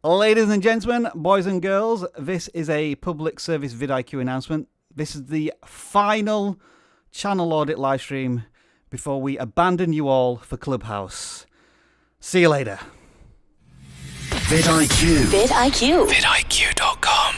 Ladies and gentlemen, boys and girls, this is a public service vidIQ announcement. This is the final channel audit live stream before we abandon you all for Clubhouse. See you later. vidIQ. vidIQ. vidIQ.com.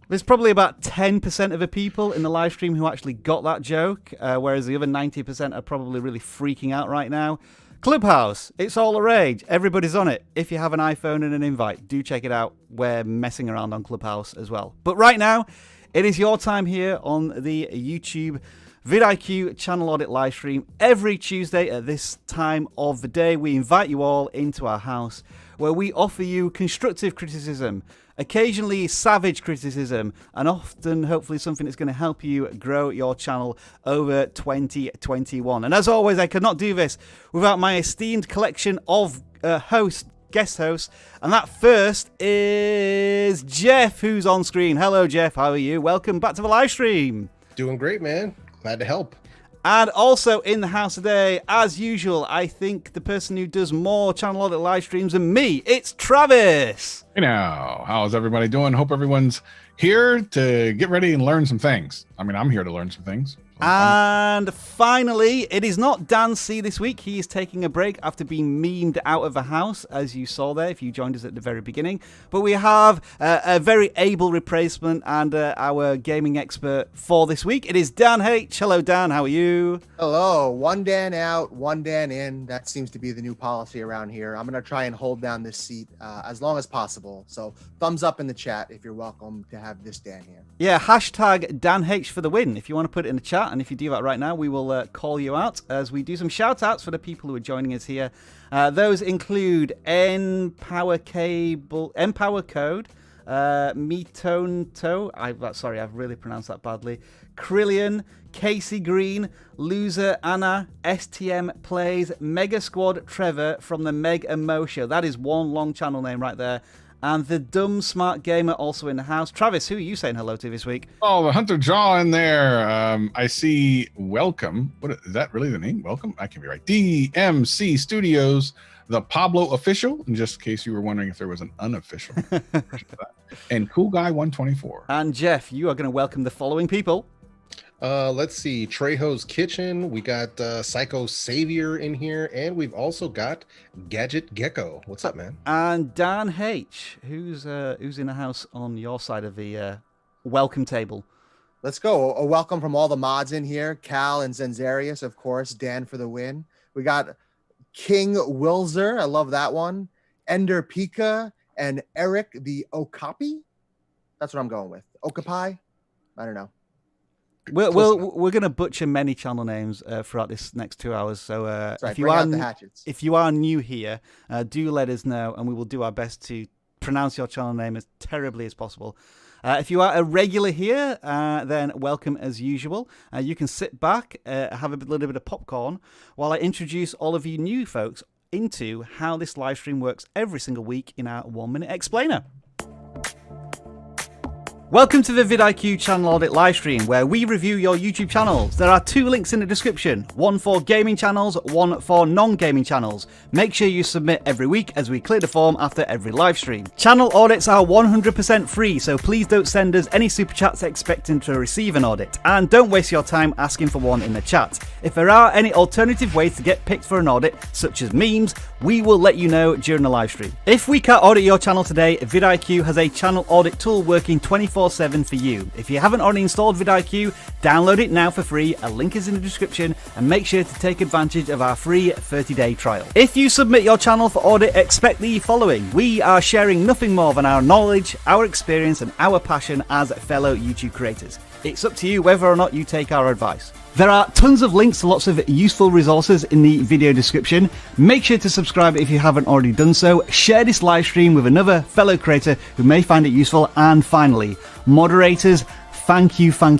There's probably about 10% of the people in the live stream who actually got that joke, whereas the other 90% are probably really freaking out right now. Clubhouse, it's all the rage. Everybody's on it. If you have an iPhone and an invite, do check it out. We're messing around on Clubhouse as well. But right now, it is your time here on the YouTube vidIQ channel audit live stream. Every Tuesday at this time of the day, we invite you all into our house where we offer you constructive criticism, occasionally savage criticism, and often, hopefully, something that's going to help you grow your channel over 2021. And as always, I could not do this without my esteemed collection of guest hosts. And that first is Jeff, who's on screen. Hello, Jeff. How are you? Welcome back to the live stream. Doing great, man. Glad to help. And also in the house today, as usual, I think the person who does more channel audit live streams than me, it's Travis. Hey now, how's everybody doing? Hope everyone's here to get ready and learn some things. I mean, I'm here to learn some things. And finally, it is not Dan C this week. He is taking a break after being memed out of the house, as you saw there if you joined us at the very beginning. But we have a very able replacement and our gaming expert for this week. It is Dan H. Hello, Dan. How are you? Hello. One Dan out, one Dan in. That seems to be the new policy around here. I'm going to try and hold down this seat as long as possible. So thumbs up in the chat if you're welcome to have this Dan here. Yeah, hashtag Dan H for the win. If you want to put it in the chat. And if you do that right now, we will call you out as we do some shout outs for the people who are joining us here. Those include Empower Code, Mitonto, sorry, I've really pronounced that badly, Krillian, Casey Green, Loser Anna, STM Plays, Mega Squad Trevor from the Meg and Mo Show. That is one long channel name right there. And the Dumb Smart Gamer also in the house. Travis, who are you saying hello to this week? Oh, the Hunter Jaw in there. I see Welcome. What is that really the name? Welcome? I can be right. DMC Studios, the Pablo Official, in just in case you were wondering if there was an unofficial version of that. And Cool Guy 124. And Jeff, you are going to welcome the following people. Let's see. Trejo's Kitchen. We got Psycho Savior in here. And we've also got Gadget Gecko. What's up, man? And Dan H, who's in the house on your side of the welcome table. Let's go. A welcome from all the mods in here. Cal and Zenzarius, of course. Dan for the win. We got King Wilzer. I love that one. Ender Pika and Eric the Okapi. That's what I'm going with. Okapi? I don't know. We're going to butcher many channel names throughout this next 2 hours. So right, if you are new here, do let us know, and we will do our best to pronounce your channel name as terribly as possible. If you are a regular here, then welcome as usual. You can sit back, have a little bit of popcorn, while I introduce all of you new folks into how this live stream works every single week in our 1 minute explainer. Welcome to the vidIQ channel audit livestream, where we review your YouTube channels. There are 2 links in the description, one for gaming channels, one for non-gaming channels. Make sure you submit every week as we clear the form after every livestream. Channel audits are 100% free, so please don't send us any super chats expecting to receive an audit. And don't waste your time asking for one in the chat. If there are any alternative ways to get picked for an audit, such as memes, we will let you know during the livestream. If we can't audit your channel today, vidIQ has a channel audit tool working 24/7 for you. If you haven't already installed vidIQ, download it now for free. A link is in the description, and make sure to take advantage of our free 30-day trial. If you submit your channel for audit, expect the following. We are sharing nothing more than our knowledge, our experience, and our passion as fellow YouTube creators. It's up to you whether or not you take our advice. There are tons of links to lots of useful resources in the video description. Make sure to subscribe if you haven't already done so. Share this live stream with another fellow creator who may find it useful. And finally, moderators, thank you for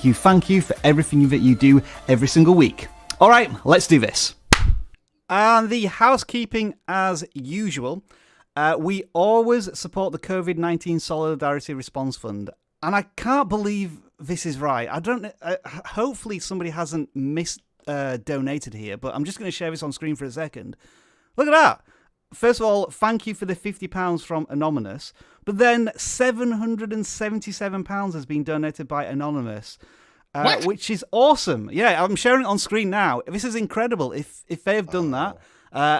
everything that you do every single week. All right, let's do this. And the housekeeping as usual. We always support the COVID-19 Solidarity Response Fund. And I can't believe this is right. I don't. Hopefully somebody hasn't donated here, but I'm just going to share this on screen for a second. Look at that. first of all, thank you for the £50 from Anonymous. But then £777 has been donated by Anonymous, which is awesome. Yeah, I'm sharing it on screen now. This is incredible. If they have done that,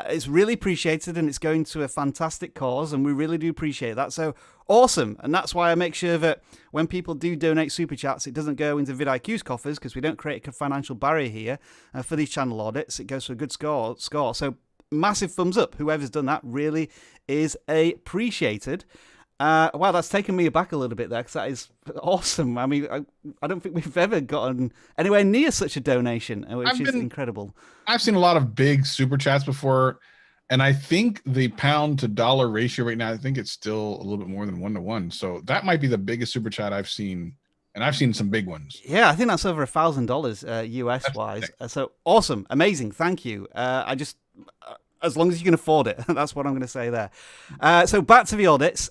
it's really appreciated, and it's going to a fantastic cause, and we really do appreciate that. So awesome. And that's why I make sure that when people do donate super chats, it doesn't go into vidIQ's coffers, because we don't create a financial barrier here for these channel audits. It goes to a good score. So massive thumbs up. Whoever's done that really is appreciated. Wow, that's taken me aback a little bit there, because that is awesome. I mean, I don't think we've ever gotten anywhere near such a donation, which is incredible. I've seen a lot of big super chats before, and I think the pound to dollar ratio right now, I think it's still a little bit more than 1 to 1. So that might be the biggest super chat I've seen, and I've seen some big ones. Yeah, I think that's over $1,000 US wise. So awesome, amazing, thank you. As long as you can afford it. That's what I'm going to say there. So back to the audits.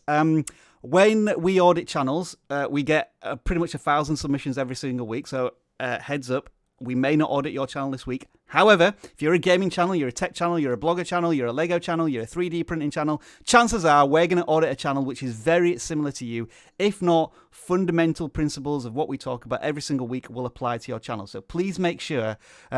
When we audit channels, we get pretty much 1,000 submissions every single week. So heads up, we may not audit your channel this week. However, if you're a gaming channel, you're a tech channel, you're a blogger channel, you're a Lego channel, you're a 3D printing channel, chances are we're going to audit a channel which is very similar to you. If not, fundamental principles of what we talk about every single week will apply to your channel. So please make sure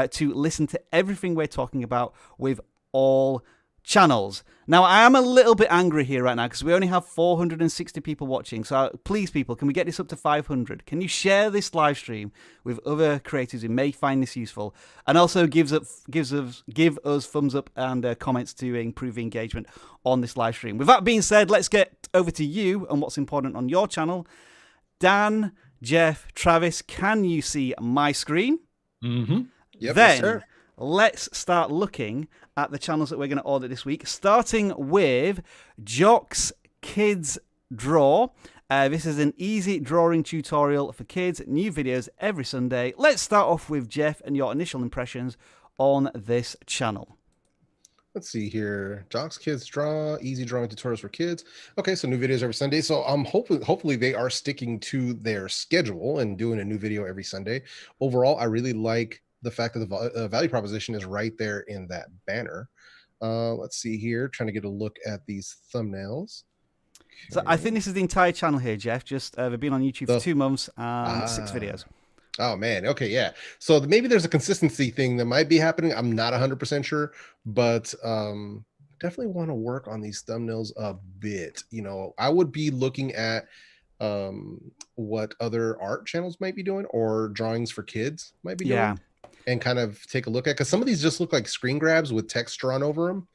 to listen to everything we're talking about with all channels. Now, I am a little bit angry here right now because we only have 460 people watching. So please, people, can we get this up to 500? Can you share this live stream with other creators who may find this useful? And also give us thumbs up and comments to improve the engagement on this live stream. With that being said, let's get over to you and what's important on your channel. Dan, Jeff, Travis, can you see my screen? Mm-hmm. Yep, Then yes, sir. Let's start looking at the channels that we're going to audit this week, starting with Jock's Kids Draw. This is an easy drawing tutorial for kids, new videos every Sunday. Let's start off with Jeff and your initial impressions on this channel. Let's see here. Jock's Kids Draw, easy drawing tutorials for kids. Okay, so new videos every Sunday. So hopefully they are sticking to their schedule and doing a new video every Sunday. Overall, I really like the fact that the value proposition is right there in that banner. Let's see here, trying to get a look at these thumbnails. Okay. So I think this is the entire channel here, Jeff. Just they've been on YouTube for 2 months and 6 videos. Oh man, okay, yeah. So maybe there's a consistency thing that might be happening. I'm not 100% sure, but definitely want to work on these thumbnails a bit. You know, I would be looking at what other art channels might be doing or drawings for kids might be doing. And kind of take a look at, because some of these just look like screen grabs with text drawn over them,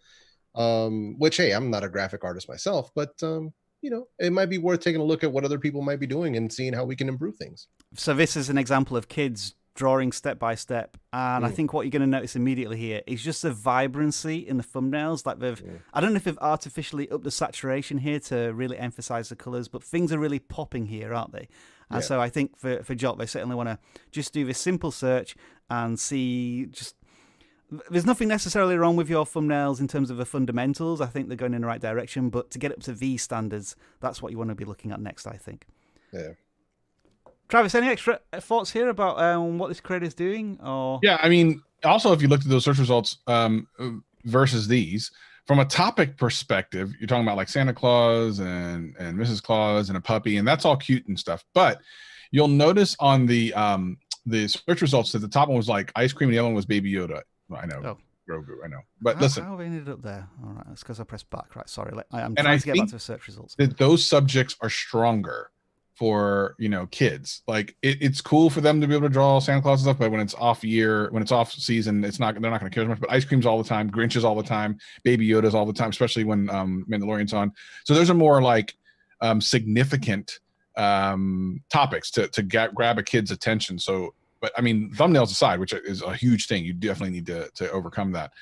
which, hey, I'm not a graphic artist myself, but you know, it might be worth taking a look at what other people might be doing and seeing how we can improve things. So this is an example of kids drawing step by step, and I think what you're going to notice immediately here is just the vibrancy in the thumbnails. Like I don't know if they've artificially upped the saturation here to really emphasize the colors, but things are really popping here, aren't they? And so I think for Jock, they certainly want to just do this simple search and see. Just there's nothing necessarily wrong with your thumbnails in terms of the fundamentals. I think they're going in the right direction, but to get up to these standards, that's what you want to be looking at next, I think. Yeah. Travis, any extra thoughts here about what this creator is doing? Or yeah, I mean, also if you looked at those search results versus these, from a topic perspective, you're talking about like Santa Claus and Mrs. Claus and a puppy, and that's all cute and stuff. But you'll notice on the search results that the top one was like ice cream, and the other one was Baby Yoda. I know, Grogu, I know. But listen, how have we ended up there? All right, that's because I pressed back. Right, sorry. I'm trying to get back to the search results. That those subjects are stronger for, you know, kids. Like it's cool for them to be able to draw Santa Claus and stuff, but when it's off season, they're not going to care as much. But ice cream's all the time, Grinches all the time, Baby Yoda's all the time, especially when Mandalorian's on. So those are more like significant topics to grab a kid's attention. So, but I mean, thumbnails aside, which is a huge thing, you definitely need to overcome that.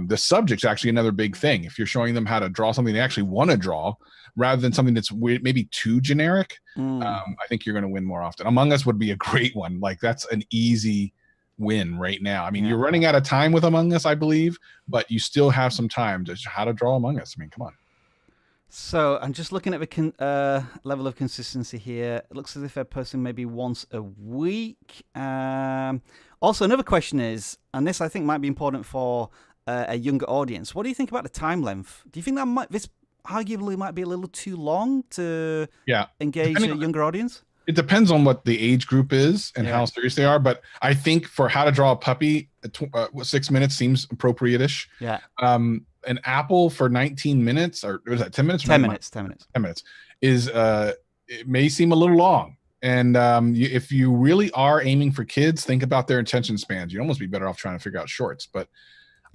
The subject's actually another big thing. If you're showing them how to draw something they actually want to draw, rather than something that's maybe too generic, I think you're going to win more often. Among Us would be a great one. Like that's an easy win right now. I mean, you're running out of time with Among Us, I believe, but you still have some time to how to draw Among Us. I mean, come on. So I'm just looking at the level of consistency here. It looks as if they're posting maybe once a week. Also, another question is, and this I think might be important for a younger audience. What do you think about the time length? Do you think that this arguably might be a little too long to engage a younger audience? It depends on what the age group is and how serious they are. But I think for How to Draw a Puppy, 6 minutes seems appropriate-ish. Yeah. An apple for 19 minutes, or was that 10 minutes? 10 minutes. 10 minutes is it may seem a little long. And if you really are aiming for kids, think about their attention spans. You'd almost be better off trying to figure out shorts. But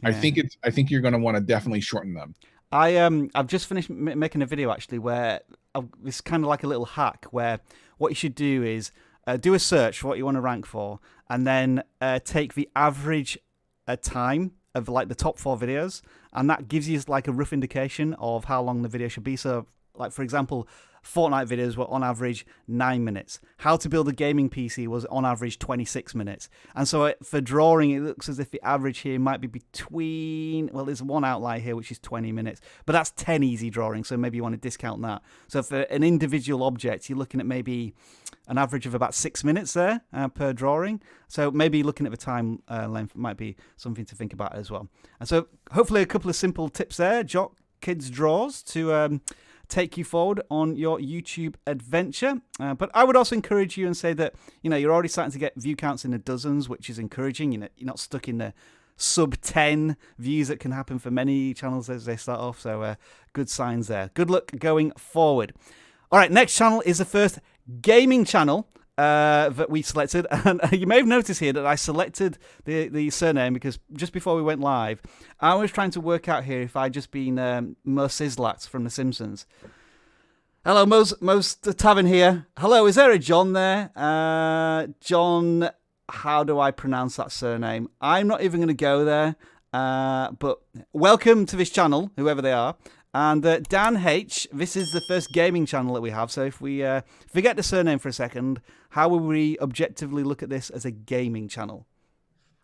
I think you're going to want to definitely shorten them. I've just finished making a video actually where it's kind of like a little hack where what you should do is do a search for what you want to rank for, and then take the average time of like the top 4 videos, and that gives you like a rough indication of how long the video should be. So like, for example, Fortnite videos were on average 9 minutes. How to build a gaming PC was on average 26 minutes. And so for drawing, it looks as if the average here might be between, well, there's one outlier here, which is 20 minutes, but that's 10 easy drawings. So maybe you want to discount that. So for an individual object, you're looking at maybe an average of about 6 minutes there per drawing. So maybe looking at the time length might be something to think about as well. And so hopefully a couple of simple tips there, Jock Kids Draws, to take you forward on your YouTube adventure. But I would also encourage you and say that, you're already starting to get view counts in the dozens, which is encouraging. You're not stuck in the sub 10 views that can happen for many channels as they start off. So good signs there. Good luck going forward. All right, next channel is the first gaming channel that we selected. And you may have noticed here that I selected the surname because just before we went live, I was trying to work out here if I'd just been Mo Sizzlat from The Simpsons. Hello, Mo's Tavern here. Hello, is there a John there? John, how do I pronounce that surname? I'm not even going to go there. But welcome to this channel, whoever they are. And Dan H, this is the first gaming channel that we have. So if we forget the surname for a second, how will we objectively look at this as a gaming channel?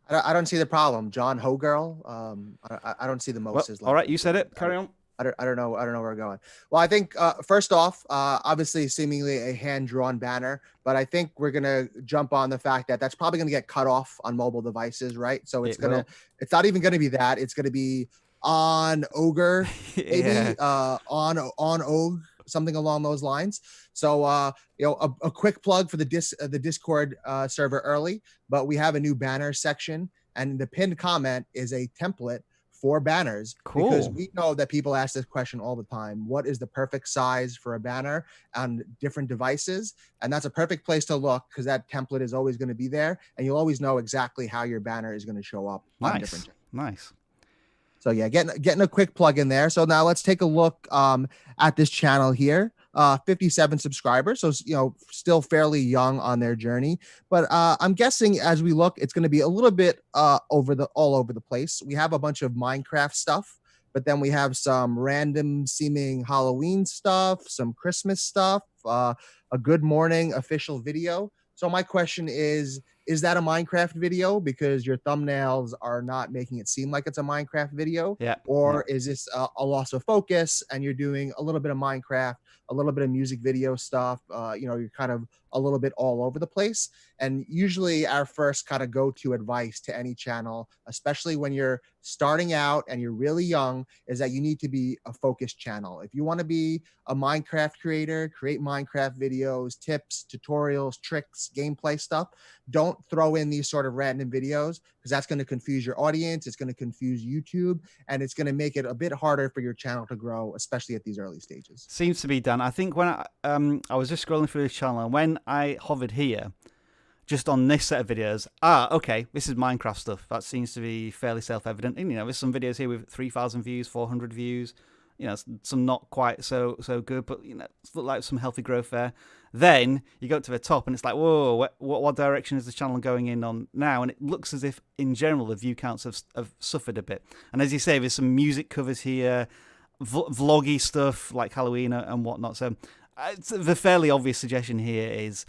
I don't see the problem. John Hogirl. I don't see the most. All right, you said it. Carry on. I don't know where we're going. Well, I think first off, obviously seemingly a hand-drawn banner, but I think we're gonna jump on the fact that that's probably gonna get cut off on mobile devices, right? So it's not even gonna be that. It's gonna be on Ogre, maybe on Og, something along those lines. So a quick plug for the Discord server early, but we have a new banner section, and the pinned comment is a template for banners. Cool. Because we know that people ask this question all the time: what is the perfect size for a banner on different devices? And that's a perfect place to look, because that template is always going to be there, and you'll always know exactly how your banner is going to show up on different channels. Nice. So yeah, getting a quick plug in there. So now let's take a look at this channel here. 57 subscribers, so still fairly young on their journey. But I'm guessing as we look, it's going to be a little bit all over the place. We have a bunch of Minecraft stuff, but then we have some random seeming Halloween stuff, some Christmas stuff, a Good Morning official video. So my question is that a Minecraft video? Because your thumbnails are not making it seem like it's a Minecraft video. Yeah. Or is this a loss of focus and you're doing a little bit of Minecraft, a little bit of music video stuff? You're kind of a little bit all over the place. And usually our first kind of go-to advice to any channel, especially when you're starting out and you're really young, is that you need to be a focused channel. If you want to be a Minecraft creator, create Minecraft videos, tips, tutorials, tricks, gameplay stuff, don't throw in these sort of random videos, because that's going to confuse your audience. It's going to confuse YouTube, and it's going to make it a bit harder for your channel to grow, especially at these early stages. Seems to be, Dan. I think when I was just scrolling through this channel, and when I hovered here, just on this set of videos, okay, this is Minecraft stuff. That seems to be fairly self-evident. And, there's some videos here with 3,000 views, 400 views, some not quite so good, but, it's like some healthy growth there. Then you go up to the top and it's like, whoa, what direction is the channel going in on now? And it looks as if, in general, the view counts have suffered a bit. And as you say, there's some music covers here, vloggy stuff like Halloween and whatnot. So the fairly obvious suggestion here is,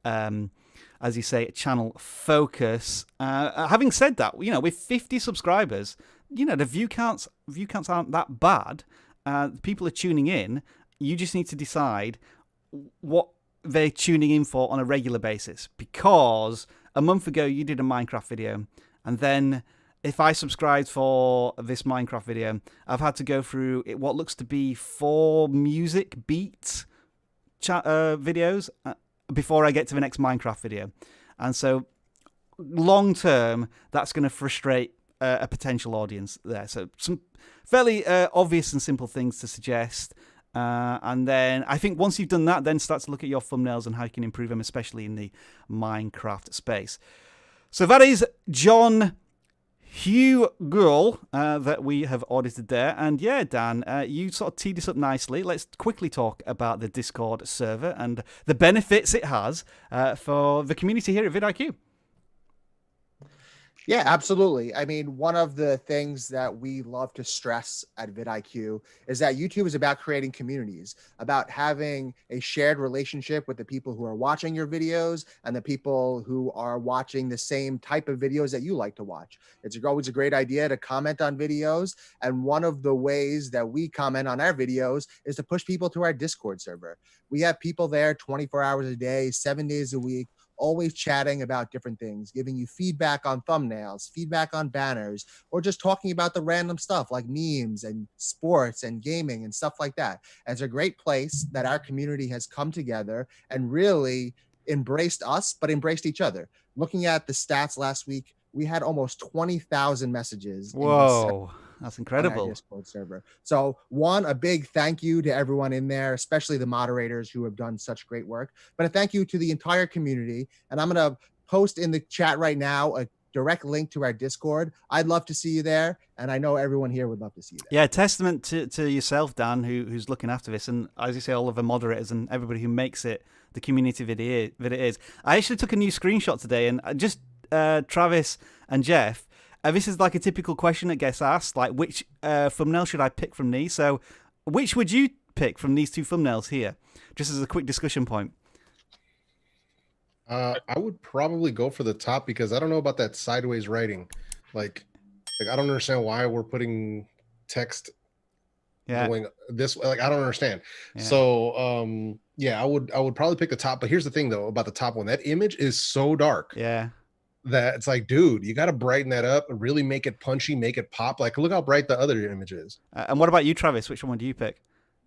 as you say, channel focus. Having said that, with 50 subscribers, the view counts aren't that bad. People are tuning in. You just need to decide what they're tuning in for on a regular basis, because a month ago you did a Minecraft video, and then if I subscribed for this Minecraft video, I've had to go through what looks to be 4 music beats videos before I get to the next Minecraft video. And so long term, that's going to frustrate a potential audience there. So some fairly obvious and simple things to suggest. And then I think once you've done that, then start to look at your thumbnails and how you can improve them, especially in the Minecraft space. So that is John Hugel that we have audited there. And yeah, Dan, you sort of teed this up nicely. Let's quickly talk about the Discord server and the benefits it has for the community here at vidIQ. Yeah, absolutely. I mean, one of the things that we love to stress at vidIQ is that YouTube is about creating communities, about having a shared relationship with the people who are watching your videos and the people who are watching the same type of videos that you like to watch. It's always a great idea to comment on videos. And one of the ways that we comment on our videos is to push people to our Discord server. We have people there 24 hours a day, 7 days a week, always chatting about different things, giving you feedback on thumbnails, feedback on banners, or just talking about the random stuff like memes and sports and gaming and stuff like that. And it's a great place that our community has come together and really embraced us, but embraced each other. Looking at the stats last week, we had almost 20,000 messages. Whoa. That's incredible. On our Discord server. So a big thank you to everyone in there, especially the moderators who have done such great work. But a thank you to the entire community. And I'm going to post in the chat right now a direct link to our Discord. I'd love to see you there. And I know everyone here would love to see you there. Yeah, testament to yourself, Dan, who's looking after this. And as you say, all of the moderators and everybody who makes it the community that it is. I actually took a new screenshot today and just Travis and Jeff. This is like a typical question that gets asked, like which thumbnail should I pick from these? So which would you pick from these 2 thumbnails here? Just as a quick discussion point. I would probably go for the top because I don't know about that sideways writing. Like I don't understand why we're putting text going this way. Like I don't understand. Yeah. So yeah, I would probably pick the top. But here's the thing though about the top one. That image is so dark. Yeah. That it's like, dude, you got to brighten that up and really make it punchy, make it pop. Like, look how bright the other image is. And what about you, Travis? Which one do you pick?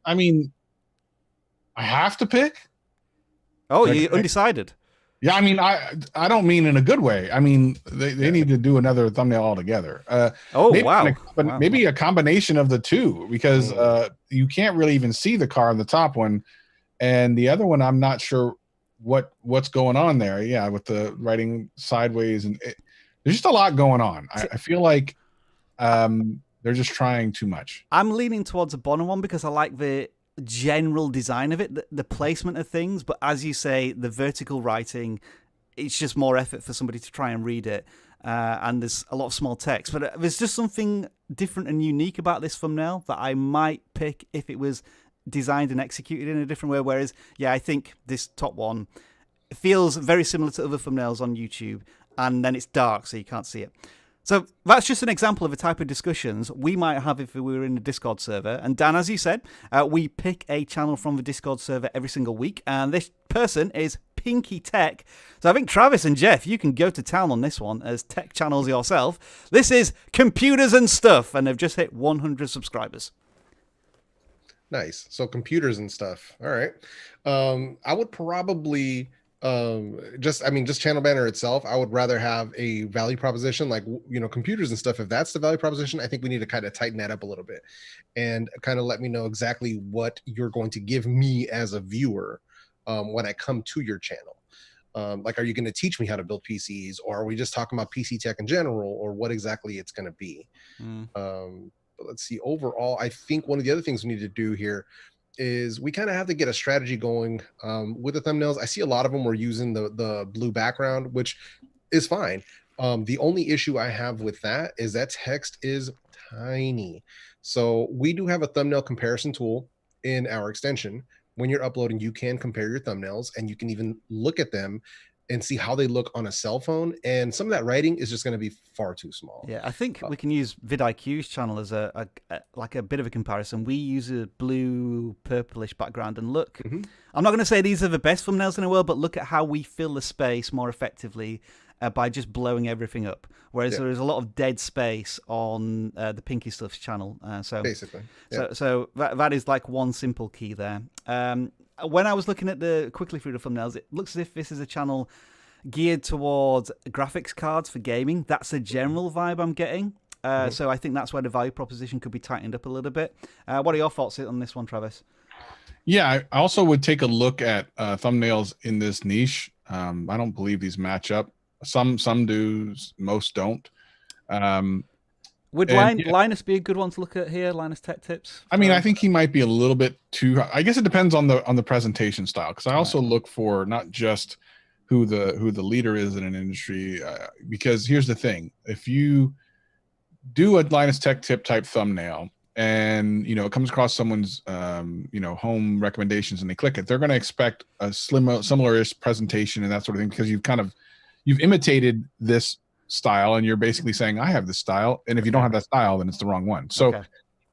I mean, I have to pick. Oh, you're undecided. Yeah, I mean, I don't mean in a good way. I mean, they need to do another thumbnail altogether. Maybe a combination of the two because you can't really even see the car on the top one, and the other one I'm not sure what's going on there. Yeah, with the writing sideways and there's just a lot going on. I feel like they're just trying too much. I'm leaning towards a bottom one because I like the general design of it, the placement of things, but as you say, the vertical writing, it's just more effort for somebody to try and read it, and there's a lot of small text, but there's just something different and unique about this thumbnail that I might pick if it was designed and executed in a different way. Whereas, yeah, I think this top one feels very similar to other thumbnails on YouTube, and then it's dark, so you can't see it. So that's just an example of a type of discussions we might have if we were in a Discord server. And Dan, as you said, we pick a channel from the Discord server every single week, and this person is Pinky Tech. So I think Travis and Jeff, you can go to town on this one as tech channels yourself. This is Computers and Stuff, and they've just hit 100 subscribers. Nice. So computers and stuff. All right. I would probably just channel banner itself. I would rather have a value proposition like, computers and stuff. If that's the value proposition, I think we need to kind of tighten that up a little bit and kind of let me know exactly what you're going to give me as a viewer when I come to your channel. Like, are you going to teach me how to build PCs, or are we just talking about PC tech in general, or what exactly it's going to be? But let's see. Overall, I think one of the other things we need to do here is we kind of have to get a strategy going with the thumbnails. I see a lot of them were using the blue background, which is fine. The only issue I have with that is that text is tiny. So we do have a thumbnail comparison tool in our extension. When you're uploading, you can compare your thumbnails and you can even look at them and see how they look on a cell phone. And some of that writing is just going to be far too small. Yeah, I think we can use vidIQ's channel as a bit of a comparison. We use a blue purplish background, and look, I'm not going to say these are the best thumbnails in the world, but look at how we fill the space more effectively by just blowing everything up. Whereas Yeah. there is a lot of dead space on the Pinky Stuff's channel. So Basically. Yeah. so that is like one simple key there. When I was looking at quickly through the thumbnails, it looks as if this is a channel geared towards graphics cards for gaming. That's the general vibe I'm getting. So I think that's where the value proposition could be tightened up a little bit. What are your thoughts on this one, Travis? Yeah, I also would take a look at thumbnails in this niche. I don't believe these match up. Some do, most don't. Would Linus be a good one to look at here? Linus Tech Tips? I mean, I think he might be a little bit too. I guess it depends on the presentation style, because I also look for not just who the leader is in an industry. Because here's the thing: if you do a Linus Tech Tip type thumbnail, and it comes across someone's home recommendations, and they click it, they're going to expect a similar-ish presentation and that sort of thing, because you've imitated this style, and you're basically saying, I have this style, and if you don't have that style, then it's the wrong one. So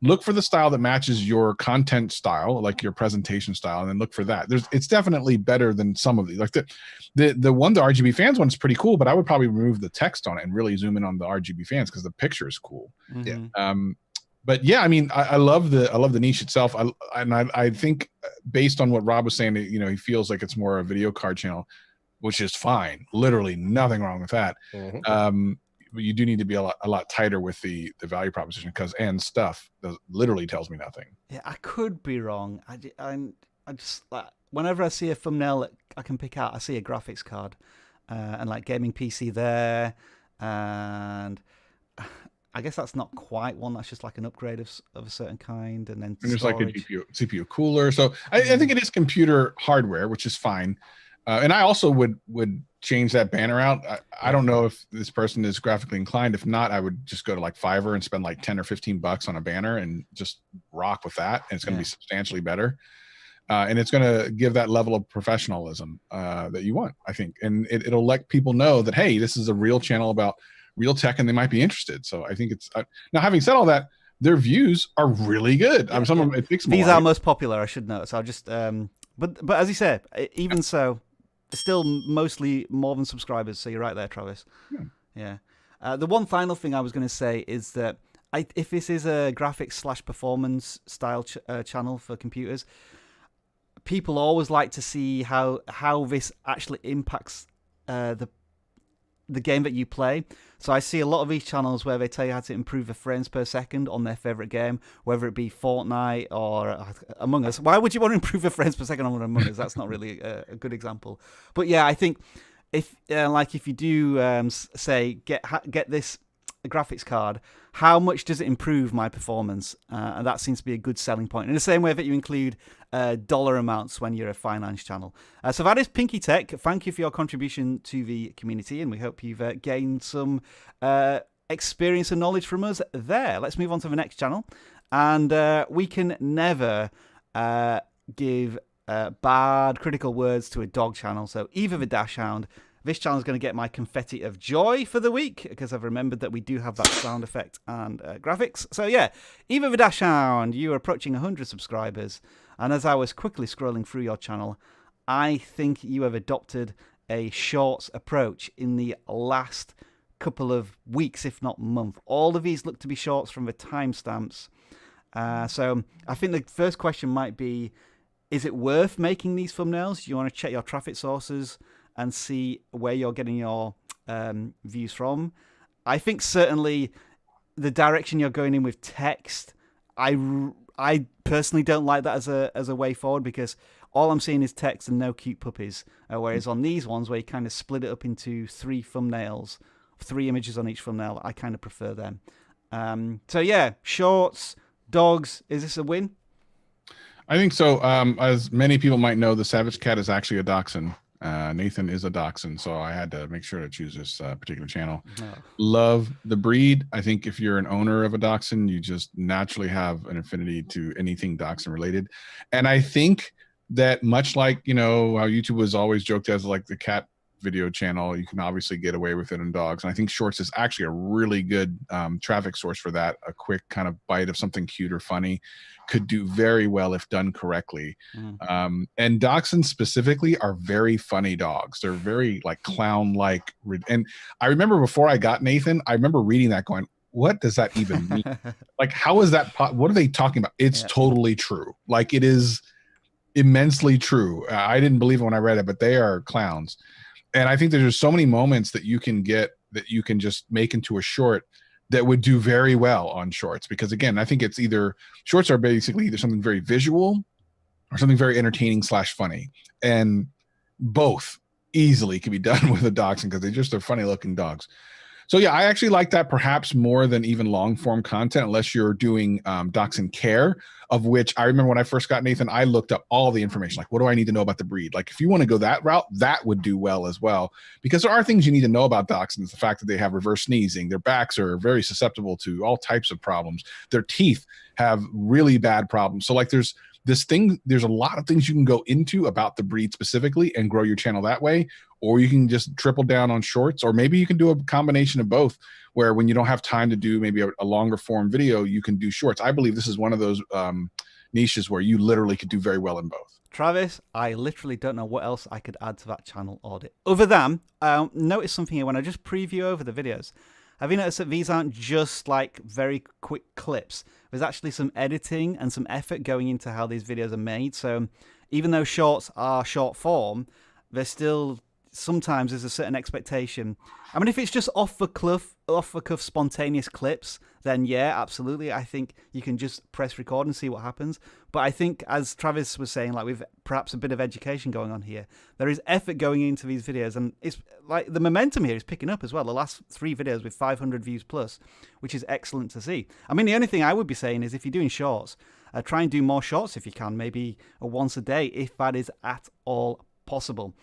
look for the style that matches your content style, like your presentation style, and then look for that. It's definitely better than some of these. Like the one, the RGB fans one, is pretty cool, but I would probably remove the text on it and really zoom in on the RGB fans, because the picture is cool. But yeah, I mean, I love the niche itself. I think, based on what Rob was saying, he feels like it's more a video card channel, which is fine. Literally nothing wrong with that. But you do need to be a lot tighter with the value proposition, because stuff literally tells me nothing. Yeah, I could be wrong. I just like, whenever I see a thumbnail that I can pick out, I see a graphics card and like gaming PC there, and I guess that's not quite one. That's just like an upgrade of a certain kind, and then there's like a CPU cooler. So I think it is computer hardware, which is fine. And I also would change that banner out. I don't know if this person is graphically inclined. If not, I would just go to like Fiverr and spend like 10 or 15 bucks on a banner and just rock with that. And it's going to be substantially better. And it's going to give that level of professionalism that you want, I think. And it'll let people know that, hey, this is a real channel about real tech, and they might be interested. So I think it's now, having said all that, their views are really good. Some of them, it takes these are most popular, I should note. So I'll just but as you said, even so, still mostly more than subscribers. So you're right there, Travis. Yeah. The one final thing I was going to say is that if this is a graphics / performance style channel for computers, people always like to see how this actually impacts the game that you play. So I see a lot of these channels where they tell you how to improve the frames per second on their favorite game, whether it be Fortnite or Among Us. Why would you want to improve the frames per second on Among Us? That's not really a good example. But yeah, I think if you do say get this graphics card, how much does it improve my performance? And that seems to be a good selling point. In the same way that you include dollar amounts when you're a finance channel. So that is Pinky Tech. Thank you for your contribution to the community, and we hope you've gained some experience and knowledge from us there. Let's move on to the next channel. And we can never give bad critical words to a dog channel. So either the Dash Hound. This channel is going to get my confetti of joy for the week, because I've remembered that we do have that sound effect and graphics. So yeah, Eva the Dash Hound, you are approaching 100 subscribers. And as I was quickly scrolling through your channel, I think you have adopted a shorts approach in the last couple of weeks, if not month. All of these look to be shorts from the timestamps. So I think the first question might be, is it worth making these thumbnails? Do you want to check your traffic sources and see where you're getting your views from? I think certainly the direction you're going in with text, I personally don't like that as a way forward, because all I'm seeing is text and no cute puppies. Whereas on these ones where you kind of split it up into 3 thumbnails, 3 images on each thumbnail, I kind of prefer them. So yeah, shorts, dogs, is this a win? I think so. As many people might know, the Savage Cat is actually a dachshund. Nathan is a dachshund, so I had to make sure to choose this particular channel. Love the breed. I think if you're an owner of a dachshund, you just naturally have an affinity to anything dachshund related. And I think that, much like, how YouTube was always joked as like the cat video channel, you can obviously get away with it in dogs. And I think shorts is actually a really good traffic source for that. A quick kind of bite of something cute or funny could do very well if done correctly. And dachshunds specifically are very funny dogs. They're very like clown-like. And I remember before I got Nathan, I remember reading that going, what does that even mean? Like, how is that? What are they talking about? It's totally true. Like, it is immensely true. I didn't believe it when I read it, but they are clowns. And I think there's so many moments that you can get that you can just make into a short that would do very well on shorts. Because again, I think it's either shorts are basically either something very visual or something very entertaining / funny. And both easily can be done with a dachshund because they just are funny looking dogs. So yeah, I actually like that perhaps more than even long form content, unless you're doing dachshund care, of which I remember when I first got Nathan, I looked up all the information. Like, what do I need to know about the breed? Like, if you want to go that route, that would do well as well, because there are things you need to know about dachshunds. The fact that they have reverse sneezing, their backs are very susceptible to all types of problems. Their teeth have really bad problems. So like there's a lot of things you can go into about the breed specifically and grow your channel that way. Or you can just triple down on shorts, or maybe you can do a combination of both, where when you don't have time to do maybe a longer form video, you can do shorts. I believe this is one of those niches where you literally could do very well in both. Travis, I literally don't know what else I could add to that channel audit. Other than, notice something here when I just preview over the videos. Have you noticed that these aren't just like very quick clips? There's actually some editing and some effort going into how these videos are made. So even though shorts are short form, they're still... sometimes there's a certain expectation. I mean, if it's just off the cuff spontaneous clips, then yeah, absolutely. I think you can just press record and see what happens. But I think, as Travis was saying, like with perhaps a bit of education going on here, there is effort going into these videos, and it's like the momentum here is picking up as well. The last 3 videos with 500 views plus, which is excellent to see. I mean, the only thing I would be saying is if you're doing shorts, try and do more shorts if you can, maybe once a day, if that is at all possible.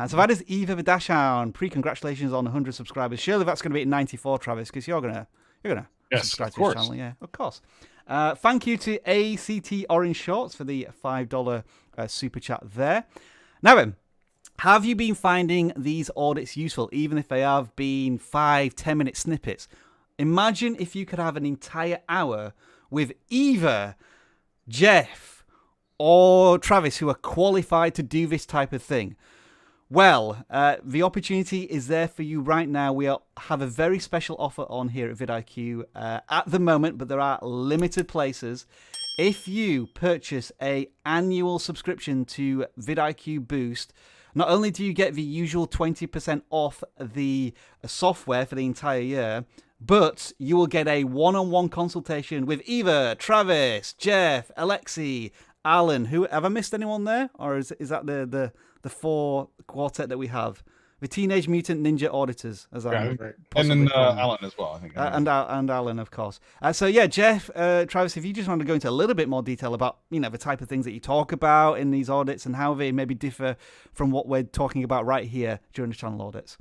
So that is Eva the Dash Hound. Pre-congratulations on 100 subscribers. Surely that's going to be at 94, Travis, because you're gonna subscribe to this channel. Yeah, of course. Thank you to ACT Orange Shorts for the $5 super chat there. Now then, have you been finding these audits useful, even if they have been 5-10 minute snippets? Imagine if you could have an entire hour with either Jeff or Travis, who are qualified to do this type of thing. Well, the opportunity is there for you right now. We have a very special offer on here at vidIQ at the moment, but there are limited places. If you purchase an annual subscription to vidIQ Boost, not only do you get the usual 20% off the software for the entire year, but you will get a one-on-one consultation with either Travis, Jeff, Alexi, Alan. Who have I missed anyone there, or is that the 4 quartet that we have? The Teenage Mutant Ninja Auditors, as I and then Alan as well, I think. And Alan, of course. So yeah, Jeff, Travis, if you just want to go into a little bit more detail about the type of things that you talk about in these audits and how they maybe differ from what we're talking about right here during the channel audits.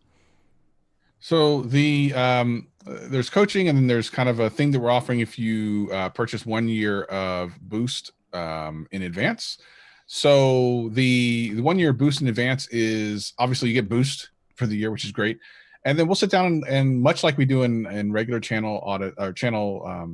So there's coaching, and then there's kind of a thing that we're offering if you purchase 1 year of Boost in advance. So the 1 year Boost in advance is obviously you get Boost for the year, which is great. And then we'll sit down and much like we do in regular channel audit or channel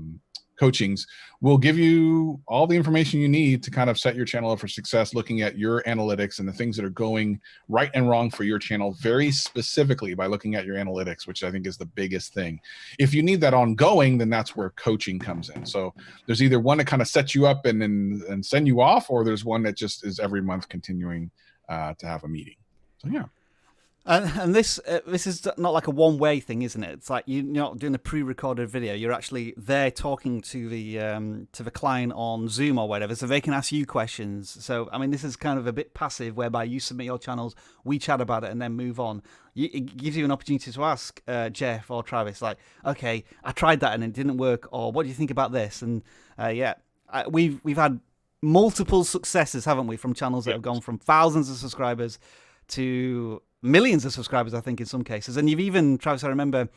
coachings, we'll give you all the information you need to kind of set your channel up for success, looking at your analytics and the things that are going right and wrong for your channel very specifically by looking at your analytics, which I think is the biggest thing. If you need that ongoing, then that's where coaching comes in. So there's either one that kind of sets you up and send you off, or there's one that just is every month continuing to have a meeting. So yeah. And this is not like a one-way thing, isn't it? It's like you're not doing a pre-recorded video. You're actually there talking to the client on Zoom or whatever, so they can ask you questions. So, I mean, this is kind of a bit passive, whereby you submit your channels, we chat about it, and then move on. It gives you an opportunity to ask Jeff or Travis, like, okay, I tried that and it didn't work, or what do you think about this? And we've had multiple successes, haven't we, from channels that have gone from thousands of subscribers to millions of subscribers, I think, in some cases. And you've even, Travis, I remember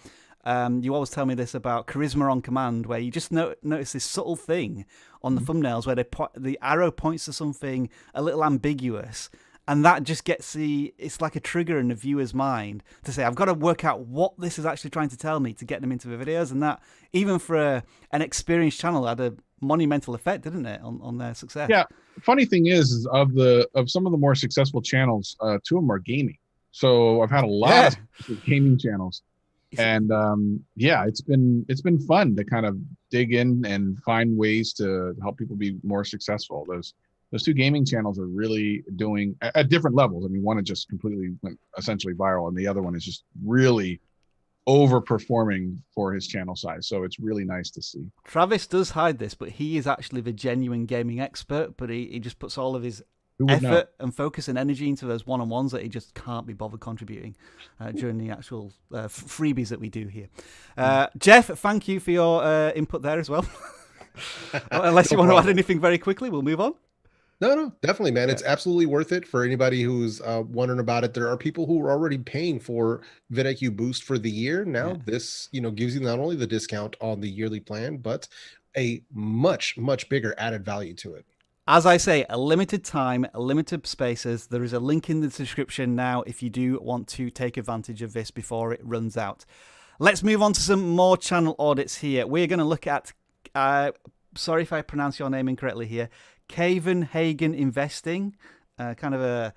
you always tell me this about Charisma on Command, where you just notice this subtle thing on the thumbnails where the arrow points to something a little ambiguous, And that just gets it's like a trigger in the viewer's mind to say, I've got to work out what this is actually trying to tell me to get them into the videos. And that, even for an experienced channel, had a monumental effect, didn't it, on their success? Yeah. Funny thing is of some of the more successful channels, 2 of them are gaming. So I've had a lot of gaming channels. And yeah, it's been fun to kind of dig in and find ways to help people be more successful. Those 2 gaming channels are really doing at different levels. I mean, one just completely went essentially viral, and the other one is just really overperforming for his channel size. So it's really nice to see. Travis does hide this, but he is actually the genuine gaming expert, but he just puts all of his effort and focus and energy into those one-on-ones that he just can't be bothered contributing during the actual freebies that we do here. Jeff, thank you for your input there as well. Unless you want to add anything very quickly, we'll move on. No, definitely, man. It's absolutely worth it for anybody who's wondering about it. There are people who are already paying for vidIQ Boost for the year. Now, this, gives you not only the discount on the yearly plan, but a much, much bigger added value to it. As I say, a limited time, limited spaces. There is a link in the description now if you do want to take advantage of this before it runs out. Let's move on to some more channel audits here. We're going to look at, sorry if I pronounce your name incorrectly here, Hagen Investing. Kind of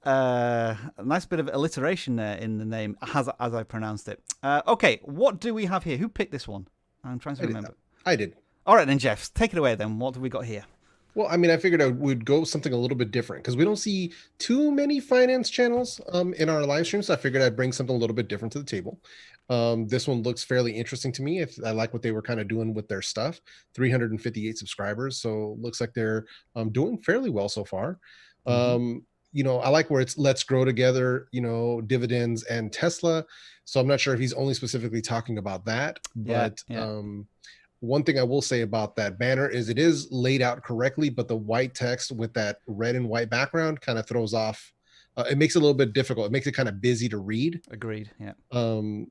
a nice bit of alliteration there in the name as I pronounced it. Okay, what do we have here? Who picked this one? I'm trying to remember. I did. All right then, Jeff, take it away then. What have we got here? Well, I mean, I figured I would go something a little bit different because we don't see too many finance channels in our live stream. So I figured I'd bring something a little bit different to the table. This one looks fairly interesting to me. I like what they were kind of doing with their stuff. 358 subscribers. So looks like they're doing fairly well so far. I like where it's let's grow together, dividends and Tesla. So I'm not sure if he's only specifically talking about that, but one thing I will say about that banner is it is laid out correctly, but the white text with that red and white background kind of throws off. It makes it a little bit difficult. It makes it kind of busy to read. Agreed. Yeah.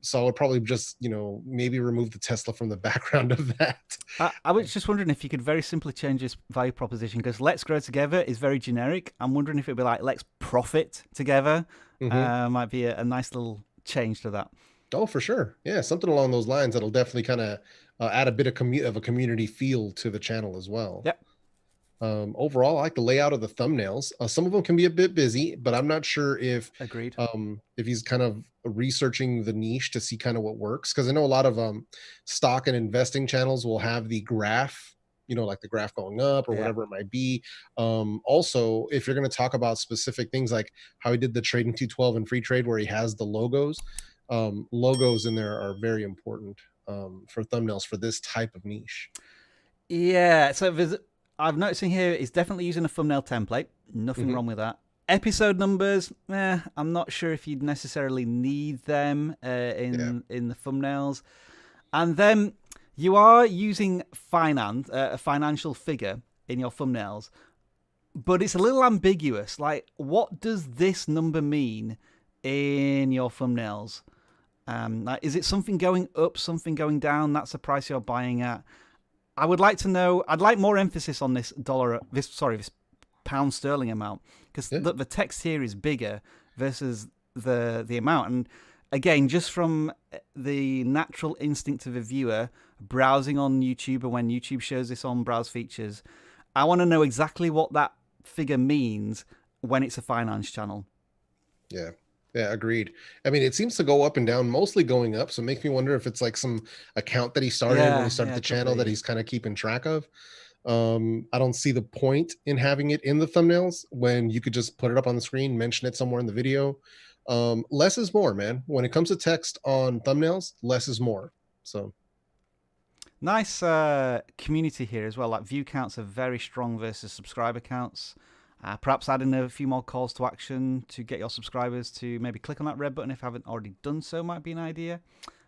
So I would probably just, maybe remove the Tesla from the background of that. I was just wondering if you could very simply change this value proposition, because let's grow together is very generic. I'm wondering if it'd be like, let's profit together. Might be a nice little change to that. Oh, for sure. Yeah. Something along those lines that'll definitely kind of add a bit of a community feel to the channel as well. Yep. Overall, I like the layout of the thumbnails. Some of them can be a bit busy, but I'm not sure if if he's kind of researching the niche to see kind of what works. Because I know a lot of stock and investing channels will have the graph, like the graph going up or whatever it might be. Also, if you're going to talk about specific things like how he did the Trading 212 and free trade where he has the logos in there are very important for thumbnails for this type of niche. Yeah, so I'm noticing here it's definitely using a thumbnail template. Nothing wrong with that. Episode numbers, I'm not sure if you'd necessarily need them in the thumbnails. And then you are using a financial figure in your thumbnails, but it's a little ambiguous. Like, what does this number mean in your thumbnails? Is it something going up, something going down? That's the price you're buying at. I would like to know. I'd like more emphasis on this pound sterling amount, because the text here is bigger versus the amount. And again, just from the natural instinct of a viewer browsing on YouTube, or when YouTube shows this on browse features, I want to know exactly what that figure means when it's a finance channel. Yeah, agreed. I mean, it seems to go up and down, mostly going up. So it makes me wonder if it's like some account that he started when he started the channel that he's kind of keeping track of. I don't see the point in having it in the thumbnails when you could just put it up on the screen, mention it somewhere in the video. Less is more, man. When it comes to text on thumbnails, less is more. So nice community here as well. Like, view counts are very strong versus subscriber counts. Perhaps adding a few more calls to action to get your subscribers to maybe click on that red button if you haven't already done so might be an idea.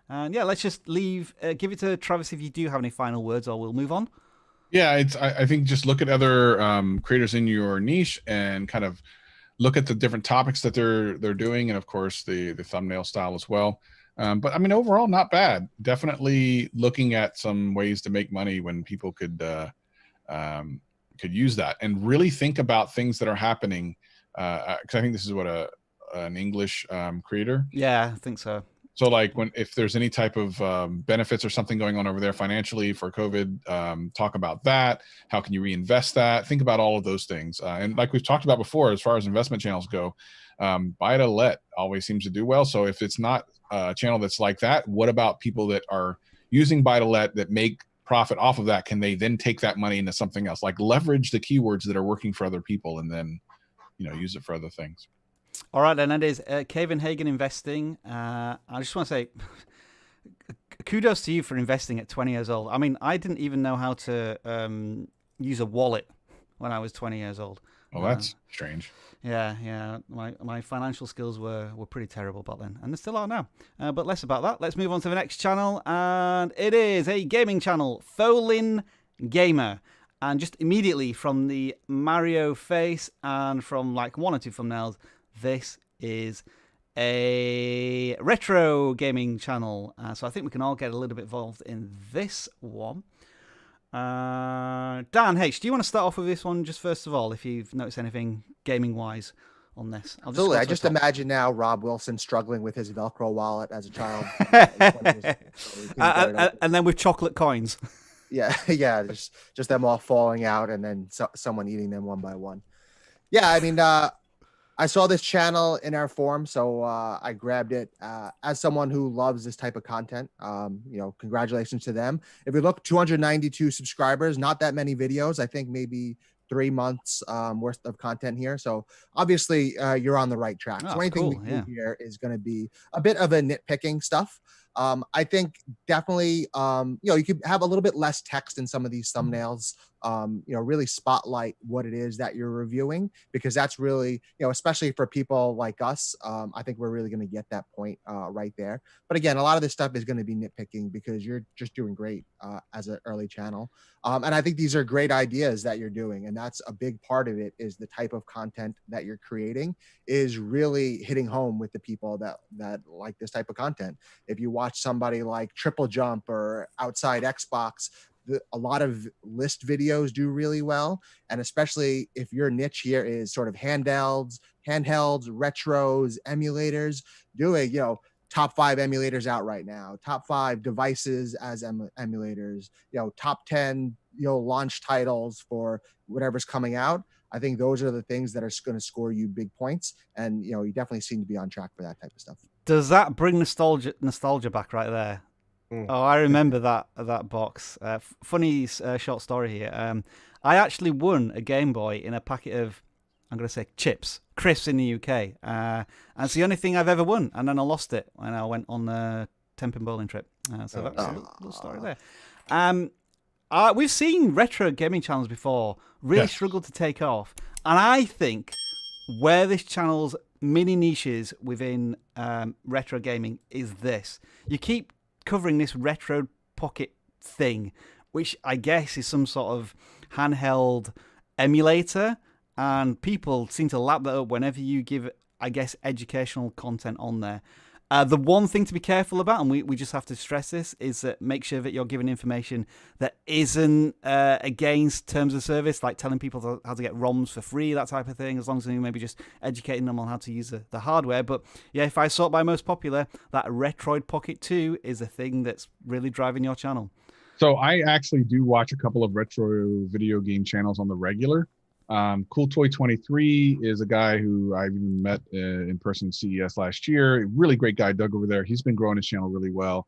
And yeah, let's just give it to Travis if you do have any final words, or we'll move on. Yeah, I think just look at other creators in your niche and kind of look at the different topics that they're doing, and of course the thumbnail style as well. But I mean, overall, not bad. Definitely looking at some ways to make money when people could use that, and really think about things that are happening because I think this is what an English creator. Yeah, I think so. So like if there's any type of benefits or something going on over there financially for COVID, talk about that. How can you reinvest that? Think about all of those things. And like we've talked about before, as far as investment channels go, buy to let always seems to do well. So if it's not a channel that's like that, what about people that are using buy to let that make profit off of that? Can they then take that money into something else? Like leverage the keywords that are working for other people and then, use it for other things. All right, then that is Kevin Hagen Investing. I just want to say kudos to you for investing at 20 years old. I mean, I didn't even know how to use a wallet when I was 20 years old. Well, that's strange. Yeah. My financial skills were pretty terrible back then, and they still are now. But less about that. Let's move on to the next channel, and it is a gaming channel, Folin Gamer. And just immediately from the Mario face and from like one or two thumbnails, this is a retro gaming channel. So I think we can all get a little bit involved in this one. Dan H, do you want to start off with this one just first of all, if you've noticed anything gaming-wise on this? Absolutely. I just imagine now Rob Wilson struggling with his Velcro wallet as a child. And then with chocolate coins. Yeah, just them all falling out and then someone eating them one by one. Yeah, I mean, I saw this channel in our forum, so I grabbed it. As someone who loves this type of content, congratulations to them. If you look, 292 subscribers, not that many videos. I think maybe 3 months worth of content here. So obviously you're on the right track. So anything we do here is going to be a bit of a nitpicking stuff. I think definitely, you could have a little bit less text in some of these thumbnails, really spotlight what it is that you're reviewing, because that's really, especially for people like us, I think we're really going to get that point right there. But again, a lot of this stuff is going to be nitpicking because you're just doing great as an early channel. And I think these are great ideas that you're doing. And that's a big part of it, is the type of content that you're creating is really hitting home with the people that like this type of content. If you watch somebody like Triple Jump or Outside Xbox, a lot of list videos do really well. And especially if your niche here is sort of handhelds, retros, emulators, doing, top 5 emulators out right now, top 5 devices as emulators, top 10, launch titles for whatever's coming out. I think those are the things that are going to score you big points. And, you definitely seem to be on track for that type of stuff. Does that bring nostalgia back right there? Oh, I remember that box. Funny short story here. I actually won a Game Boy in a packet of, I'm going to say, crisps in the UK. And it's the only thing I've ever won. And then I lost it when I went on a 10-pin bowling trip. So that's a little story there. We've seen retro gaming channels before really struggle to take off. And I think where this channel's mini niches within retro gaming is this. You keep covering this retro pocket thing, which I guess is some sort of handheld emulator, and people seem to lap that up whenever you give, I guess, educational content on there. The one thing to be careful about, and we just have to stress this, is that make sure that you're giving information that isn't against terms of service, like telling people how to get ROMs for free, that type of thing, as long as you're maybe just educating them on how to use the hardware. But yeah, if I sort by most popular, that Retroid Pocket 2 is a thing that's really driving your channel. So I actually do watch a couple of retro video game channels on the regular. Cool Toy 23 is a guy who I even met in person at CES last year. Really great guy, Doug, over there. He's been growing his channel really well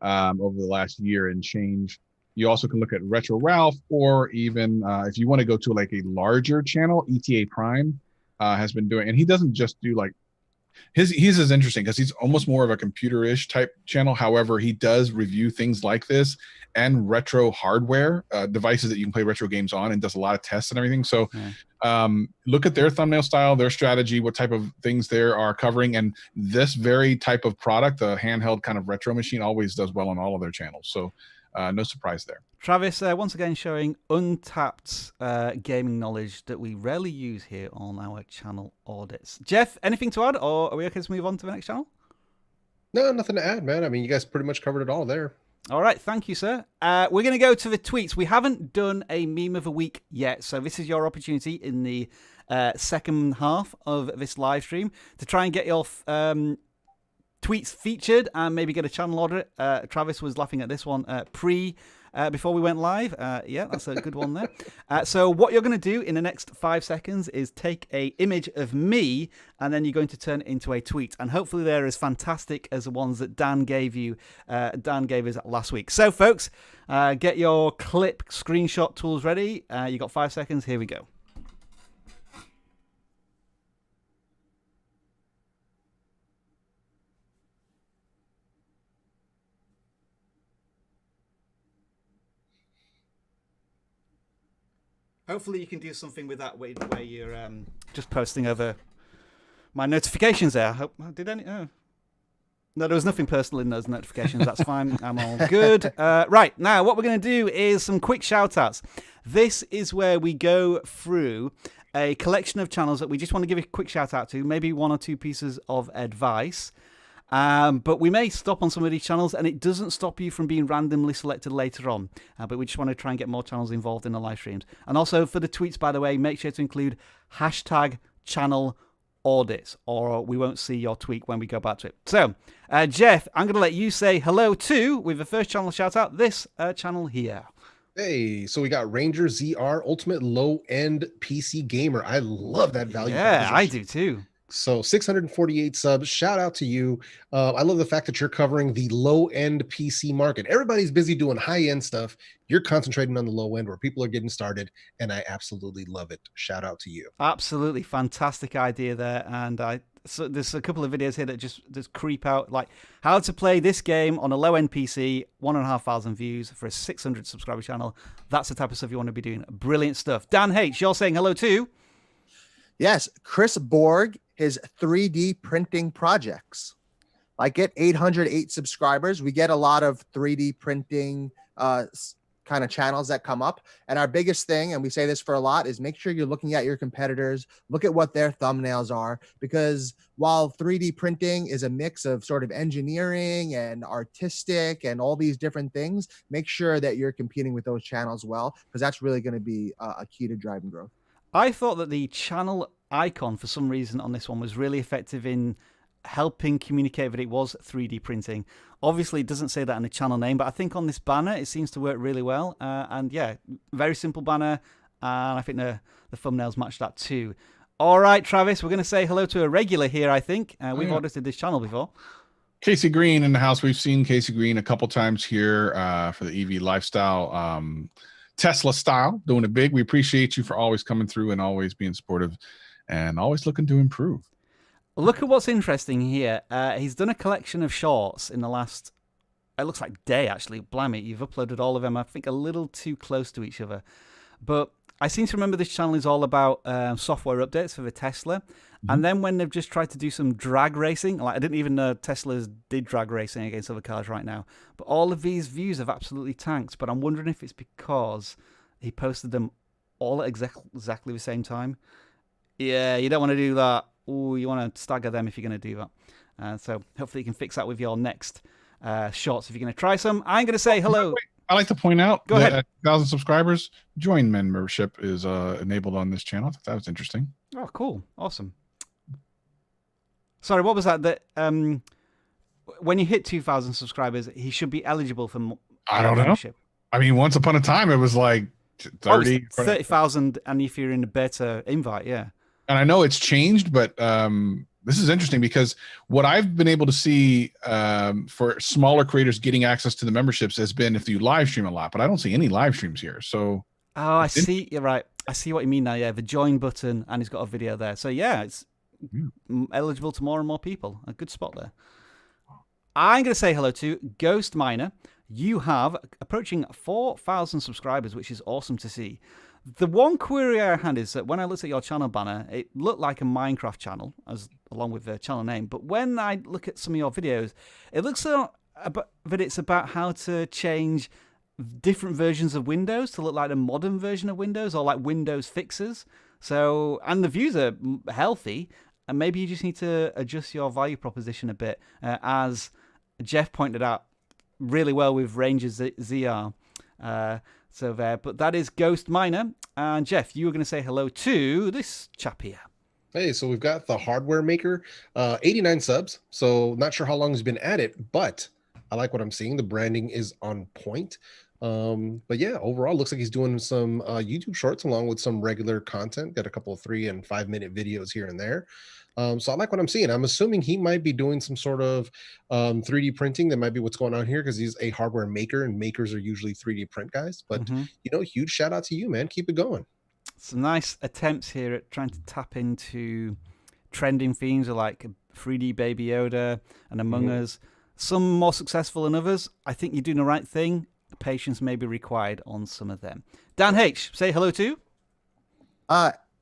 over the last year and change. You also can look at Retro Ralph, or even if you want to go to like a larger channel, ETA Prime has been doing, and he doesn't just do like he's as interesting because he's almost more of a computer-ish type channel. However, he does review things like this and retro hardware devices that you can play retro games on, and does a lot of tests and everything. So look at their thumbnail style, their strategy, what type of things they are covering. And this very type of product, the handheld kind of retro machine, always does well on all of their channels. So no surprise there. Travis, once again, showing untapped gaming knowledge that we rarely use here on our channel audits. Jeff, anything to add, or are we okay to move on to the next channel? No, nothing to add, man. I mean, you guys pretty much covered it all there. All right, thank you, sir. We're going to go to the tweets. We haven't done a meme of the week yet, so this is your opportunity in the second half of this live stream to try and get your tweets featured and maybe get a channel audit. Travis was laughing at this one before we went live. Yeah, that's a good one there. So what you're going to do in the next 5 seconds is take a image of me, and then you're going to turn it into a tweet. And hopefully they're as fantastic as the ones that Dan gave you. Dan gave us last week. So folks, get your clip screenshot tools ready. You got 5 seconds. Here we go. Hopefully you can do something with that where you're just posting over my notifications there. Did any? Oh. No, there was nothing personal in those notifications. That's fine. I'm all good. Right, now what we're going to do is some quick shout-outs. This is where we go through a collection of channels that we just want to give a quick shout-out to, maybe 1 or 2 pieces of advice. But we may stop on some of these channels, and it doesn't stop you from being randomly selected later on. But we just want to try and get more channels involved in the live streams. And also for the tweets, by the way, make sure to include #channel audits, or we won't see your tweet when we go back to it. So, Jeff, I'm going to let you say hello to, with the first channel shout out, this channel here. Hey, so we got Ranger ZR, Ultimate Low End PC Gamer. I love that value. Yeah, I do too. So 648 subs. Shout out to you. I love the fact that you're covering the low end PC market. Everybody's busy doing high end stuff. You're concentrating on the low end where people are getting started, and I absolutely love it. Shout out to you. Absolutely fantastic idea there. And so there's a couple of videos here that just creep out, like how to play this game on a low end PC, 1,500 views for a 600 subscriber channel. That's the type of stuff you want to be doing. Brilliant stuff. Dan H, you're saying hello too. Yes, Chris Borg, his 3D printing projects. I get 808 subscribers. We get a lot of 3D printing kind of channels that come up. And our biggest thing, and we say this for a lot, is make sure you're looking at your competitors, look at what their thumbnails are, because while 3D printing is a mix of sort of engineering and artistic and all these different things, make sure that you're competing with those channels well, because that's really going to be a key to driving growth. I thought that the channel icon, for some reason, on this one was really effective in helping communicate that it was 3D printing. Obviously, it doesn't say that in the channel name, but I think on this banner, it seems to work really well. And yeah, very simple banner. And I think the thumbnails match that too. All right, Travis, we're going to say hello to a regular here, I think. We've audited this channel before. Casey Green in the house. We've seen Casey Green a couple times here for the EV lifestyle. Tesla style, doing it big. We appreciate you for always coming through and always being supportive and always looking to improve. Look at what's interesting here. He's done a collection of shorts in the last, it looks like day actually. Blimey, you've uploaded all of them, I think a little too close to each other. But I seem to remember this channel is all about software updates for the Tesla. And then when they've just tried to do some drag racing, like I didn't even know Teslas did drag racing against other cars right now. But all of these views have absolutely tanked. But I'm wondering if it's because he posted them all at exactly the same time. Yeah, you don't want to do that. Ooh, you want to stagger them if you're going to do that. So hopefully you can fix that with your next shorts if you're going to try some. I'm going to say hello. I like to point out Go ahead. At 1,000 subscribers, join membership is enabled on this channel. I thought that was interesting. Oh, cool. Awesome. Sorry, what was that? That when you hit 2,000 subscribers, he should be eligible for I don't know. I mean, once upon a time, it was like 30. 30,000, and if you're in a beta invite, yeah. And I know it's changed, but this is interesting because what I've been able to see for smaller creators getting access to the memberships has been if you live stream a lot, but I don't see any live streams here. So, oh, I see. You're right. I see what you mean now. Yeah, the join button, and he's got a video there. So yeah, it's eligible to more and more people. A good spot there. I'm going to say hello to Ghost Miner. You have approaching 4,000 subscribers, which is awesome to see. The one query I had is that when I looked at your channel banner, it looked like a Minecraft channel, along with the channel name. But when I look at some of your videos, it looks that it's about how to change different versions of Windows to look like a modern version of Windows, or like Windows fixes. So, and the views are healthy, and maybe you just need to adjust your value proposition a bit, as Jeff pointed out really well with Ranger ZR. So there, but that is Ghost Miner. And Jeff, you were going to say hello to this chap here. Hey, so we've got the hardware maker, 89 subs. So not sure how long he's been at it, but I like what I'm seeing. The branding is on point. But yeah, overall looks like he's doing some YouTube shorts along with some regular content. Got a couple of 3 and 5 minute videos here and there. So I like what I'm seeing. I'm assuming he might be doing some sort of 3D printing. That might be what's going on here because he's a hardware maker, and makers are usually 3D print guys. But you know, huge shout out to you, man. Keep it going. Some nice attempts here at trying to tap into trending themes like 3D Baby Yoda and Among Us. Some more successful than others. I think you're doing the right thing. Patience may be required on some of them. Dan H, say hello to.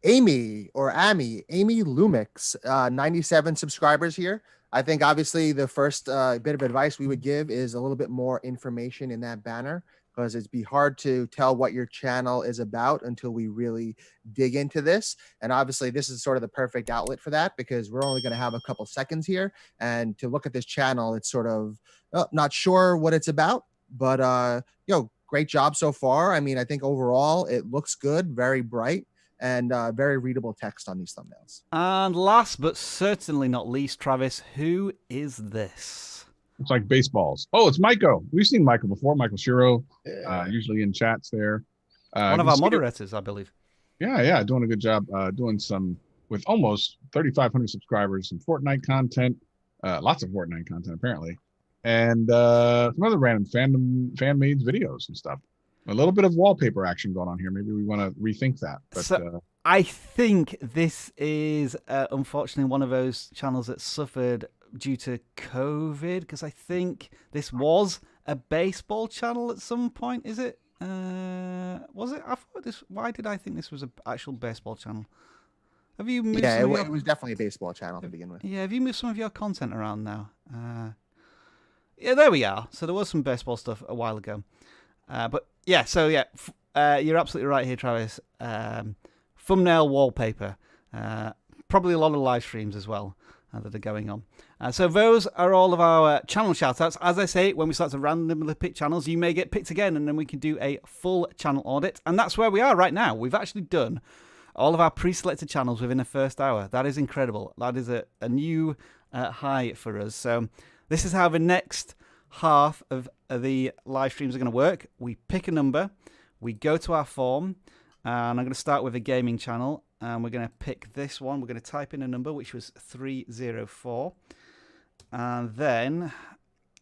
Amy Lumix, 97 subscribers here. I think obviously the first bit of advice we would give is a little bit more information in that banner, because it'd be hard to tell what your channel is about until we really dig into this. And obviously this is sort of the perfect outlet for that, because we're only going to have a couple seconds here. And to look at this channel, it's sort of not sure what it's about, but great job so far. I mean, I think overall it looks good, very bright, and very readable text on these thumbnails. And last but certainly not least, Travis, who is this? It's like baseballs. Oh, it's Michael. We've seen Michael before. Michael Shiro, usually in chats there. One of our moderators, I believe. Yeah, doing a good job. Doing some with almost 3,500 subscribers, some Fortnite content, lots of Fortnite content apparently, and some other random fan-made videos and stuff. A little bit of wallpaper action going on here. Maybe we want to rethink that. But, so I think this is unfortunately one of those channels that suffered due to COVID, because I think this was a baseball channel at some point. Is it? Was it? I thought this. Why did I think this was an actual baseball channel? Have you moved? Yeah, it was definitely a baseball channel to begin with. Yeah, have you moved some of your content around now? Yeah, there we are. So there was some baseball stuff a while ago. But yeah, so yeah, you're absolutely right here, Travis. Thumbnail wallpaper. Probably a lot of live streams as well that are going on. So those are all of our channel shoutouts. As I say, when we start to randomly pick channels, you may get picked again, and then we can do a full channel audit. And that's where we are right now. We've actually done all of our pre-selected channels within the first hour. That is incredible. That is a new high for us. So this is how the next half of the live streams are going to work. We pick a number, we go to our form, and I'm going to start with a gaming channel, and we're going to pick this one. We're going to type in a number, which was 304, and then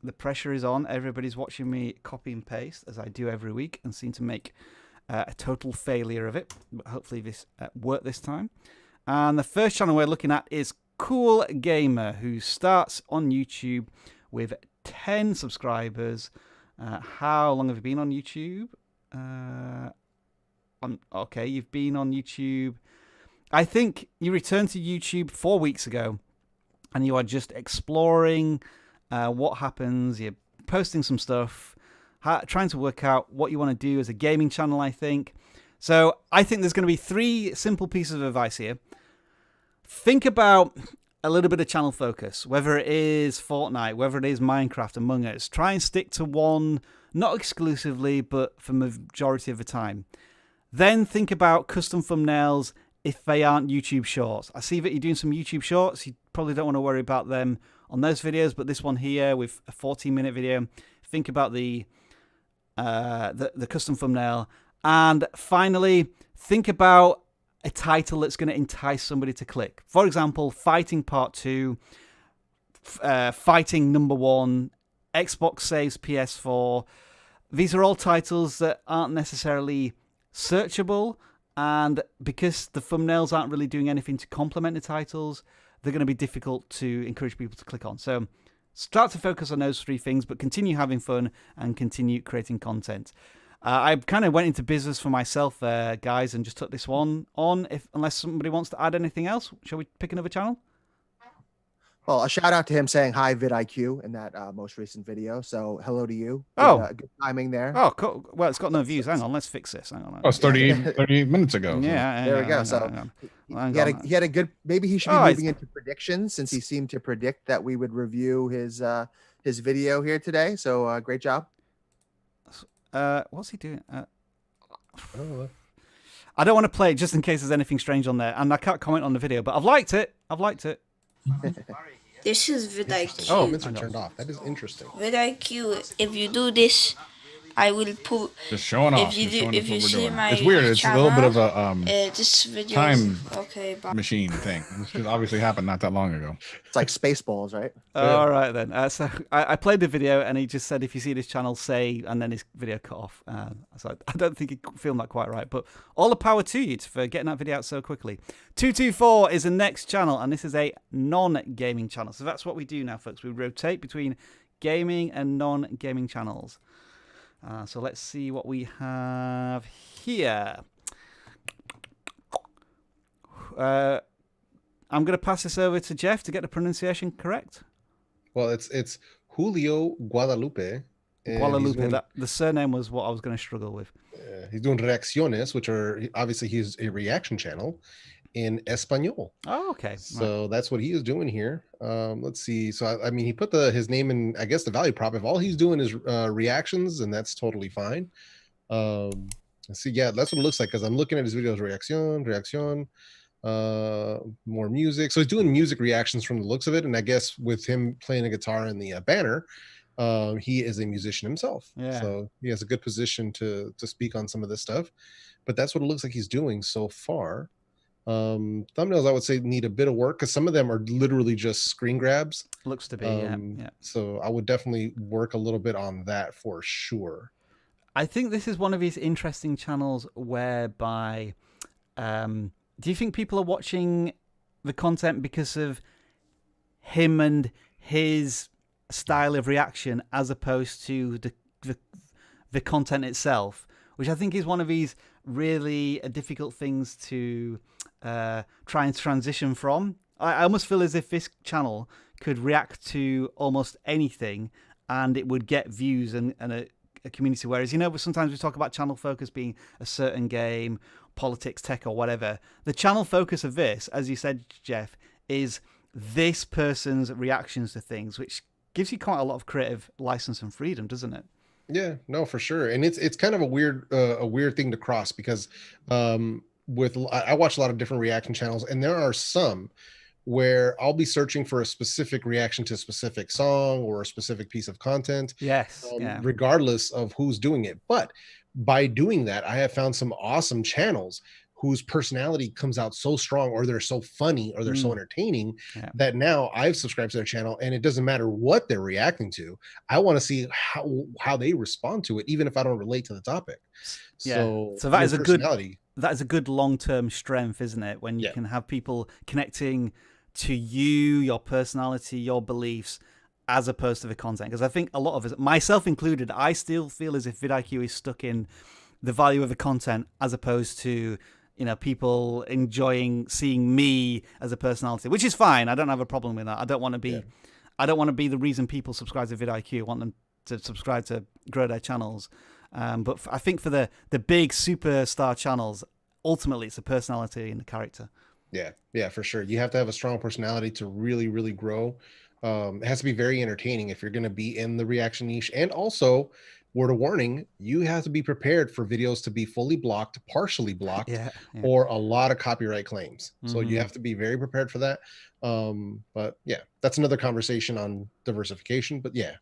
the pressure is on. Everybody's watching me copy and paste, as I do every week, and seem to make a total failure of it, but hopefully this worked this time. And the first channel we're looking at is Cool Gamer, who starts on YouTube with 10 subscribers. How long have you been on YouTube? Okay, you've been on YouTube. I think you returned to YouTube 4 weeks ago, and you are just exploring what happens. You're posting some stuff, trying to work out what you want to do as a gaming channel, I think. So I think there's going to be 3 simple pieces of advice here. Think about a little bit of channel focus, whether it is Fortnite, whether it is Minecraft, Among Us. Try and stick to one, not exclusively, but for the majority of the time. Then think about custom thumbnails if they aren't YouTube shorts. I see that you're doing some YouTube shorts. You probably don't want to worry about them on those videos, but this one here with a 14-minute video, think about the custom thumbnail. And finally, think about a title that's going to entice somebody to click. For example, Fighting Part 2, Fighting Number 1, Xbox Saves PS4. These are all titles that aren't necessarily searchable, and because the thumbnails aren't really doing anything to complement the titles, they're going to be difficult to encourage people to click on. So start to focus on those 3 things, but continue having fun and continue creating content. I kind of went into business for myself, guys, and just took this one on. Unless somebody wants to add anything else, shall we pick another channel? Well, a shout out to him saying hi vidIQ in that most recent video. So hello to you. Oh, good timing there. Oh, cool. Well, it's got no views. Hang on, let's fix this. Hang on. Oh, it's 38 minutes ago. So. Yeah, there we go. So he had a good. Maybe he should be moving into predictions, since he seemed to predict that we would review his video here today. So great job. What's he doing? Oh, I don't want to play it just in case there's anything strange on there, and I can't comment on the video, but I've liked it. I've liked it. This is interesting. vidIQ. Oh, it's turned off. That is interesting. vidIQ. If you do this, I will put. Just showing off. If you just do, showing if us you what we're see doing. my It's weird. It's a little bit of a this video. time Okay, bye. machine thing. This just obviously happened not that long ago. It's like Spaceballs, right? All right then. So I played the video, and he just said, if you see this channel, say, and then his video cut off. So I don't think he filmed that quite right. But all the power to you for getting that video out so quickly. 224 is the next channel, and this is a non-gaming channel. So that's what we do now, folks. We rotate between gaming and non-gaming channels. So let's see what we have here. I'm going to pass this over to Jeff to get the pronunciation correct. Well, it's Julio Guadalupe. and Guadalupe. he's doing- The surname was what I was going to struggle with. He's doing reacciones, which are obviously he's a reaction channel in Espanol. Oh, okay. So that's what he is doing here. Let's see. So I mean, he put the his name in, I guess, the value prop. If all he's doing is reactions, and that's totally fine. Let's see. Yeah, that's what it looks like, because I'm looking at his videos. Reaction, more music. So he's doing music reactions from the looks of it. And I guess with him playing a guitar in the banner, he is a musician himself. Yeah. So he has a good position to speak on some of this stuff. But that's what it looks like he's doing so far. Thumbnails, I would say, need a bit of work, because some of them are literally just screen grabs. Looks to be, yeah. So I would definitely work a little bit on that for sure. I think this is one of his interesting channels whereby, do you think people are watching the content because of him and his style of reaction as opposed to the content itself, which I think is one of these really difficult things to try and transition from? I almost feel as if this channel could react to almost anything and it would get views and a community, whereas, you know, sometimes we talk about channel focus being a certain game, politics, tech, or whatever. The channel focus of this, as you said, Jeff, is this person's reactions to things, which gives you quite a lot of creative license and freedom, doesn't it? Yeah, no, for sure. And it's kind of a weird thing to cross, because I watch a lot of different reaction channels, and there are some where I'll be searching for a specific reaction to a specific song or a specific piece of content. Yes. Regardless of who's doing it. But by doing that, I have found some awesome channels whose personality comes out so strong, or they're so funny, or they're so entertaining, that now I've subscribed to their channel, and it doesn't matter what they're reacting to. I want to see how they respond to it, even if I don't relate to the topic. Yeah. So that is a good long-term strength, isn't it? When you can have people connecting to you, your personality, your beliefs, as opposed to the content. Because I think a lot of us, myself included, I still feel as if vidIQ is stuck in the value of the content as opposed to, you know, people enjoying seeing me as a personality, which is fine. I don't have a problem with that. I don't want to be the reason people subscribe to vidIQ. I want them to subscribe to grow their channels. But I think for the big superstar channels, ultimately it's the personality and the character. Yeah, for sure. You have to have a strong personality to really, really grow. It has to be very entertaining if you're going to be in the reaction niche. And also, word of warning, you have to be prepared for videos to be fully blocked, partially blocked, or a lot of copyright claims. So you have to be very prepared for that. But yeah, that's another conversation on diversification. But yeah,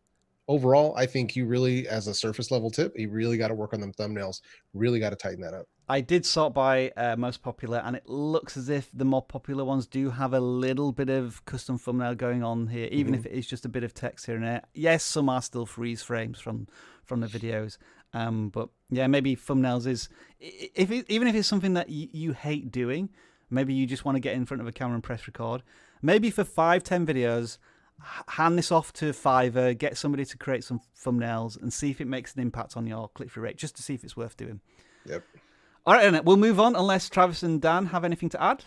overall, I think you really, as a surface level tip, you really got to work on them thumbnails, really got to tighten that up. I did sort by most popular, and it looks as if the more popular ones do have a little bit of custom thumbnail going on here, even if it is just a bit of text here and there. Yes, some are still freeze frames from the videos, but yeah, maybe thumbnails is, even if it's something that you hate doing, maybe you just want to get in front of a camera and press record. Maybe for 5-10 videos, hand this off to Fiverr, get somebody to create some thumbnails, and see if it makes an impact on your click-through rate, just to see if it's worth doing. Yep. All right, then, we'll move on unless Travis and Dan have anything to add.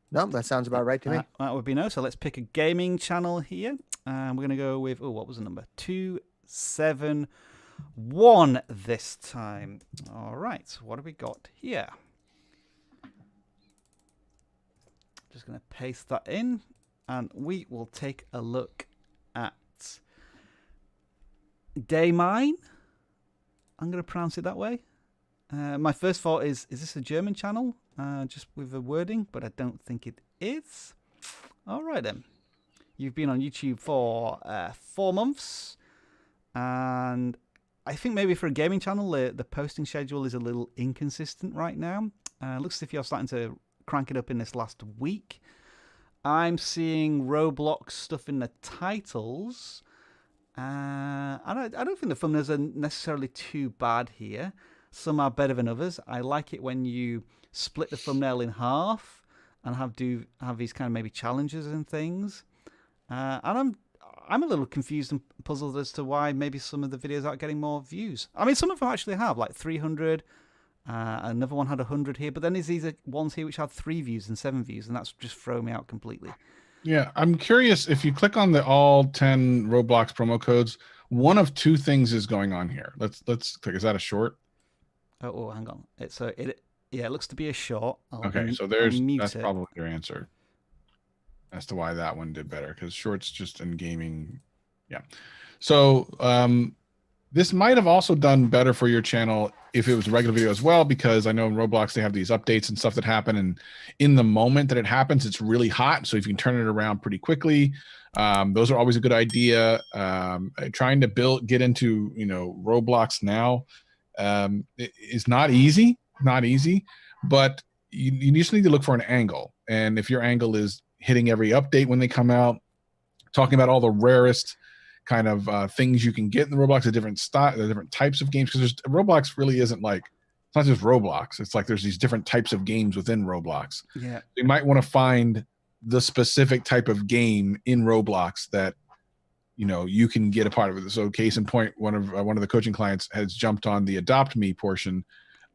No, that sounds about right to me. That would be no. So let's pick a gaming channel here. We're going to go with, what was the number? 271 this time. All right, what have we got here? Just going to paste that in, and we will take a look at Daymine. I'm going to pronounce it that way. My first thought is this a German channel? Just with the wording, but I don't think it is. All right then. You've been on YouTube for 4 months, and I think maybe for a gaming channel, the posting schedule is a little inconsistent right now. Looks as if you're starting to crank it up in this last week. I'm seeing Roblox stuff in the titles. And I don't think the thumbnails are necessarily too bad here. Some are better than others. I like it when you split the thumbnail in half and have these kind of maybe challenges and things. And I'm a little confused and puzzled as to why maybe some of the videos aren't getting more views. I mean, some of them actually have, like 300. Another one had 100 here, but then there's these ones here which had 3 views and 7 views, and that's just thrown me out completely. Yeah, I'm curious, if you click on the all 10 Roblox promo codes, one of 2 things is going on here. Let's click. Is that a short? Oh, hang on. It looks to be a short. Okay, so that's probably your answer as to why that one did better, because shorts just in gaming. Yeah. So this might have also done better for your channel if it was a regular video as well, because I know in Roblox they have these updates and stuff that happen, and in the moment that it happens, it's really hot. So if you can turn it around pretty quickly, those are always a good idea. Trying to get into Roblox now is not easy, but you just need to look for an angle. And if your angle is hitting every update when they come out, talking about all the rarest kind of things you can get in the Roblox, the different types of games, because Roblox really isn't like, it's not just Roblox. It's like there's these different types of games within Roblox. Yeah, you might want to find the specific type of game in Roblox that you can get a part of it. So case in point, one of the coaching clients has jumped on the Adopt Me portion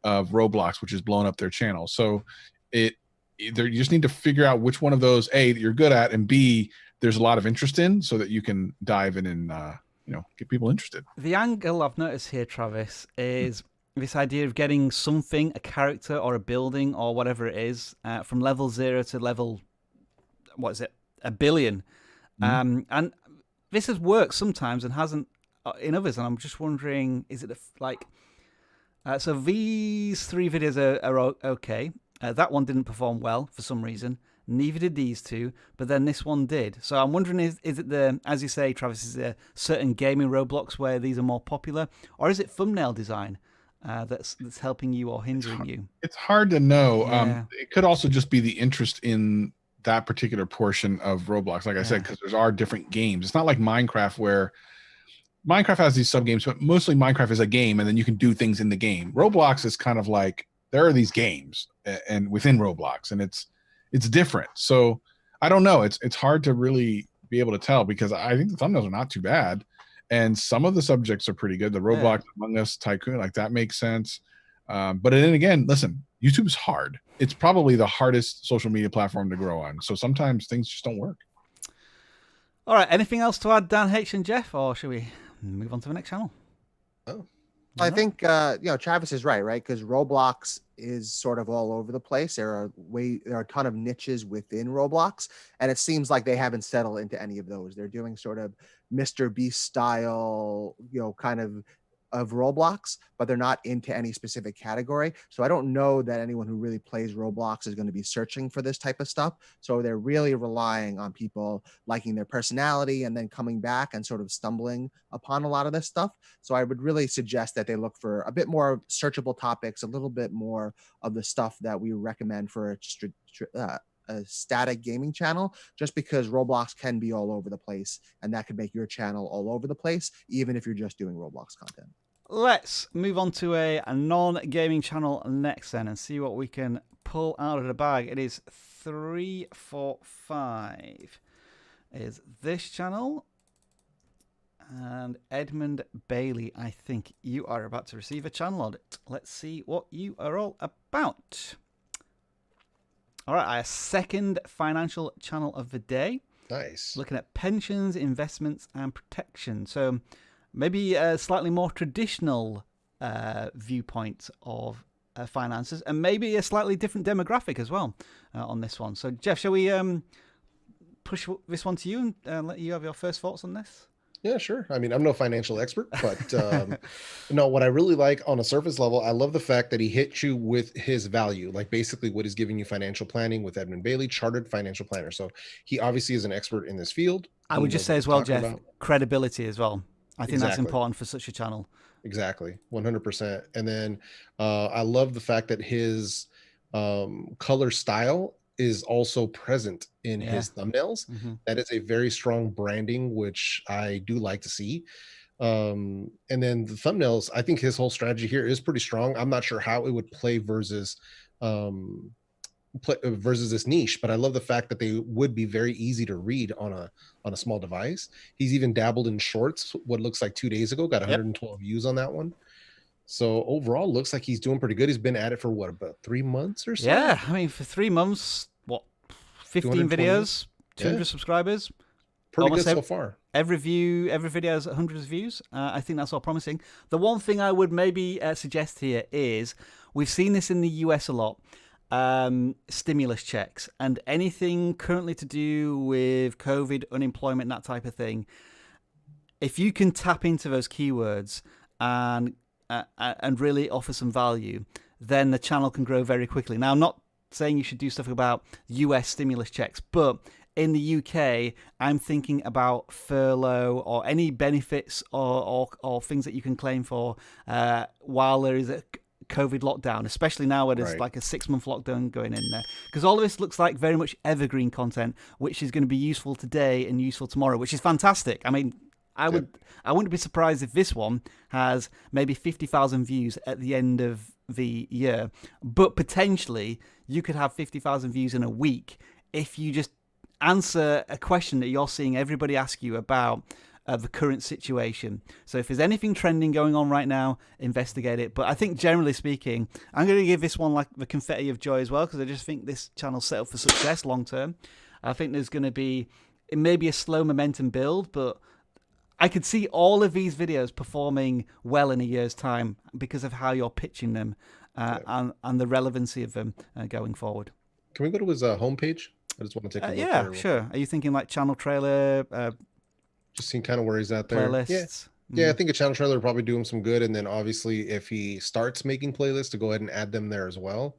of Roblox, which has blown up their channel. So you just need to figure out which one of those, A, that you're good at, and B, there's a lot of interest in, so that you can dive in and get people interested. The angle I've noticed here, Travis, is this idea of getting something, a character or a building or whatever it is, from level 0 to level, what is it, 1 billion. And this has worked sometimes and hasn't in others, and I'm just wondering, is it so these 3 videos are okay. That one didn't perform well for some reason. Neither did these 2, but then this one did. So I'm wondering, is it as you say, Travis, is there certain gaming Roblox where these are more popular, or is it thumbnail design that's helping you or hindering you? It's hard to know. Yeah. It could also just be the interest in that particular portion of Roblox, like I said, because there are different games. It's not like Minecraft, where Minecraft has these sub games, but mostly Minecraft is a game, and then you can do things in the game. Roblox is kind of like, there are these games and within Roblox, and it's different. So I don't know. It's hard to really be able to tell, because I think the thumbnails are not too bad, and some of the subjects are pretty good. The Roblox Among Us Tycoon, like, that makes sense. But then again, listen, YouTube is hard. It's probably the hardest social media platform to grow on. So sometimes things just don't work. All right. Anything else to add, Dan, H, and Jeff, or should we move on to the next channel? Oh. I think Travis is right? Because Roblox is sort of all over the place. There are a ton of niches within Roblox, and it seems like they haven't settled into any of those. They're doing sort of Mr. Beast style, kind of Roblox, but they're not into any specific category. So I don't know that anyone who really plays Roblox is going to be searching for this type of stuff. So they're really relying on people liking their personality and then coming back and sort of stumbling upon a lot of this stuff. So I would really suggest that they look for a bit more searchable topics, a little bit more of the stuff that we recommend for a static gaming channel, just because Roblox can be all over the place, and that could make your channel all over the place, even if you're just doing Roblox content. Let's move on to a non-gaming channel next then, and see what we can pull out of the bag. It is 3, 4, 5 is this channel, and Edmund Bailey, I think you are about to receive a channel audit. Let's see what you are all about. All right, our second financial channel of the day. Nice. Looking at pensions, investments, and protection. So maybe a slightly more traditional viewpoint of finances, and maybe a slightly different demographic as well on this one. So Jeff, shall we push this one to you and let you have your first thoughts on this? Yeah, sure. I mean, I'm no financial expert, but no, what I really like on a surface level, I love the fact that he hits you with his value, like basically what he's giving you financial planning with Edmund Bailey, chartered financial planner. So he obviously is an expert in this field. I He would just knows say what as he's well, talking Jeff, about. credibility as well. I think that's Exactly. important for such a channel. Exactly. 100%. And then I love the fact that his color style is also present in Yeah. his thumbnails. That is a very strong branding, which I do like to see. And then the thumbnails, I think his whole strategy here is pretty strong. I'm not sure how it would play versus versus this niche, but I love the fact that they would be very easy to read on a small device. He's even dabbled in shorts what looks like 2 days ago, got 112 views on that one. So overall looks like he's doing pretty good. He's been at it for what, about 3 months or so? Yeah, I mean, for 3 months, what, 15 videos, 200 subscribers, pretty good so far. Every video has hundreds of views. I think that's all promising. The one thing I would maybe suggest here is, we've seen this in the US a lot, stimulus checks and anything currently to do with COVID, unemployment, that type of thing. If you can tap into those keywords and really offer some value, then the channel can grow very quickly. Now, I'm not saying you should do stuff about US stimulus checks, but in the UK, I'm thinking about furlough or any benefits or things that you can claim for while there is a COVID lockdown, especially now where there's like a 6-month lockdown going in there. Because all of this looks like very much evergreen content, which is going to be useful today and useful tomorrow, which is fantastic. I mean, I wouldn't be surprised if this one has maybe 50,000 views at the end of the year, but potentially you could have 50,000 views in a week if you just answer a question that you're seeing everybody ask you about the current situation. So if there's anything trending going on right now, investigate it. But I think generally speaking, I'm going to give this one like the confetti of joy as well, because I just think this channel's set up for success long term. I think there's going to be, it may be a slow momentum build, but I could see all of these videos performing well in a year's time because of how you're pitching them and the relevancy of them going forward. Can we go to his homepage? I just want to take a look. Yeah, sure. Are you thinking like channel trailer? Just seeing kind of where he's at there. Playlists? Yeah, I think a channel trailer would probably do him some good. And then obviously if he starts making playlists, to go ahead and add them there as well.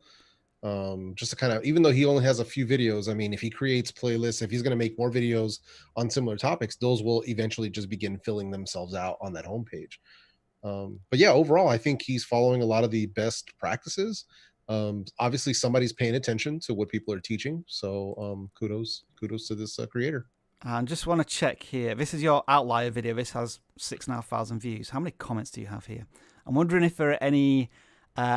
Just to kind of, even though he only has a few videos, I mean, if he creates playlists, if he's going to make more videos on similar topics, those will eventually just begin filling themselves out on that homepage. But yeah, overall, I think he's following a lot of the best practices. Obviously somebody's paying attention to what people are teaching. So kudos to this creator. And just want to check here. This is your outlier video. This has 6,500 views. How many comments do you have here? I'm wondering if there are any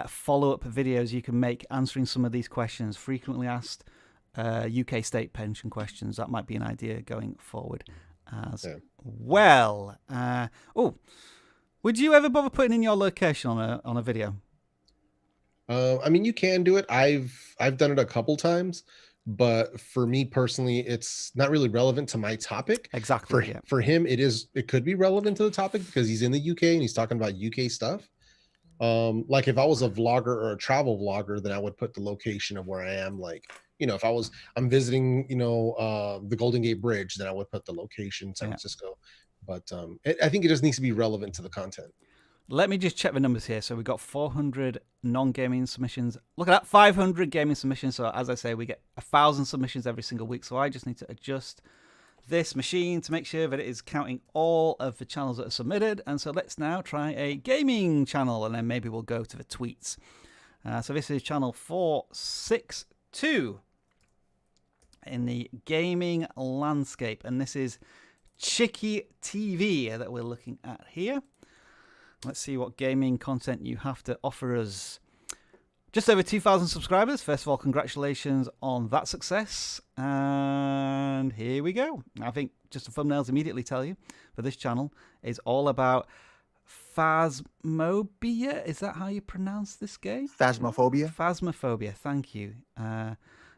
follow-up videos you can make answering some of these questions. Frequently asked UK state pension questions. That might be an idea going forward as well. Would you ever bother putting in your location on a video? I mean, you can do it. I've done it a couple times, but for me personally, it's not really relevant to my topic. Exactly. For him, it could be relevant to the topic because he's in the UK and he's talking about UK stuff. Like if I was a vlogger or a travel vlogger, then I would put the location of where I am. Like, you know, if I'm visiting, you know, the Golden Gate Bridge, then I would put the location, San Francisco. But I think it just needs to be relevant to the content. Let me just check the numbers here. So we got 400 non-gaming submissions. Look at that, 500 gaming submissions. So as I say, we get 1,000 submissions every single week. So I just need to adjust this machine to make sure that it is counting all of the channels that are submitted. And so let's now try a gaming channel, and then maybe we'll go to the tweets. So this is channel 462 in the gaming landscape. And this is Chicky TV that we're looking at here. Let's see what gaming content you have to offer us. Just over 2,000 subscribers. First of all, congratulations on that success. And here we go. I think just the thumbnails immediately tell you for this channel is all about Phasmophobia. Is that how you pronounce this game? Phasmophobia. Phasmophobia. Thank you.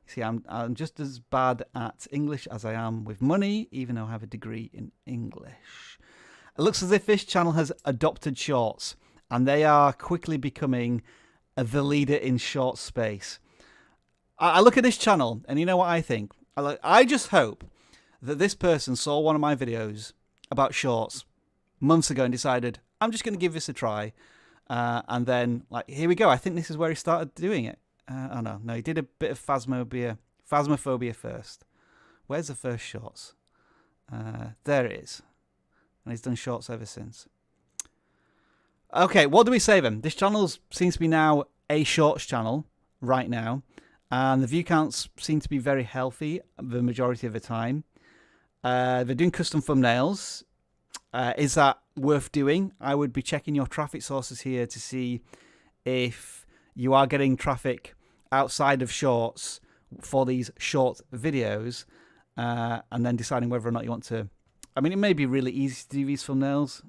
See, I'm just as bad at English as I am with money, even though I have a degree in English. It looks as if this channel has adopted shorts, and they are quickly becoming the leader in short space. I look at this channel, and you know what I think? I just hope that this person saw one of my videos about shorts months ago and decided I'm just going to give this a try. And then, like, here we go. I think this is where he started doing it. Oh, no, he did a bit of Phasmophobia first. Where's the first shorts? There it is. And he's done shorts ever since. Okay, what do we say then? This channel seems to be now a shorts channel right now. And the view counts seem to be very healthy the majority of the time. They're doing custom thumbnails. Is that worth doing? I would be checking your traffic sources here to see if you are getting traffic outside of shorts for these short videos, and then deciding whether or not you want to. I mean, it may be really easy to do these thumbnails.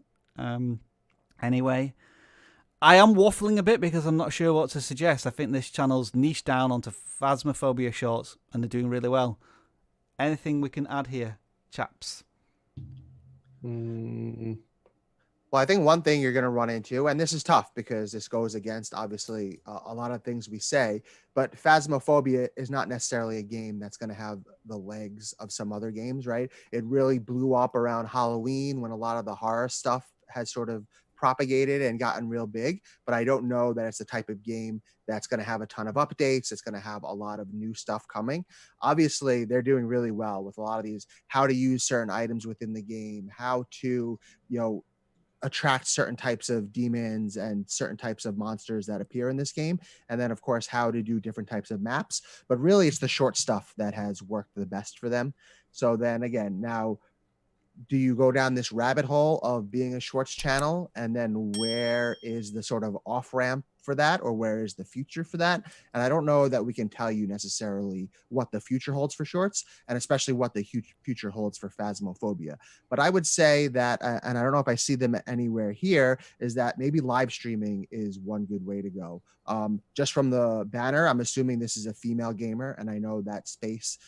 Anyway, I am waffling a bit because I'm not sure what to suggest. I think this channel's niched down onto Phasmophobia shorts and they're doing really well. Anything we can add here, chaps? Well, I think one thing you're going to run into, and this is tough because this goes against obviously a lot of things we say, but Phasmophobia is not necessarily a game that's going to have the legs of some other games, right? It really blew up around Halloween when a lot of the horror stuff has sort of propagated and gotten real big, but I don't know that it's the type of game that's going to have a ton of updates. It's going to have a lot of new stuff coming. Obviously, they're doing really well with a lot of these, how to use certain items within the game, how to, attract certain types of demons and certain types of monsters that appear in this game. And then, of course, how to do different types of maps. But really, it's the short stuff that has worked the best for them. So then again, now, do you go down this rabbit hole of being a shorts channel? And then where is the sort of off ramp for that, or where is the future for that? And I don't know that we can tell you necessarily what the future holds for shorts, and especially what the future holds for Phasmophobia. But I would say that, and I don't know if I see them anywhere here, is that maybe live streaming is one good way to go. Just from the banner, I'm assuming this is a female gamer, and I know that space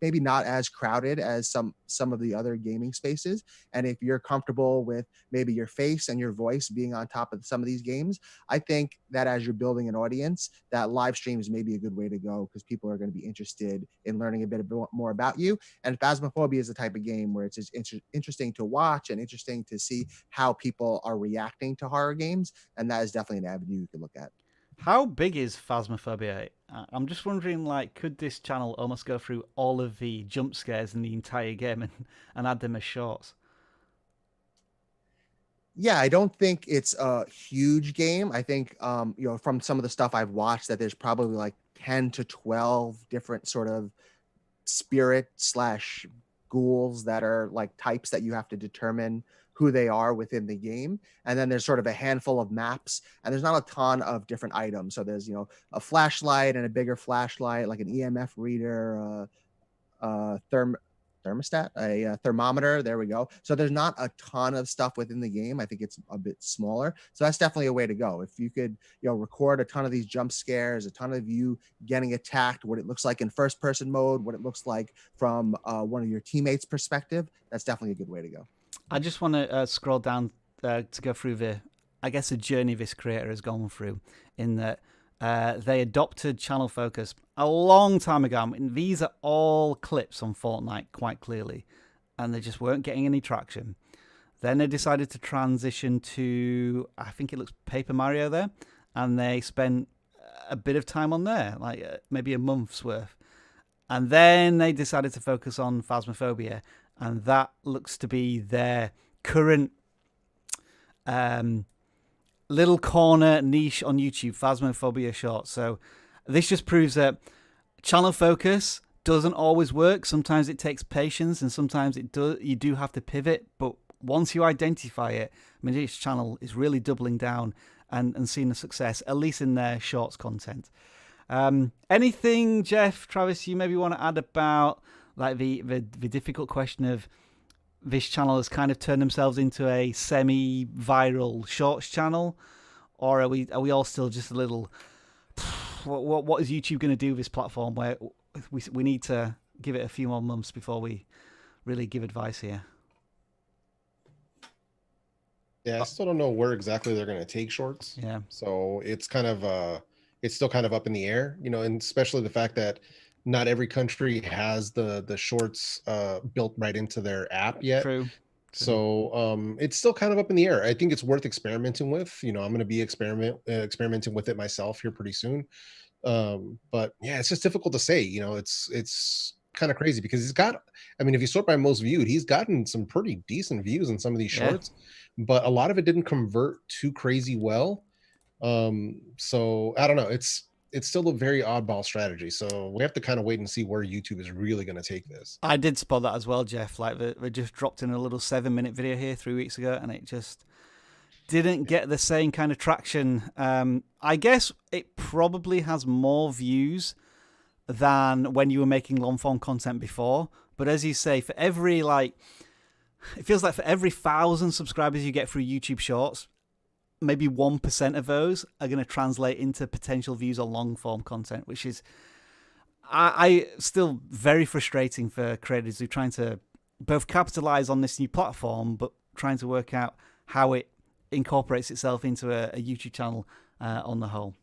maybe not as crowded as some of the other gaming spaces. And if you're comfortable with maybe your face and your voice being on top of some of these games, I think that as you're building an audience, that live streams may be a good way to go, because people are going to be interested in learning a bit more about you. And Phasmophobia is the type of game where it's just interesting to watch and interesting to see how people are reacting to horror games. And that is definitely an avenue you can look at. How big is Phasmophobia? I'm just wondering, like, could this channel almost go through all of the jump scares in the entire game and add them as shorts? Yeah, I don't think it's a huge game. I think, from some of the stuff I've watched, that there's probably like 10 to 12 different sort of spirit/ghouls that are like types that you have to determine who they are within the game. And then there's sort of a handful of maps, and there's not a ton of different items. So there's, a flashlight and a bigger flashlight, like an EMF reader, thermostat, a thermometer. There we go. So there's not a ton of stuff within the game. I think it's a bit smaller. So that's definitely a way to go. If you could, record a ton of these jump scares, a ton of you getting attacked, what it looks like in first person mode, what it looks like from one of your teammates' perspective, that's definitely a good way to go. I just want to scroll down to go through the journey this creator has gone through, in that they adopted channel focus a long time ago. I mean, these are all clips on Fortnite, quite clearly, and they just weren't getting any traction. Then they decided to transition to, I think it looks Paper Mario there, and they spent a bit of time on there, like maybe a month's worth. And then they decided to focus on Phasmophobia, and that looks to be their current little corner niche on YouTube, Phasmophobia shorts. So this just proves that channel focus doesn't always work. Sometimes it takes patience, and sometimes you do have to pivot. But once you identify it, I mean, this channel is really doubling down and seeing the success, at least in their shorts content. Anything, Jeff, Travis, you maybe want to add about like the difficult question of this channel has kind of turned themselves into a semi-viral shorts channel, or are we all still just a little? What is YouTube going to do with this platform? Where we need to give it a few more months before we really give advice here. Yeah, I still don't know where exactly they're going to take shorts. Yeah. So it's kind of it's still kind of up in the air, and especially the fact that not every country has the shorts built right into their app yet. True. So it's still kind of up in the air. I think it's worth experimenting with. I'm going to be experimenting with it myself here pretty soon. But yeah, it's just difficult to say. It's kind of crazy because if you sort by most viewed, he's gotten some pretty decent views in some of these shorts, but a lot of it didn't convert too crazy well. So I don't know. It's still a very oddball strategy. So we have to kind of wait and see where YouTube is really going to take this. I did spot that as well, Jeff. Like they just dropped in a little 7-minute video here 3 weeks ago, and it just didn't get the same kind of traction. I guess it probably has more views than when you were making long form content before. But as you say, for every it feels like for every 1,000 subscribers you get through YouTube Shorts, maybe 1% of those are going to translate into potential views on long form content, which is I still very frustrating for creators who are trying to both capitalize on this new platform, but trying to work out how it incorporates itself into a YouTube channel on the whole.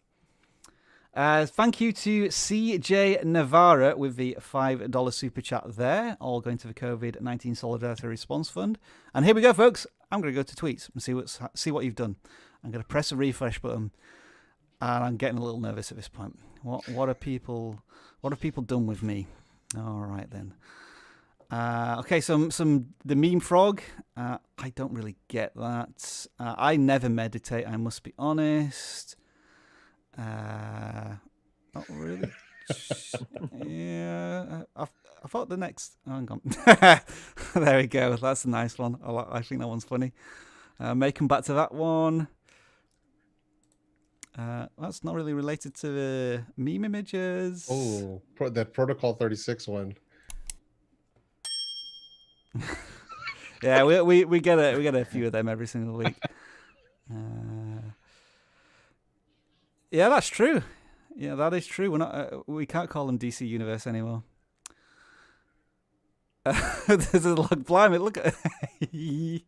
Thank you to CJ Navarra with the $5 super chat there, all going to the COVID-19 Solidarity Response Fund. And here we go, folks. I'm going to go to tweets and see what you've done. I'm going to press the refresh button, and I'm getting a little nervous at this point. What have people done with me? All right then. Okay, the meme frog. I don't really get that. I never meditate. I must be honest. Not really. Yeah, I thought the next. Hang on. There we go. That's a nice one. I think that one's funny. May come back to that one. That's not really related to the meme images. Oh, that Protocol 36 one. Yeah, we get a few of them every single week. Yeah, that's true. Yeah, that is true. We can't call them DC Universe anymore. There's a blimey, look at. You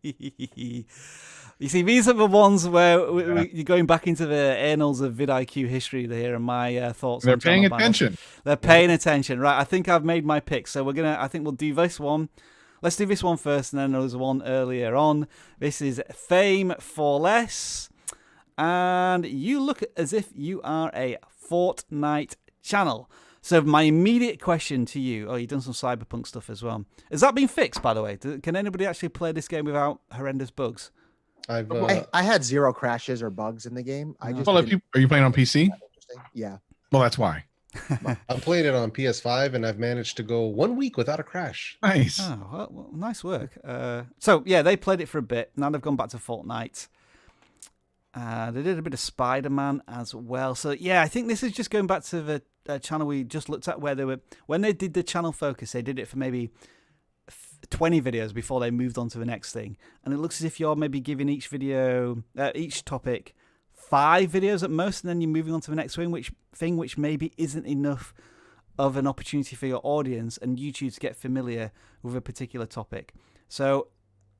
see, these are the ones where you're going back into the annals of vidIQ history here, and my thoughts. They're paying attention. They're paying attention, right? I think I've made my pick, so I think we'll do this one. Let's do this one first, and then there was one earlier on. This is Fame for Less, and you look as if you are a Fortnite channel. So my immediate question to you, you've done some Cyberpunk stuff as well. Has that been fixed, by the way? Can anybody actually play this game without horrendous bugs? I had 0 crashes or bugs in the game. Are you playing on PC? Yeah. Well, that's why. I'm playing it on PS5, and I've managed to go 1 week without a crash. Nice. Oh, well, nice work. So yeah, they played it for a bit. Now they've gone back to Fortnite. They did a bit of Spider-Man as well. So yeah, I think this is just going back to the channel we just looked at, where when they did the channel focus, they did it for maybe 20 videos before they moved on to the next thing. And it looks as if you're maybe giving each topic 5 videos at most, and then you're moving on to the next thing, which maybe isn't enough of an opportunity for your audience and YouTube to get familiar with a particular topic. So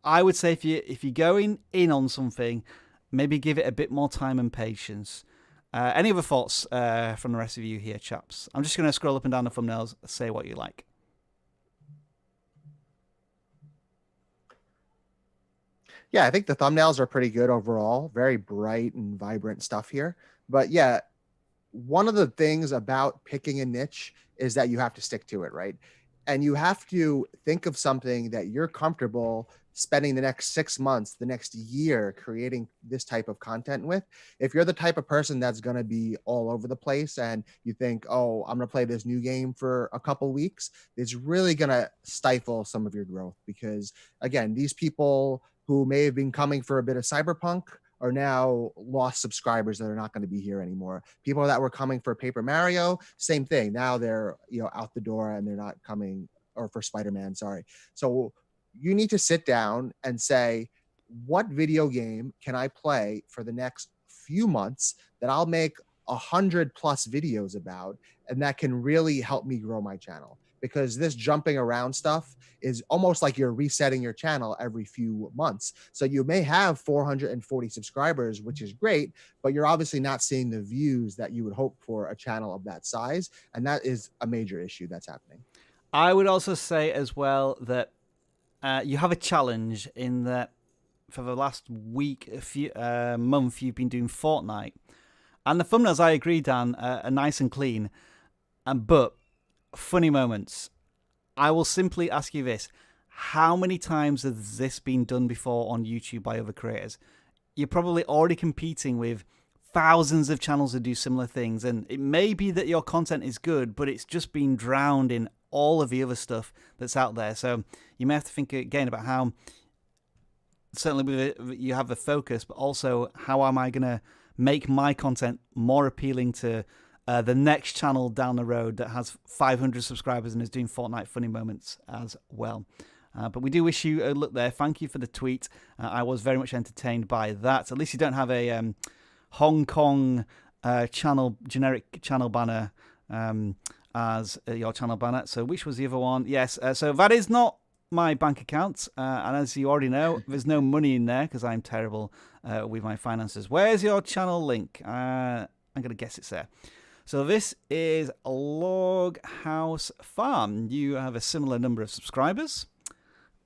I would say if you're going in on something, maybe give it a bit more time and patience. Any other thoughts from the rest of you here, chaps? I'm just going to scroll up and down the thumbnails, say what you like. Yeah, I think the thumbnails are pretty good overall. Very bright and vibrant stuff here. But yeah, one of the things about picking a niche is that you have to stick to it, right? And you have to think of something that you're comfortable spending the next 6 months, the next year creating this type of content with. If you're the type of person that's going to be all over the place and you think, oh, I'm going to play this new game for a couple weeks, it's really going to stifle some of your growth, because again, these people who may have been coming for a bit of Cyberpunk are now lost subscribers that are not going to be here anymore. People that were coming for Paper Mario, same thing. Now they're out the door and they're not coming, or for Spider-Man, sorry. So you need to sit down and say, what video game can I play for the next few months that I'll make 100+ videos about, and that can really help me grow my channel? Because this jumping around stuff is almost like you're resetting your channel every few months. So you may have 440 subscribers, which is great, but you're obviously not seeing the views that you would hope for a channel of that size. And that is a major issue that's happening. I would also say as well that you have a challenge in that for the last week, month, you've been doing Fortnite. And the thumbnails, I agree, Dan, are nice and clean. But funny moments. I will simply ask you this. How many times has this been done before on YouTube by other creators? You're probably already competing with thousands of channels that do similar things. And it may be that your content is good, but it's just been drowned in all of the other stuff that's out there. So you may have to think again about how, certainly you have a focus, but also how am I going to make my content more appealing to the next channel down the road that has 500 subscribers and is doing Fortnite funny moments as well. But we do wish you a look there. Thank you for the tweet. I was very much entertained by that. At least you don't have a Hong Kong generic channel banner as your channel banner. So which was the other one? Yes. So that is not my bank account. And as you already know, there's no money in there because I'm terrible with my finances. Where's your channel link? I'm going to guess it's there. So this is Log House Farm. You have a similar number of subscribers.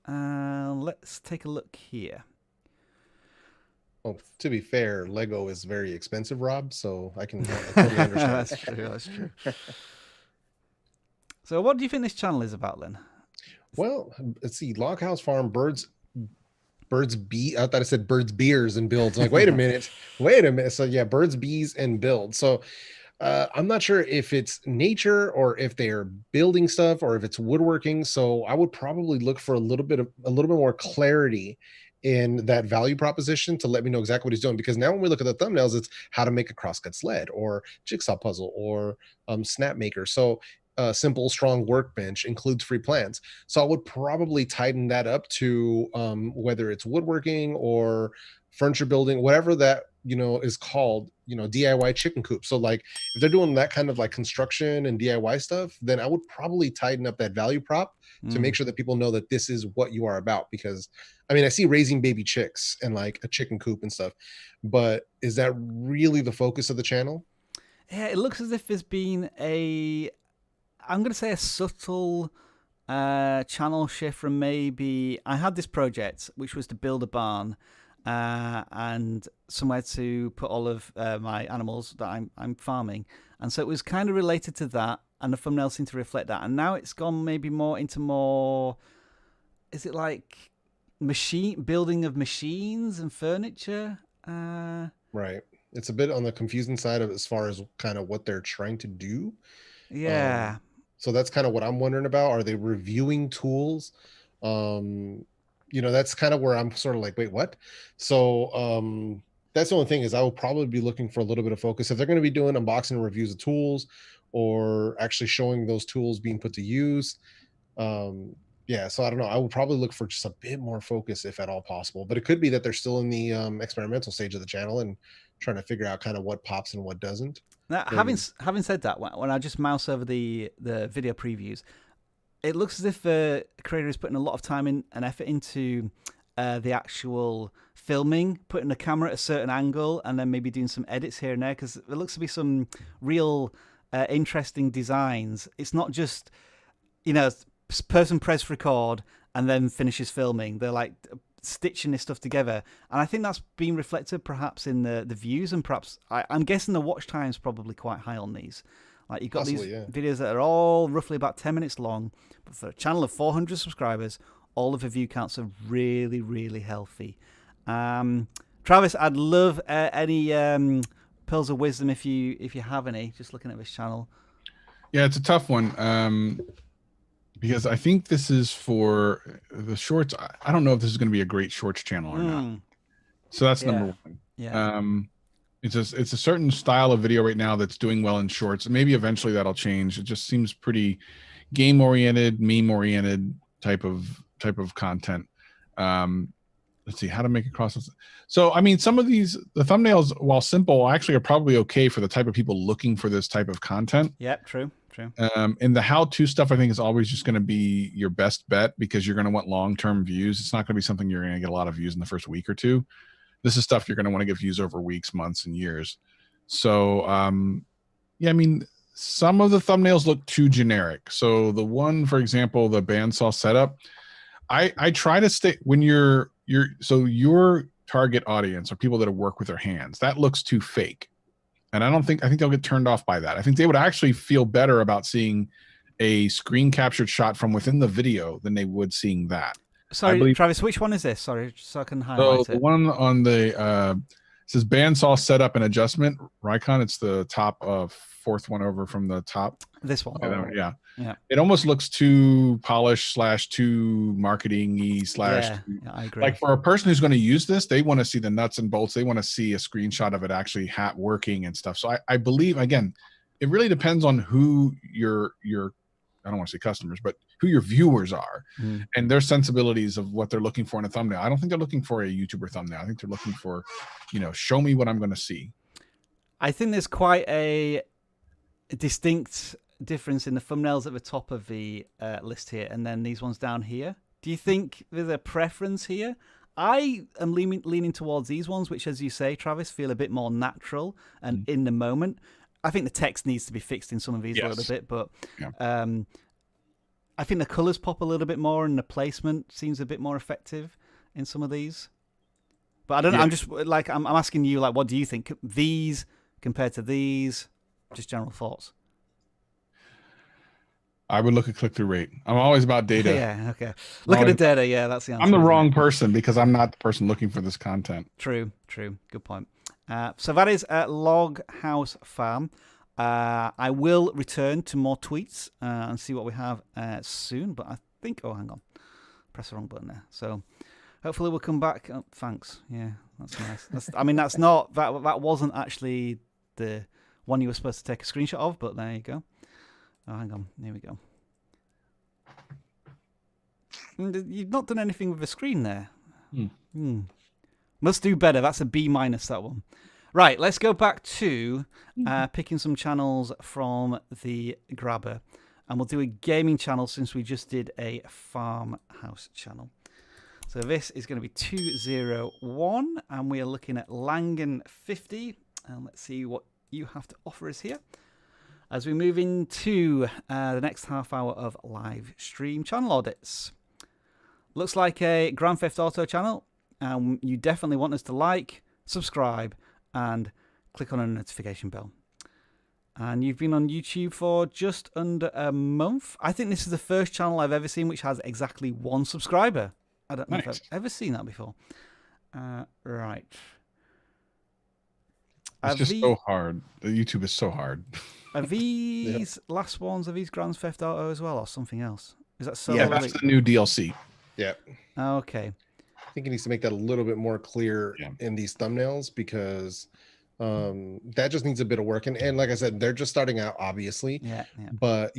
Let's take a look here. Well, to be fair, Lego is very expensive, Rob, so I totally understand. That's true, that's true. So what do you think this channel is about, then? Well, let's see. Log House Farm, birds bee. I thought I said birds, beers, and builds. Like, wait a minute. So yeah, birds, bees, and builds. So I'm not sure if it's nature or if they're building stuff or if it's woodworking. So I would probably look for a little bit more clarity in that value proposition to let me know exactly what he's doing. Because now when we look at the thumbnails, it's how to make a crosscut sled or jigsaw puzzle or snap maker. So simple, strong workbench includes free plans. So I would probably tighten that up to whether it's woodworking or furniture building, whatever that, is called, DIY chicken coop. So like if they're doing that kind of like construction and DIY stuff, then I would probably tighten up that value prop to make sure that people know that this is what you are about. Because I mean, I see raising baby chicks and like a chicken coop and stuff, but is that really the focus of the channel? Yeah, it looks as if there's been I'm going to say a subtle channel shift from maybe, I had this project which was to build a barn and somewhere to put all of my animals that I'm farming. And so it was kind of related to that, and the thumbnail seemed to reflect that. And now it's gone maybe more into is it like building of machines and furniture? Right. It's a bit on the confusing side of as far as kind of what they're trying to do. Yeah. So that's kind of what I'm wondering about. Are they reviewing tools? That's kind of where I'm sort of like, wait, what? So that's the only thing is I will probably be looking for a little bit of focus. If they're going to be doing unboxing and reviews of tools or actually showing those tools being put to use. Yeah, so I don't know. I would probably look for just a bit more focus if at all possible. But it could be that they're still in the experimental stage of the channel and trying to figure out kind of what pops and what doesn't. Now, having said that, when I just mouse over the video previews, it looks as if the creator is putting a lot of time and effort into the actual filming, putting the camera at a certain angle, and then maybe doing some edits here and there, because there looks to be some real interesting designs. It's not just, person press record and then finishes filming. They're like stitching this stuff together, and I think that's been reflected perhaps in the views, and perhaps I'm guessing the watch time is probably quite high on these. Like you've got possibly, these videos that are all roughly about 10 minutes long, but for a channel of 400 subscribers, all of the view counts are really, really healthy. Travis, I'd love any pearls of wisdom if you have any. Just looking at this channel. Yeah, it's a tough one. Because I think this is for the shorts. I don't know if this is going to be a great shorts channel or not. So that's number one. Yeah. It's a certain style of video right now that's doing well in shorts. Maybe eventually that'll change. It just seems pretty game oriented, meme oriented type of content. Let's see how to make it cross. So I mean, some of the thumbnails, while simple, actually are probably okay for the type of people looking for this type of content. Yep, true. And the how-to stuff, I think, is always just going to be your best bet because you're going to want long-term views. It's not going to be something you're going to get a lot of views in the first week or two. This is stuff you're going to want to get views over weeks, months, and years. So, yeah, I mean, some of the thumbnails look too generic. So the one, for example, the bandsaw setup, I try to stay when you're so your target audience are people that work with their hands. That looks too fake. And I think they'll get turned off by that. I think they would actually feel better about seeing a screen captured shot from within the video than they would seeing that. Sorry, Travis, which one is this? Sorry, so I can highlight it. The one on the it says bandsaw setup and adjustment. Rycon, it's the top fourth one over from the top. This one. Yeah. Yeah. It almost looks too polished / too marketing-y / Yeah, I agree. like for a person who's going to use this, they want to see the nuts and bolts. They want to see a screenshot of it actually working and stuff. So I believe, again, it really depends on who your I don't want to say customers, but who your viewers are and their sensibilities of what they're looking for in a thumbnail. I don't think they're looking for a YouTuber thumbnail. I think they're looking for, show me what I'm going to see. I think there's quite a distinct difference in the thumbnails at the top of the list here and then these ones down here. Do you think there's a preference here? I am leaning towards these ones, which, as you say, Travis, feel a bit more natural and in the moment. I think the text needs to be fixed in some of these a little bit, but I think the colors pop a little bit more and the placement seems a bit more effective in some of these. But I don't know. I'm just like, I'm asking you, like, what do you think? These compared to these? Just general thoughts. I would look at click-through rate. I'm always about data. Yeah, okay. Look at the data. Yeah, that's the answer. I'm the wrong person because I'm not the person looking for this content. True. Good point. So that is Log House Farm. I will return to more tweets and see what we have soon. But I think, hang on. Press the wrong button there. So hopefully we'll come back. Oh, thanks. Yeah, that's nice. That's not, that wasn't actually the one you were supposed to take a screenshot of, but there you go. Oh, hang on. Here we go. You've not done anything with the screen there. Must do better. That's a B-, that one. Right, let's go back to picking some channels from the grabber. And we'll do a gaming channel since we just did a farmhouse channel. So this is going to be 201. And we are looking at Langan 50. And let's see what you have to offer us here as we move into the next half hour of live stream channel audits. Looks like a Grand Theft Auto channel. You definitely want us to like, subscribe, and click on a notification bell. And you've been on YouTube for just under a month. I think this is the first channel I've ever seen which has exactly 1 subscriber. I don't know if I've ever seen that before. Right. It's just so hard. The YouTube is so hard. Are these last ones, are these Grand Theft Auto as well or something else? Is that so? Yeah, that's the new DLC. Yeah. Okay. I think it needs to make that a little bit more clear in these thumbnails because that just needs a bit of work. And like I said, they're just starting out, obviously. Yeah. But,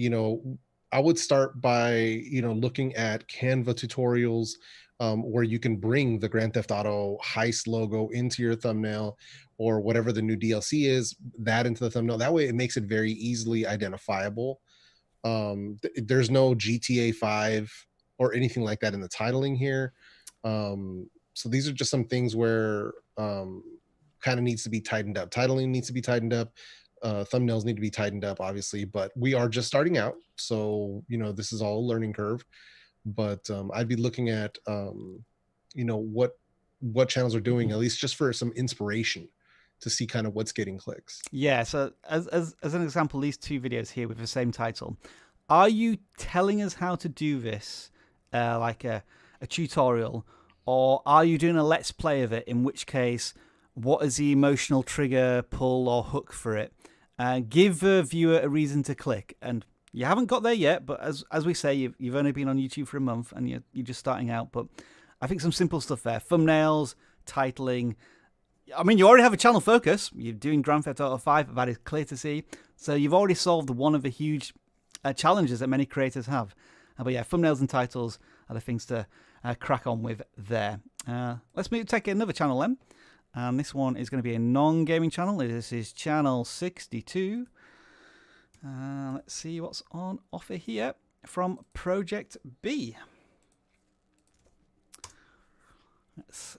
I would start by, looking at Canva tutorials where you can bring the Grand Theft Auto heist logo into your thumbnail or whatever the new DLC is, that into the thumbnail. That way it makes it very easily identifiable. There's no GTA 5 or anything like that in the titling here. So these are just some things where kind of needs to be tightened up. Titling needs to be tightened up. Thumbnails need to be tightened up, obviously, but we are just starting out. So, this is all a learning curve. But I'd be looking at, what channels are doing, at least just for some inspiration to see kind of what's getting clicks. Yeah. So as an example, these 2 videos here with the same title, are you telling us how to do this like a tutorial, or are you doing a let's play of it, in which case what is the emotional trigger, pull, or hook for it? Give the viewer a reason to click. And you haven't got there yet, but as we say, you've only been on YouTube for a month and you're just starting out. But I think some simple stuff there. Thumbnails, titling. I mean, you already have a channel focus. You're doing Grand Theft Auto 5. That is clear to see. So you've already solved one of the huge challenges that many creators have. But yeah, thumbnails and titles are the things to crack on with there. Let's take another channel then. And this one is going to be a non-gaming channel. This is channel 62. Let's see what's on offer here from Project B. Let's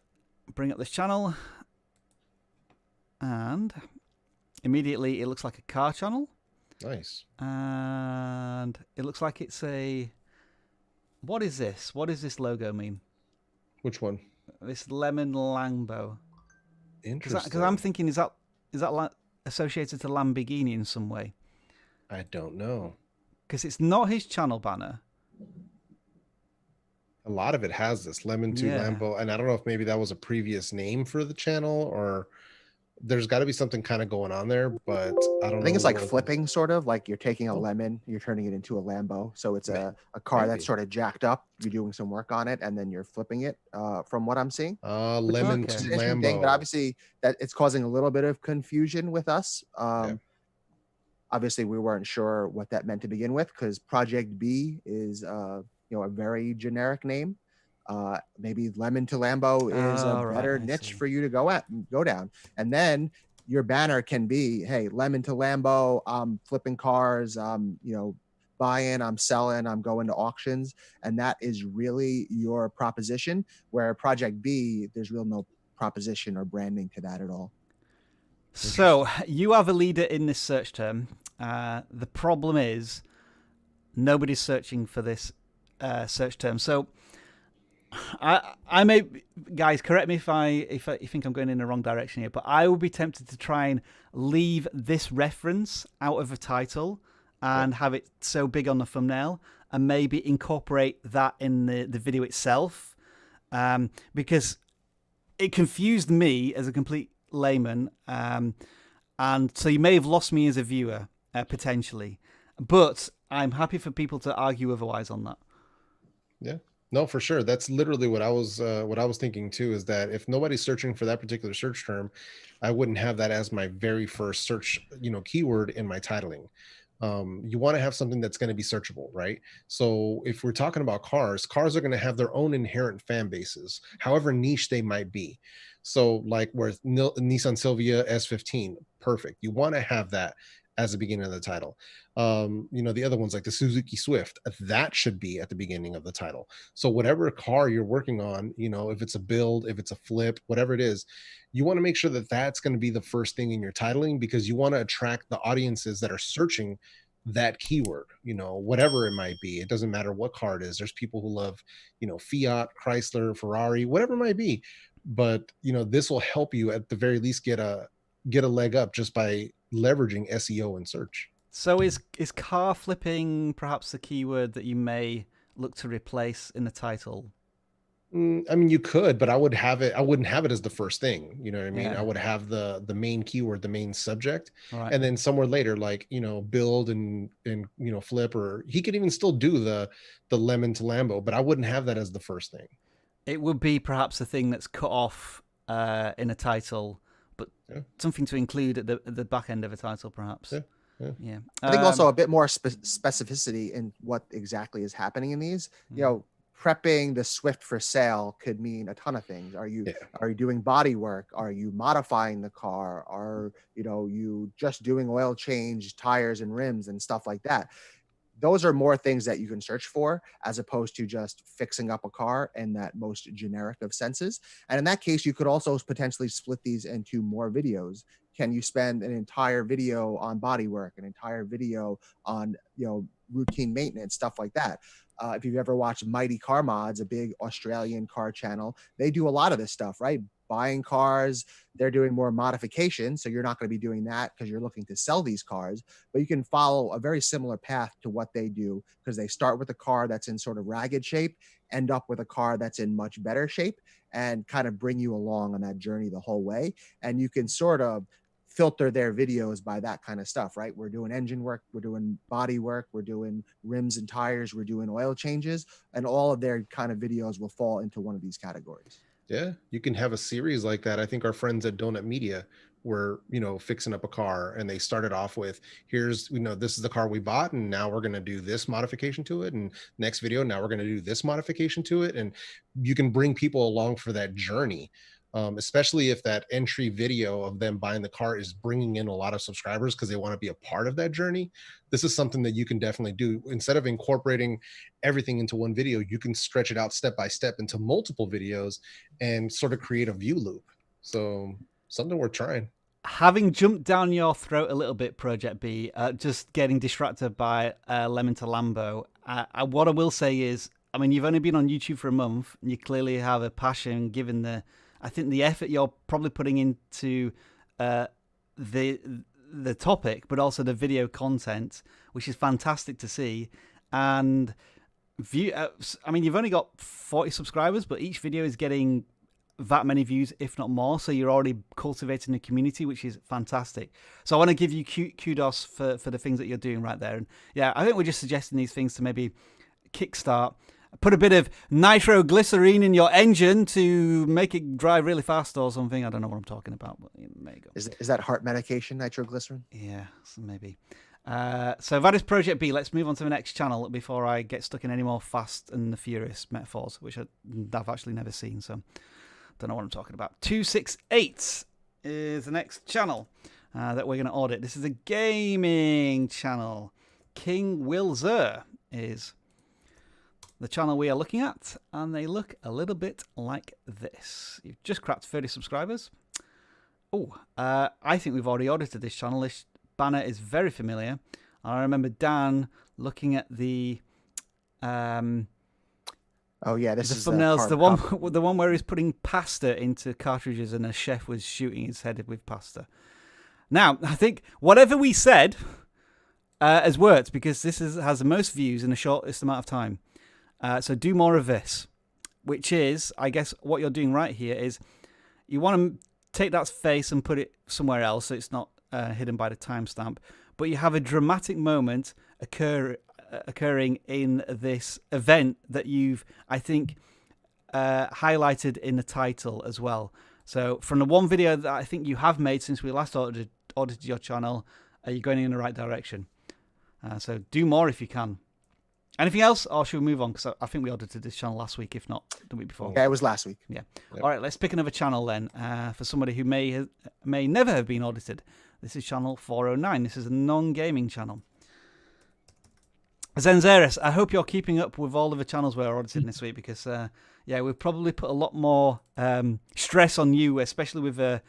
bring up this channel. And immediately it looks like a car channel. Nice. And it looks like it's a What is this? What does this logo mean? Which one? This lemon Lambo. Interesting. Because I'm thinking, is that associated to Lamborghini in some way? I don't know. Because it's not his channel banner. A lot of it has this Lemon 2 Yeah. Lambo, and I don't know if maybe that was a previous name for the channel, or there's got to be something kind of going on there, but I don't know. I think it's like what- flipping, sort of like you're taking a lemon, you're turning it into a Lambo. So it's a car maybe. that's sort of jacked up. You're doing some work on it, and then you're flipping it. From what I'm seeing, Lemon Which is to an interesting thing, but Lambo. obviously that it's causing a little bit of confusion with us. Obviously, we weren't sure what that meant to begin with, because Project B is a very generic name. Maybe Lemon to Lambo is Oh, a right, better I niche see. for you to go down, and then your banner can be, hey, Lemon to Lambo, I'm flipping cars, I'm buying, I'm selling, I'm going to auctions, and that is really your proposition. Where Project B, there's no proposition or branding to that at all. So you have a leader in this search term. The problem is nobody's searching for this search term. So I may, guys, correct me if you think I'm going in the wrong direction here, but I would be tempted to try and leave this reference out of a title and have it so big on the thumbnail, and maybe incorporate that in the video itself, because it confused me as a complete layman, and so you may have lost me as a viewer potentially, but I'm happy for people to argue otherwise on that. Yeah, no, for sure. That's literally what I was thinking too, is that if nobody's searching for that particular search term, I wouldn't have that as my very first search, keyword in my titling. You want to have something that's going to be searchable, right? So if we're talking about cars are going to have their own inherent fan bases, however niche they might be. So like where Nissan Silvia S15, perfect. You want to have that as the beginning of the title. The other ones like the Suzuki Swift, that should be at the beginning of the title. So whatever car you're working on, if it's a build, if it's a flip, whatever it is, you want to make sure that that's going to be the first thing in your titling, because you want to attract the audiences that are searching that keyword, whatever it might be. It doesn't matter what car it is. There's people who love, Fiat, Chrysler, Ferrari, whatever it might be. But, this will help you at the very least get a leg up just by leveraging SEO and search. So is car flipping perhaps the keyword that you may look to replace in the title? I mean, you could, but I wouldn't have it as the first thing. You know what I mean? Yeah. I would have the main keyword, the main subject, Right. and then somewhere later, like, build and flip, or he could even still do the Lemon to Lambo, but I wouldn't have that as the first thing. It would be perhaps a thing that's cut off in a title, but something to include at the back end of a title, perhaps. Yeah. I think also a bit more specificity in what exactly is happening in these. Prepping the Swift for sale could mean a ton of things. Are you doing body work? Are you modifying the car? Are you just doing oil change, tires and rims and stuff like that? Those are more things that you can search for, as opposed to just fixing up a car in that most generic of senses. And in that case, you could also potentially split these into more videos. Can you spend an entire video on body work, an entire video on routine maintenance, stuff like that? If you've ever watched Mighty Car Mods, a big Australian car channel, they do a lot of this stuff, right? Buying cars, they're doing more modification. So you're not going to be doing that because you're looking to sell these cars, but you can follow a very similar path to what they do, because they start with a car that's in sort of ragged shape, end up with a car that's in much better shape, and kind of bring you along on that journey the whole way. And you can sort of filter their videos by that kind of stuff, right? We're doing engine work, we're doing body work, we're doing rims and tires, we're doing oil changes, and all of their kind of videos will fall into one of these categories. Yeah, you can have a series like that. I think our friends at Donut Media were, fixing up a car, and they started off with, here's, this is the car we bought, and now we're going to do this modification to it. And next video, now we're going to do this modification to it. And you can bring people along for that journey. Especially if that entry video of them buying the car is bringing in a lot of subscribers because they want to be a part of that journey. This is something that you can definitely do. Instead of incorporating everything into one video, you can stretch it out step by step into multiple videos and sort of create a view loop. So something worth trying. Having jumped down your throat a little bit, Project B, just getting distracted by Lemon to Lambo, what I will say is, I mean, you've only been on YouTube for a month, and you clearly have a passion, given I think the effort you're probably putting into the topic, but also the video content, which is fantastic to see. And I mean, you've only got 40 subscribers, but each video is getting that many views, if not more. So you're already cultivating a community, which is fantastic. So I want to give you kudos for the things that you're doing right there. And yeah, I think we're just suggesting these things to maybe kickstart, put a bit of nitroglycerine in your engine to make it drive really fast or something. I don't know what I'm talking about, but there you go. Is that heart medication, nitroglycerin? Yeah, maybe. So that is Project B. Let's move on to the next channel before I get stuck in any more Fast and the Furious metaphors, which I've actually never seen, so don't know what I'm talking about. 268 is the next channel that we're going to audit. This is a gaming channel. King Wilzer is the channel we are looking at, and they look a little bit like this. You've just cracked 30 subscribers. Oh, I think we've already audited this channel. This banner is very familiar. I remember Dan looking at the oh yeah, this is thumbnails. The one where he's putting pasta into cartridges and a chef was shooting his head with pasta. Now, I think whatever we said has worked, because this has the most views in the shortest amount of time. So do more of this, which is, I guess, what you're doing right here is you want to take that face and put it somewhere else so it's not hidden by the timestamp, but you have a dramatic moment occurring in this event that you've, I think, highlighted in the title as well. So from the one video that I think you have made since we last audited your channel, you're going in the right direction. So do more if you can. Anything else, or should we move on? Because I think we audited this channel last week, if not the week before. Yeah, it was last week. Yeah. Yep. All right, let's pick another channel then for somebody who may never have been audited. This is channel 409. This is a non-gaming channel. Zenzeris, I hope you're keeping up with all of the channels we're auditing this week, because yeah, we've probably put a lot more stress on you, especially with the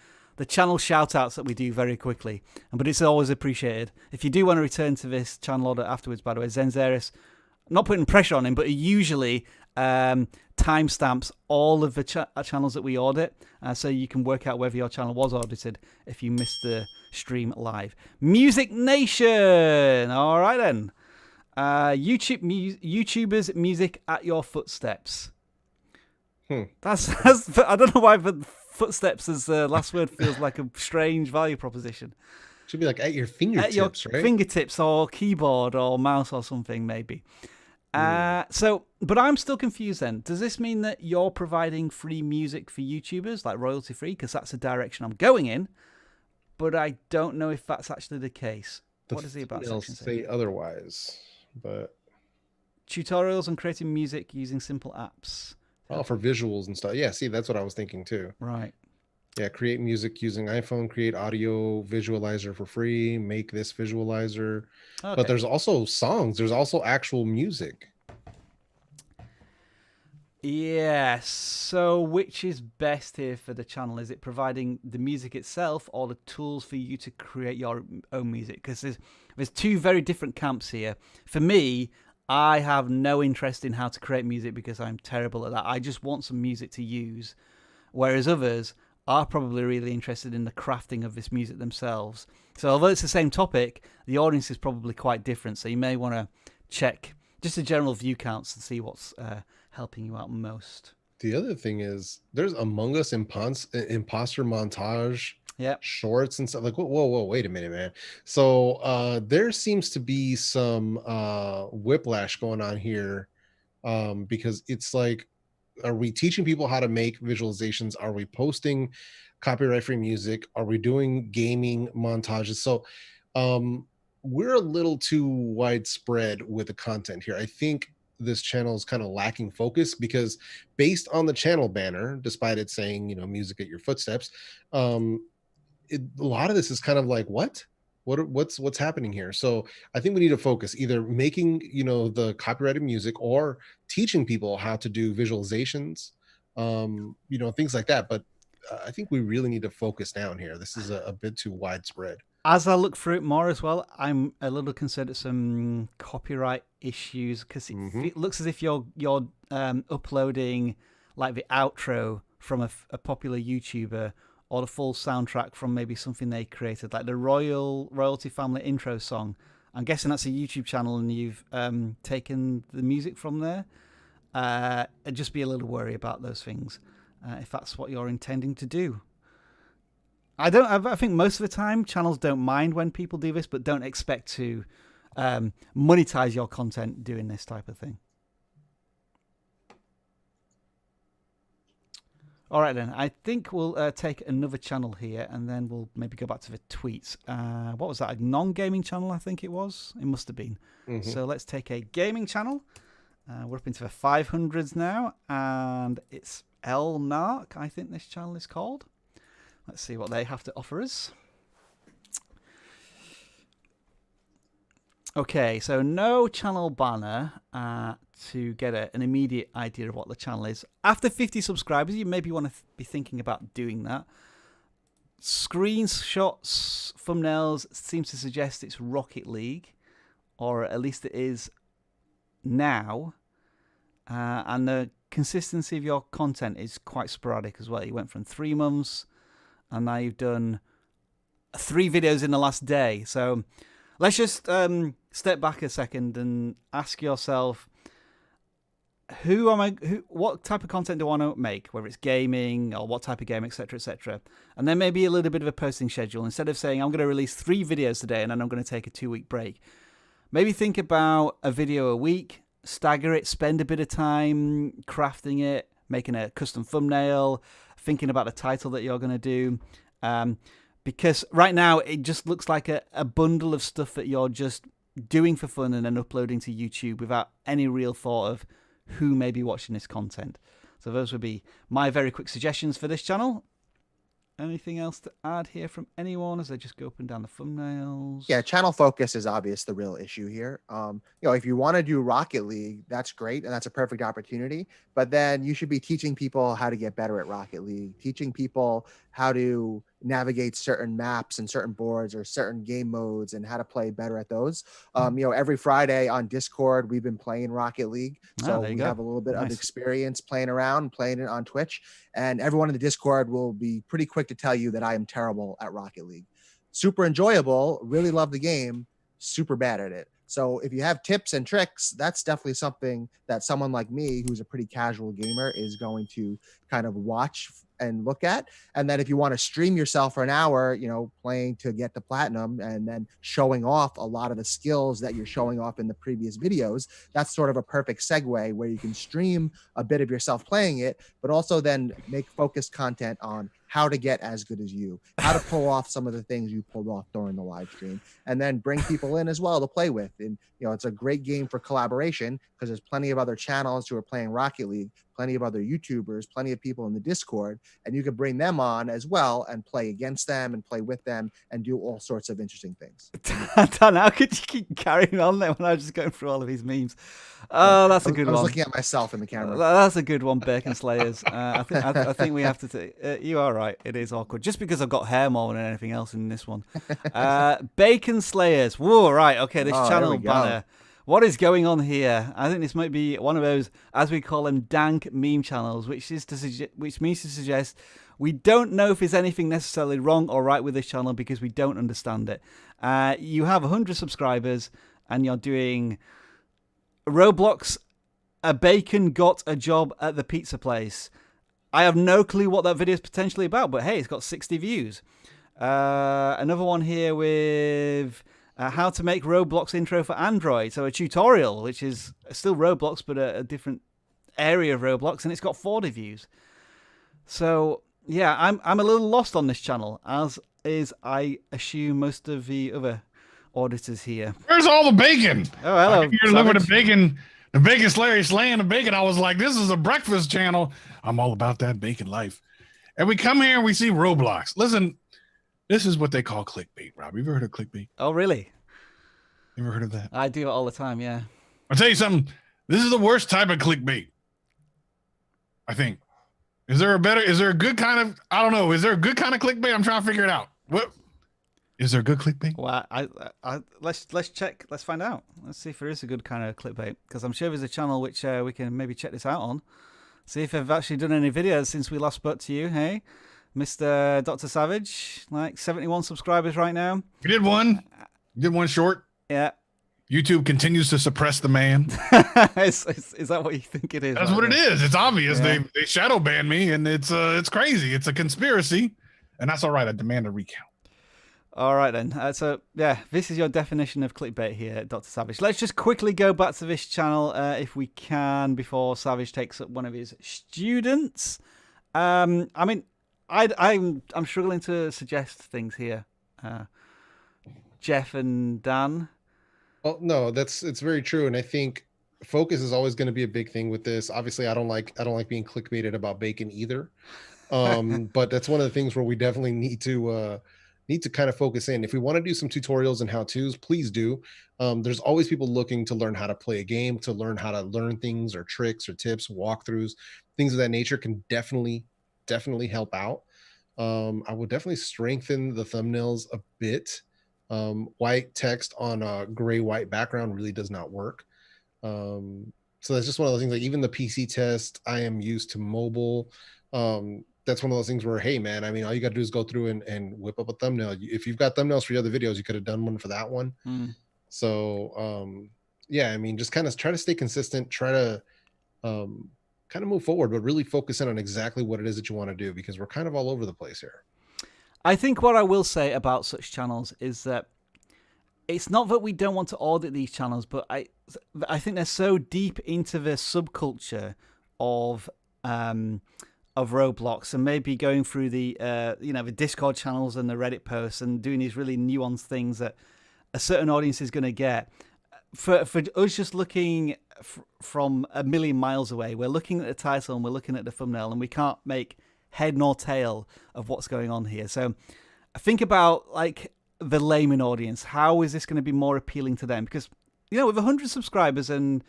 channel shoutouts that we do very quickly. But it's always appreciated. If you do want to return to this channel audit afterwards, by the way, Zenzeris, not putting pressure on him, but he usually timestamps all of the channels that we audit, so you can work out whether your channel was audited if you missed the stream live. Music Nation! All right then. YouTubers music at your footsteps. That's I don't know why, but footsteps as the last word feels like a strange value proposition. Should be like at your fingertips, right? Fingertips or keyboard or mouse or something, maybe. So, but I'm still confused then. Does this mean that you're providing free music for YouTubers, like royalty free? Because that's the direction I'm going in. But I don't know if that's actually the case. What is the about section say otherwise, but tutorials on creating music using simple apps. oh, for visuals and stuff. Yeah, see, that's what I was thinking too. Right. Yeah, create music using iPhone, create audio visualizer for free, make this visualizer. Okay. But there's also songs, there's also actual music. Yes. So which is best here for the channel? Is it providing the music itself or the tools for you to create your own music? Because there's two very different camps here. For me, I have no interest in how to create music because I'm terrible at that. I just want some music to use. Whereas others are probably really interested in the crafting of this music themselves. So although it's the same topic, the audience is probably quite different. So you may want to check just the general view counts and see what's helping you out most. The other thing is there's Among Us imposter montage shorts and stuff. Like, whoa, wait a minute, man. So there seems to be some whiplash going on here, because it's like, are we teaching people how to make visualizations? Are we posting copyright-free music? Are we doing gaming montages? So we're a little too widespread with the content here. I think this channel is kind of lacking focus, because based on the channel banner, despite it saying, you know, music at your footsteps, a lot of this is kind of like, what's happening here? So I think we need to focus either making, you know, the copyrighted music or teaching people how to do visualizations, you know, things like that. But I think we really need to focus down here. This is a bit too widespread. As I look through it more as well, I'm a little concerned at some copyright issues because it looks as if you're uploading like the outro from a popular YouTuber or the full soundtrack from maybe something they created, like the Royalty Family intro song. I'm guessing that's a YouTube channel and you've taken the music from there. I'd just be a little worried about those things if that's what you're intending to do. I think most of the time channels don't mind when people do this, but don't expect to monetize your content doing this type of thing. All right, then. I think we'll take another channel here, and then we'll maybe go back to the tweets. What was that? A non-gaming channel, I think it was. It must have been. So let's take a gaming channel. We're up into the 500s now, and it's El Narc, I think this channel is called. Let's see what they have to offer us. Okay, so no channel banner to get an immediate idea of what the channel is. After 50 subscribers, you maybe want to be thinking about doing that. Screenshots, thumbnails seems to suggest it's Rocket League, or at least it is now. And the consistency of your content is quite sporadic as well. You went from 3 months, and now you've done 3 videos in the last day. So let's just step back a second and ask yourself, what type of content do I want to make, whether it's gaming or what type of game, etc., etc. And then maybe a little bit of a posting schedule. Instead of saying I'm going to release 3 videos today and then I'm going to take a 2-week break, maybe think about a video a week, stagger it, spend a bit of time crafting it, making a custom thumbnail, thinking about the title that you're going to do. Because right now it just looks like a bundle of stuff that you're just doing for fun and then uploading to YouTube without any real thought of who may be watching this content. So those would be my very quick suggestions for this channel. Anything else to add here from anyone as I just go up and down the thumbnails? Yeah, channel focus is obvious the real issue here. If you want to do Rocket League, that's great, and that's a perfect opportunity. But then you should be teaching people how to get better at Rocket League, teaching people how to navigate certain maps and certain boards or certain game modes and how to play better at those. Every Friday on Discord, we've been playing Rocket League. So we have a little bit of experience playing around, playing it on Twitch. And everyone in the Discord will be pretty quick to tell you that I am terrible at Rocket League. Super enjoyable, really love the game, super bad at it. So if you have tips and tricks, that's definitely something that someone like me, who's a pretty casual gamer, is going to kind of watch and look at. And then if you want to stream yourself for an hour, playing to get to platinum and then showing off a lot of the skills that you're showing off in the previous videos, that's sort of a perfect segue where you can stream a bit of yourself playing it, but also then make focused content on how to get as good as you, how to pull off some of the things you pulled off during the live stream, and then bring people in as well to play with. And, it's a great game for collaboration because there's plenty of other channels who are playing Rocket League, plenty of other YouTubers, plenty of people in the Discord, and you can bring them on as well and play against them and play with them and do all sorts of interesting things. Dan, how could you keep carrying on there when I was just going through all of these memes? Oh, that's a good one. I was looking at myself in the camera. That's a good one, Bacon Slayers. I think we have to take... you are right. It is awkward. Just because I've got hair more than anything else in this one. Bacon Slayers. Whoa, right. Okay, this channel banner. What is going on here? I think this might be one of those, as we call them, dank meme channels, which means to suggest we don't know if there's anything necessarily wrong or right with this channel because we don't understand it. You have 100 subscribers and you're doing Roblox, a bacon got a job at the pizza place. I have no clue what that video is potentially about, but hey, it's got 60 views. Another one here with... how to make Roblox intro for Android. So a tutorial, which is still Roblox, but a different area of Roblox, and it's got 40 views. So yeah, I'm a little lost on this channel, as is, I assume, most of the other auditors here. Where's all the bacon? Oh, hello. You're looking at the bacon. The bacon Slayer slaying the bacon. I was like, this is a breakfast channel. I'm all about that bacon life. And we come here and we see Roblox. Listen, this is what they call clickbait, Rob. You ever heard of clickbait? Oh, really? You ever heard of that? I do it all the time, yeah. I'll tell you something. This is the worst type of clickbait, I think. Is there a good kind of, I don't know. Is there a good kind of clickbait? I'm trying to figure it out. What? Is there good clickbait? Well, let's check. Let's find out. Let's see if there is a good kind of clickbait, because I'm sure there's a channel which we can maybe check this out on. See if they've actually done any videos since we last spoke to you. Hey, Mr. Dr. Savage, like 71 subscribers right now. We did one. We did one short. Yeah. YouTube continues to suppress the man. is that what you think it is? That's right what there? it is. It's obvious. Yeah. They shadow banned me, and it's crazy. It's a conspiracy, and that's all right. I demand a recount. All right then. So yeah, this is your definition of clickbait here, Dr. Savage. Let's just quickly go back to this channel if we can before Savage takes up one of his students. I mean, I'm struggling to suggest things here. Jeff and Dan. Well, no, it's very true, and I think focus is always going to be a big thing with this. Obviously, I don't like being clickbaited about bacon either. But that's one of the things where we definitely need to kind of focus in. If we want to do some tutorials and how-tos, please do. There's always people looking to learn how to play a game, to learn how to learn things or tricks or tips, walkthroughs, things of that nature can definitely help out. I would definitely strengthen the thumbnails a bit. White text on a gray-white background really does not work. So that's just one of those things. Like even the PC test, I am used to mobile. That's one of those things where, hey man, I mean, all you got to do is go through and whip up a thumbnail. If you've got thumbnails for your other videos, you could have done one for that one. So yeah, I mean, just kind of try to stay consistent, try to kind of move forward, but really focus in on exactly what it is that you want to do, because we're kind of all over the place here. I think what I will say about such channels is that it's not that we don't want to audit these channels, but I think they're so deep into the subculture of Roblox, and maybe going through the the Discord channels and the Reddit posts and doing these really nuanced things that a certain audience is going to get. For us just looking from a million miles away, we're looking at the title and we're looking at the thumbnail, and we can't make head nor tail of what's going on here. So think about like the layman audience. How is this going to be more appealing to them? Because with 100 subscribers and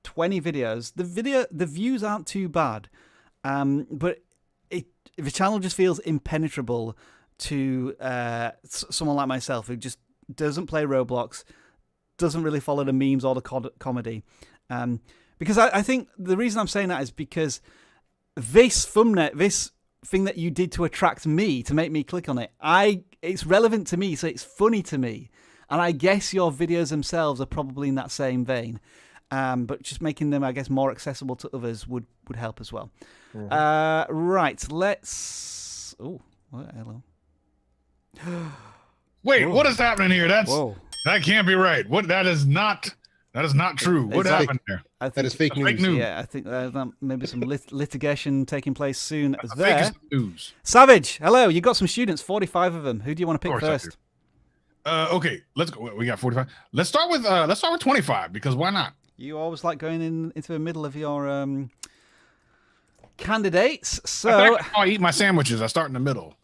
20 videos, the views aren't too bad. But the channel just feels impenetrable to someone like myself who just doesn't play Roblox, doesn't really follow the memes or the comedy. Because I think the reason I'm saying that is because this thumbnail, this thing that you did to attract me, to make me click on it, it's relevant to me, so it's funny to me. And I guess your videos themselves are probably in that same vein. But just making them, I guess, more accessible to others would help as well. Right, let's... Oh, hello. Wait, Whoa. what is happening here? That can't be right. That is not true. What happened there? I think That is fake news. Yeah, I think maybe some litigation taking place soon as Fake there. is news. Savage, hello. You got some students, 45 of them. Who do you want to pick Of course I first? Okay, let's go. We got 45. Let's start with 25, because why not? You always like going into the middle of your candidates. So I eat my sandwiches. I start in the middle.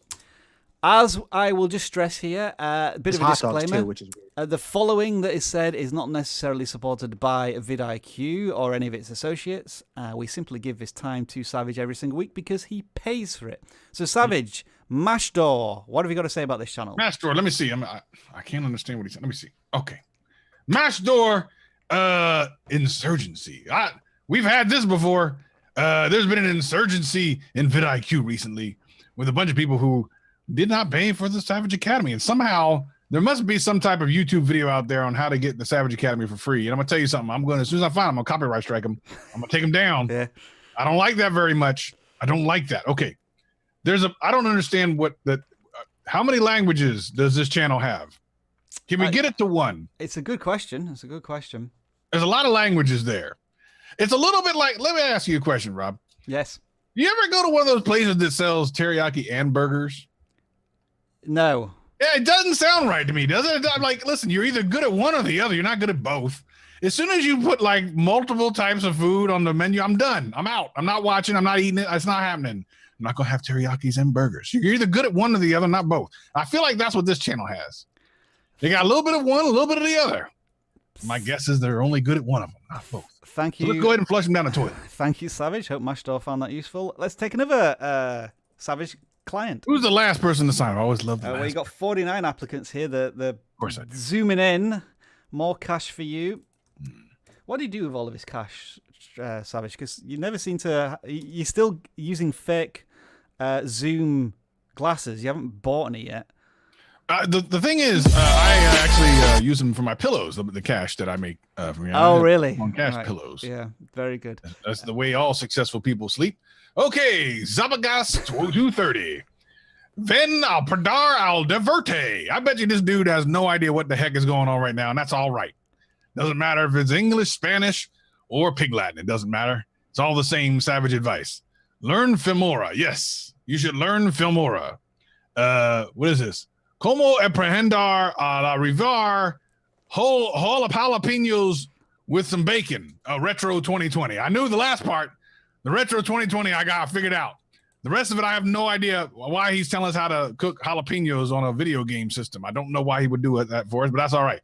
as I will just stress here, a bit There's of a hot dogs disclaimer. too, which is weird. The following that is said is not necessarily supported by vidIQ or any of its associates. We simply give this time to Savage every single week because he pays for it. So Savage, Mashdor, what have you got to say about this channel? Mashdor, let me see. I can't understand what he said. Let me see. Okay. Mashdor, insurgency. We've had this before. There's been an insurgency in vidIQ recently with a bunch of people who did not pay for the Savage Academy. And somehow there must be some type of YouTube video out there on how to get the Savage Academy for free. And I'm going to tell you something. As soon as I find them, I'm going to copyright strike them. I'm going to take them down. Yeah. I don't like that very much. I don't like that. Okay. I don't understand how many languages does this channel have? Can we get it to one? It's a good question. It's a good question. There's a lot of languages there. It's a little bit like, let me ask you a question, Rob. Yes. You ever go to one of those places that sells teriyaki and burgers? No. Yeah, it doesn't sound right to me, does it? I'm like, listen, you're either good at one or the other. You're not good at both. As soon as you put like multiple types of food on the menu, I'm done. I'm out. I'm not watching. I'm not eating it. It's not happening. I'm not going to have teriyakis and burgers. You're either good at one or the other, not both. I feel like that's what this channel has. They got a little bit of one, a little bit of the other. My guess is they're only good at one of them, not both. Thank So you. let's go ahead and flush them down the toilet. Thank you, Savage. Hope Mashdor found that useful. Let's take another Savage. client. Who's the last person to sign? I always love the Well, you last. got 49 applicants here. Of course I do. zooming in, more cash for you. What do you do with all of this cash, Savage? Because you never seem to. You're still using fake Zoom glasses. You haven't bought any yet. The thing is, I actually use them for my pillows. The cash that I make from Really? on cash Right. pillows. Yeah, very good. That's the way all successful people sleep. Okay, Zabagas 230. Ven al Pradar al Diverte. I bet you this dude has no idea what the heck is going on right now, and that's all right. Doesn't matter if it's English, Spanish, or Pig Latin. It doesn't matter. It's all the same savage advice. Learn Filmora. Yes, you should learn Filmora. What is this? Como aprender a la rivar whole jalapenos with some bacon. Retro 2020. I knew the last part. The Retro 2020 I got figured out. The rest of it, I have no idea why he's telling us how to cook jalapenos on a video game system. I don't know why he would do that for us, but that's all right.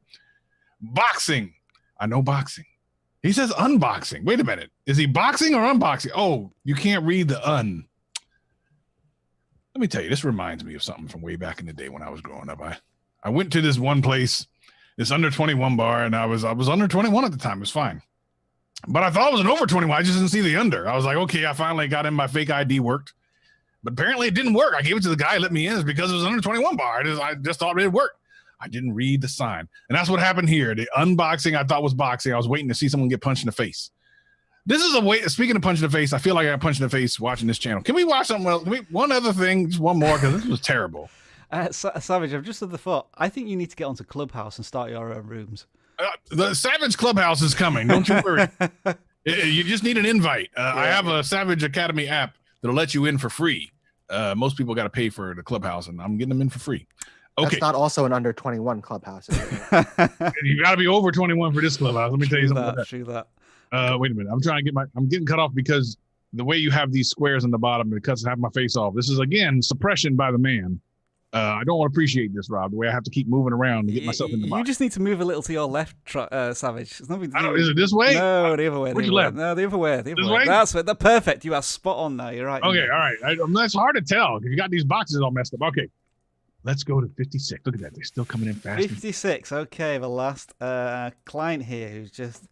Boxing. I know boxing. He says unboxing. Wait a minute. Is he boxing or unboxing? Oh, you can't read the un. Let me tell you, this reminds me of something from way back in the day when I was growing up. I went to this one place, this under 21 bar, and I was under 21 at the time. It was fine. But I thought it was an over 21. I just didn't see the under. I was like, okay, I finally got in. My fake ID worked. But apparently it didn't work. I gave it to the guy who let me in. It's because it was under 21 bar. I just thought it worked. I didn't read the sign. And that's what happened here. The unboxing I thought was boxing. I was waiting to see someone get punched in the face. This is a way. Speaking of punching in the face, I feel like I got punched in the face watching this channel. Can we watch something else? One other thing, just one more, because this was terrible. Savage, I've just had the thought. I think you need to get onto Clubhouse and start your own rooms. The Savage Clubhouse is coming. Don't you worry. You just need an invite. I have a Savage Academy app that'll let you in for free. Most people got to pay for the Clubhouse, and I'm getting them in for free. Okay. That's not also an under 21 Clubhouse. You got to be over 21 for this Clubhouse. Let me tell you something about that. True that. Wait a minute. I'm getting cut off because the way you have these squares on the bottom, it cuts half my face off. This is, again, suppression by the man. I don't want to appreciate this, Rob, the way I have to keep moving around to get myself in the box. You just need to move a little to your left, Savage. It's nothing to do. Is it this way? No, the other way. Where's your left? No, the other way. The This other way. way? That's it. That's perfect. You are spot on now. You're right. Okay, all right. That's hard to tell because you got these boxes all messed up. Okay, let's go to 56. Look at that. They're still coming in fast. 56. Okay, the last client here who's just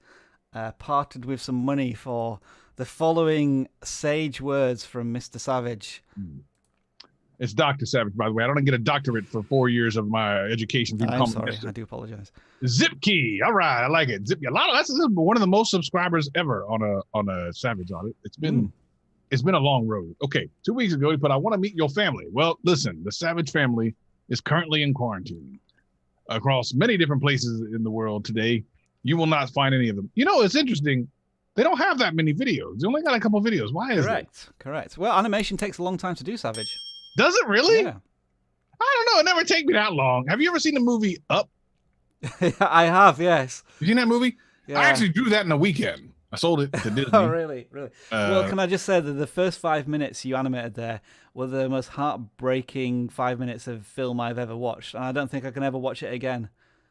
parted with some money for the following sage words from Mr. Savage. It's Dr. Savage, by the way. I don't get a doctorate for 4 years of my education. I'm sorry. I do apologize. Zip Key. All right, I like it. Zip Key. This is one of the most subscribers ever on a Savage Audit. It's been a long road. Okay, 2 weeks ago he put, I want to meet your family. Well, listen, the Savage family is currently in quarantine across many different places in the world today. You will not find any of them. You know, it's interesting. They don't have that many videos. They only got a couple videos. Why is that? Correct. Well, animation takes a long time to do, Savage. Does it really? Yeah. I don't know. It never take me that long. Have you ever seen the movie Up? I have, yes. You seen that movie? Yeah. I actually drew that in a weekend. I sold it to Disney. Oh, really? Well, can I just say that the first 5 minutes you animated there were the most heartbreaking 5 minutes of film I've ever watched, and I don't think I can ever watch it again.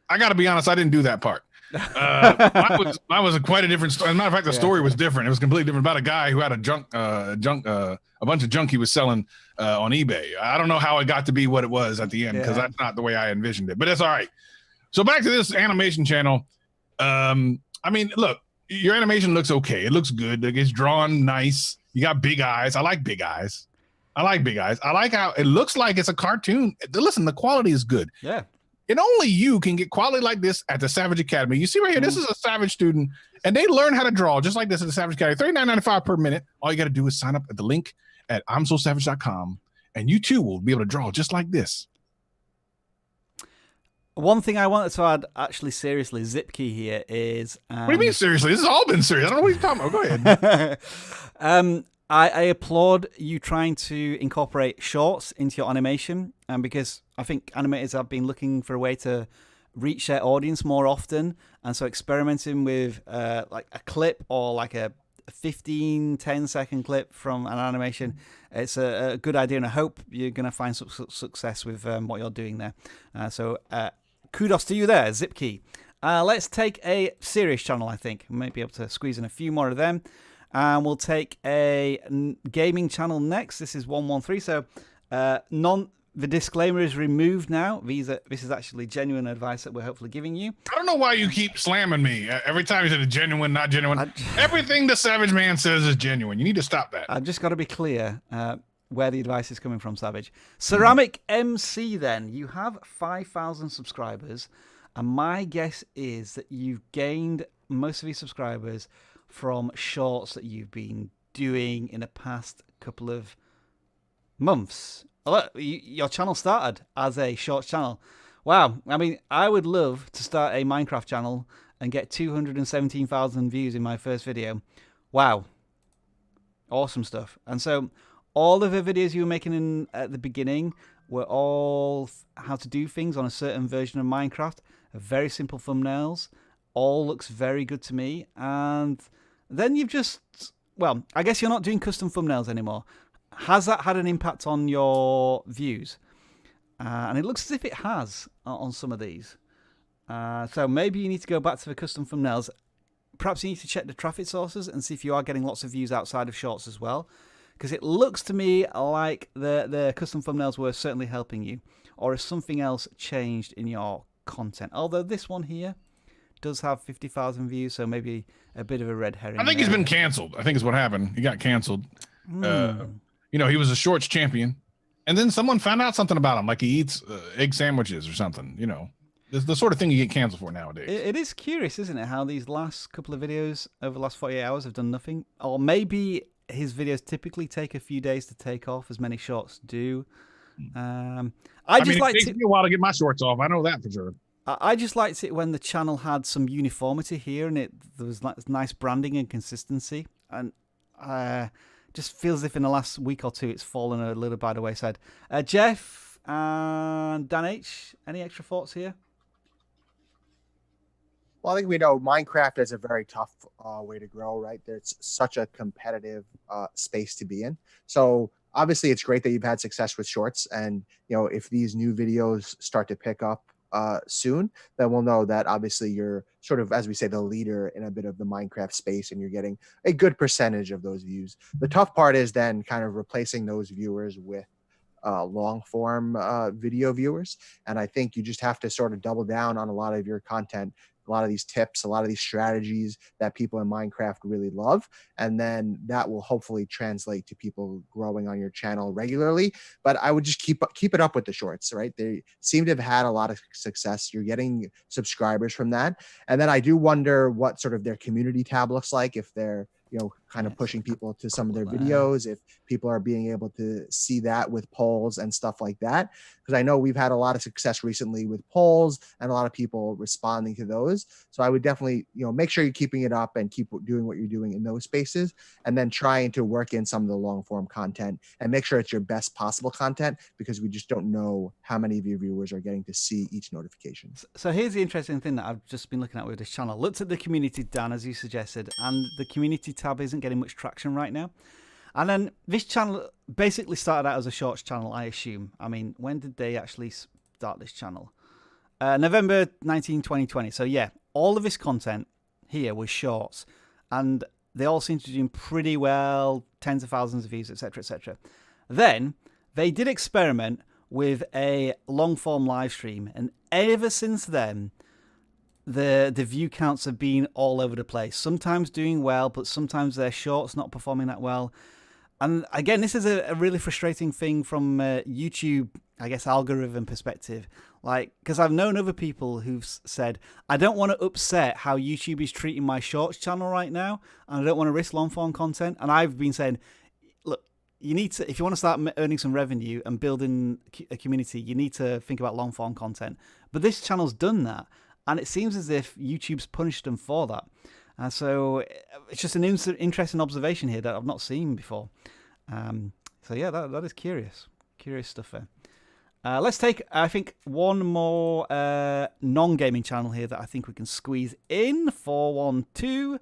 I got to be honest, I didn't do that part. Mine was quite a different story. As a matter of fact, the story was different. It was completely different, about a guy who had a bunch of junk he was selling on eBay. I don't know how it got to be what it was at the end, because that's not the way I envisioned it, but it's all right. So back to this animation channel. I mean, look, your animation looks okay. It looks good. It's drawn nice. You got big eyes. I like big eyes. I like how it looks like it's a cartoon. Listen, the quality is good. Yeah. And only you can get quality like this at the Savage Academy. You see right here, this is a Savage student, and they learn how to draw just like this at the Savage Academy. $39.95 per minute. All you got to do is sign up at the link at imsosavage.com, and you too will be able to draw just like this. One thing I wanted to add, actually seriously, Zipkey here is... what do you mean seriously? This has all been serious. I don't know what you're talking about. Go ahead. I applaud you trying to incorporate shorts into your animation, because I think animators have been looking for a way to reach their audience more often, and so experimenting with like a clip or like a 10-second clip from an animation, it's a good idea, and I hope you're going to find success with what you're doing there. So kudos to you there, Zipkey. Let's take a serious channel. I think we might be able to squeeze in a few more of them. And we'll take a gaming channel next. This is 113. So The disclaimer is removed now. This is actually genuine advice that we're hopefully giving you. I don't know why you keep slamming me every time you say genuine, not genuine. Everything the Savage Man says is genuine. You need to stop that. I've just got to be clear where the advice is coming from, Savage. Ceramic MC, then. You have 5,000 subscribers, and my guess is that you've gained most of your subscribers from shorts that you've been doing in the past couple of months. Look, your channel started as a shorts channel. Wow. I mean, I would love to start a Minecraft channel and get 217,000 views in my first video. Wow. Awesome stuff. And so all of the videos you were making at the beginning were all how to do things on a certain version of Minecraft. Very simple thumbnails. All looks very good to me. And then you've just, well, I guess you're not doing custom thumbnails anymore. Has that had an impact on your views? And it looks as if it has on some of these. So maybe you need to go back to the custom thumbnails. Perhaps you need to check the traffic sources and see if you are getting lots of views outside of shorts as well. Because it looks to me like the custom thumbnails were certainly helping you. Or has something else changed in your content? Although this one here does have 50,000 views, so maybe a bit of a red herring. I think he's been canceled. I think is what happened. He got canceled. You know, he was a shorts champion, and then someone found out something about him, like he eats egg sandwiches or something. You know, the sort of thing you get canceled for nowadays. It is curious, isn't it, how these last couple of videos over the last 48 hours have done nothing? Or maybe his videos typically take a few days to take off, as many shorts do. I mean, it takes me a while to get my shorts off. I know that for sure. I just liked it when the channel had some uniformity here, and there was nice branding and consistency, and just feels as if in the last week or two it's fallen a little by the wayside. Jeff and Dan H, any extra thoughts here? Well, I think we know Minecraft is a very tough way to grow, right? There's such a competitive space to be in. So obviously it's great that you've had success with shorts, and you know, if these new videos start to pick up soon, then we'll know that obviously you're sort of, as we say, the leader in a bit of the Minecraft space, and you're getting a good percentage of those views. The tough part is then kind of replacing those viewers with long form video viewers, and I think you just have to sort of double down on a lot of your content, a lot of these tips, a lot of these strategies that people in Minecraft really love. And then that will hopefully translate to people growing on your channel regularly. But I would just keep it up with the shorts, right? They seem to have had a lot of success. You're getting subscribers from that. And then I do wonder what sort of their community tab looks like, if they're, you know, kind of pushing people to some of their videos, if people are being able to see that with polls and stuff like that. Because I know we've had a lot of success recently with polls and a lot of people responding to those. So I would definitely, you know, make sure you're keeping it up and keep doing what you're doing in those spaces, and then trying to work in some of the long form content and make sure it's your best possible content, because we just don't know how many of your viewers are getting to see each notification. So here's the interesting thing that I've just been looking at with this channel. Looked at the community, Dan, as you suggested, and the community tab isn't getting much traction right now. And then this channel basically started out as a shorts channel, I assume. I mean, when did they actually start this channel? November 19, 2020. So yeah, all of this content here was shorts, and they all seem to be doing pretty well, tens of thousands of views, etc., etc. Then they did experiment with a long form live stream, and ever since then, the view counts have been all over the place. Sometimes doing well, but sometimes their shorts not performing that well. And again, this is a really frustrating thing from YouTube, I guess, algorithm perspective. Like, because I've known other people who've said, I don't want to upset how YouTube is treating my shorts channel right now, and I don't want to risk long form content. And I've been saying, look, you need to, if you want to start earning some revenue and building a community, you need to think about long form content. But this channel's done that, and it seems as if YouTube's punished them for that. So it's just an interesting observation here that I've not seen before. So yeah, that is curious stuff there. Let's take, I think, one more non-gaming channel here that I think we can squeeze in. 412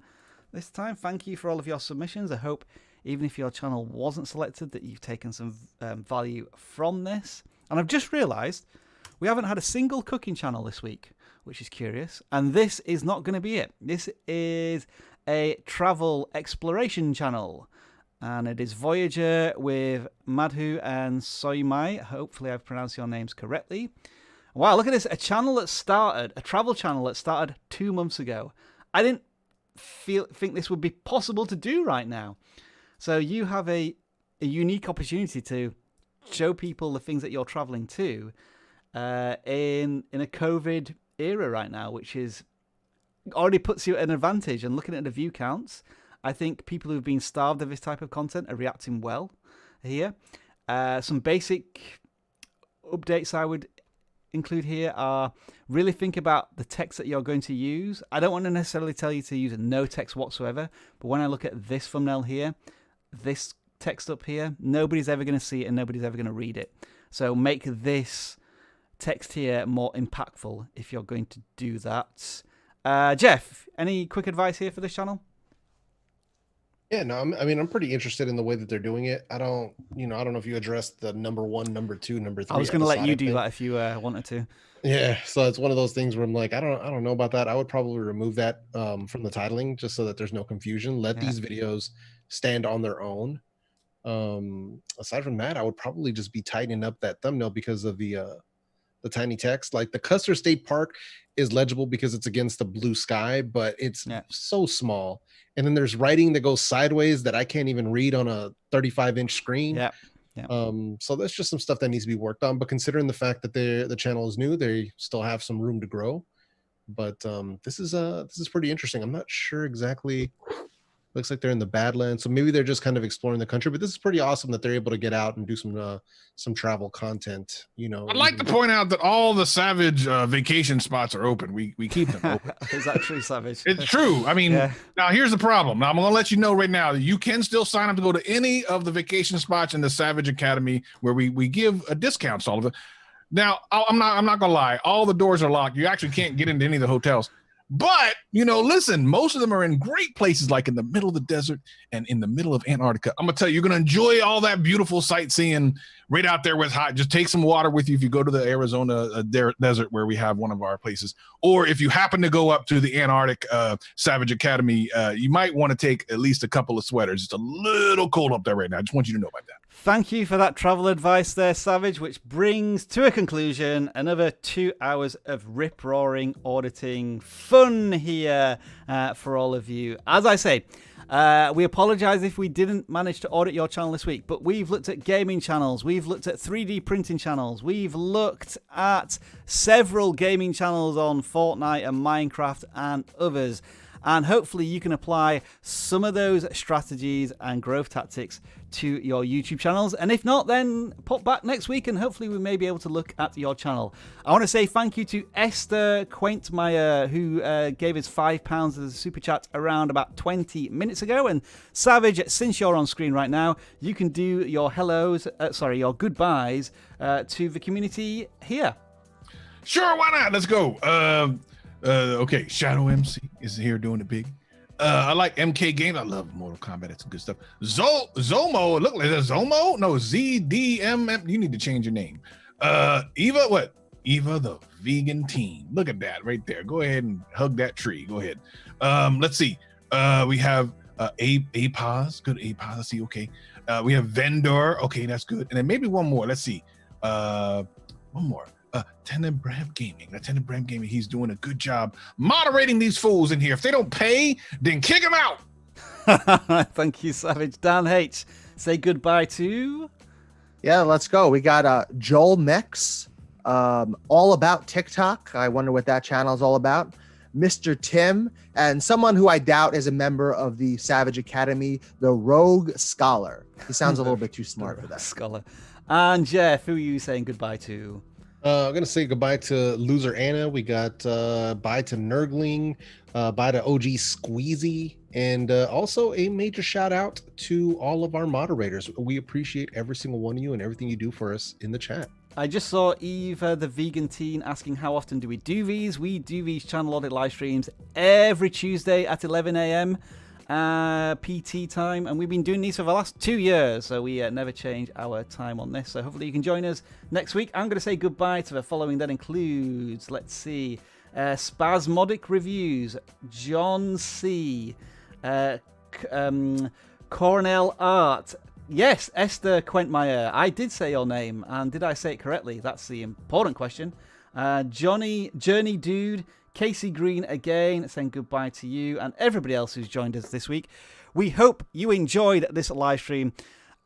this time. Thank you for all of your submissions. I hope, even if your channel wasn't selected, that you've taken some value from this. And I've just realised we haven't had a single cooking channel this week, which is curious. And this is not going to be it. This is a travel exploration channel. And it is Voyager with Madhu and Soymai. Hopefully I've pronounced your names correctly. Wow, look at this. A travel channel that started 2 months ago. I didn't think this would be possible to do right now. So you have a unique opportunity to show people the things that you're traveling to in a COVID era right now, which is already puts you at an advantage. And looking at the view counts, I think people who've been starved of this type of content are reacting well here. Some basic updates I would include here are really think about the text that you're going to use. I don't want to necessarily tell you to use no text whatsoever, but when I look at this thumbnail here, this text up here, nobody's ever going to see it and nobody's ever going to read it. So make this text here more impactful if you're going to do that. Jeff, any quick advice here for this channel? Yeah, no, I'm pretty interested in the way that they're doing it. I don't know if you addressed the number 1, number 2, number 3. I was going to let you do that if you wanted to. Yeah, so it's one of those things where I'm like, I don't know about that. I would probably remove that from the titling just so that there's no confusion. Let these videos stand on their own. Aside from that, I would probably just be tightening up that thumbnail because of the tiny text. Like the Custer State Park is legible because it's against the blue sky, but it's so small. And then there's writing that goes sideways that I can't even read on a 35-inch screen. Yeah. So that's just some stuff that needs to be worked on. But considering the fact that the channel is new, they still have some room to grow. But this is pretty interesting. I'm not sure exactly. Looks like they're in the Badlands, so maybe they're just kind of exploring the country. But this is pretty awesome that they're able to get out and do some travel content. You know, I'd like to point out that all the Savage vacation spots are open. We keep them open. Is that true, Savage? It's true. I mean, now here's the problem. Now I'm going to let you know right now that you can still sign up to go to any of the vacation spots in the Savage Academy where we give a discount to all of it. Now I'm not going to lie. All the doors are locked. You actually can't get into any of the hotels. But, listen, most of them are in great places like in the middle of the desert and in the middle of Antarctica. I'm going to tell you, you're going to enjoy all that beautiful sightseeing right out there where it's hot. Just take some water with you if you go to the Arizona desert where we have one of our places. Or if you happen to go up to the Antarctic Savage Academy, you might want to take at least a couple of sweaters. It's a little cold up there right now. I just want you to know about that. Thank you for that travel advice there, Savage, which brings to a conclusion another 2 hours of rip-roaring auditing fun here for all of you. As I say, we apologize if we didn't manage to audit your channel this week, but we've looked at gaming channels, we've looked at 3D printing channels, we've looked at several gaming channels on Fortnite and Minecraft and others. And hopefully you can apply some of those strategies and growth tactics to your YouTube channels. And if not, then pop back next week and hopefully we may be able to look at your channel. I want to say thank you to Esther Quaintmeyer, who gave us £5 as a super chat around about 20 minutes ago. And Savage, since you're on screen right now, you can do your your goodbyes to the community here. Sure, why not? Let's go. Okay, Shadow MC is here doing it big. I like MK Games. I love Mortal Kombat. It's good stuff. Zomo, look like Zomo? No, ZDM. You need to change your name. Eva, what? Eva the Vegan Teen. Look at that right there. Go ahead and hug that tree. Go ahead. Let's see. We have APOS. Good APOS. Let's see. Okay. We have Vendor. Okay, that's good. And then maybe one more. Let's see. One more. Tenebram Gaming. Tenebram Gaming, he's doing a good job moderating these fools in here. If they don't pay, then kick them out. Thank you, Savage. Dan H, say goodbye to... Yeah, let's go. We got Joel Mix, all about TikTok. I wonder what that channel is all about. Mr. Tim, and someone who I doubt is a member of the Savage Academy, the Rogue Scholar. He sounds a little bit too smart for that. Scholar. And Jeff, who are you saying goodbye to? I'm going to say goodbye to Loser Anna. We got bye to Nurgling, bye to OG Squeezy, and also a major shout out to all of our moderators. We appreciate every single one of you and everything you do for us in the chat. I just saw Eva, the vegan teen, asking how often do we do these? We do these channel audit live streams every Tuesday at 11 a.m. PT time, and we've been doing these for the last 2 years, so we never change our time on this. So hopefully you can join us next week. I'm going to say goodbye to the following. That includes, let's see, Spasmodic Reviews, John C, Cornell Art. Yes, Esther Quentmeyer. I did say your name, and did I say it correctly? That's the important question. Johnny, Journey Dude, Casey Green again, saying goodbye to you, and everybody else who's joined us this week. We hope you enjoyed this live stream.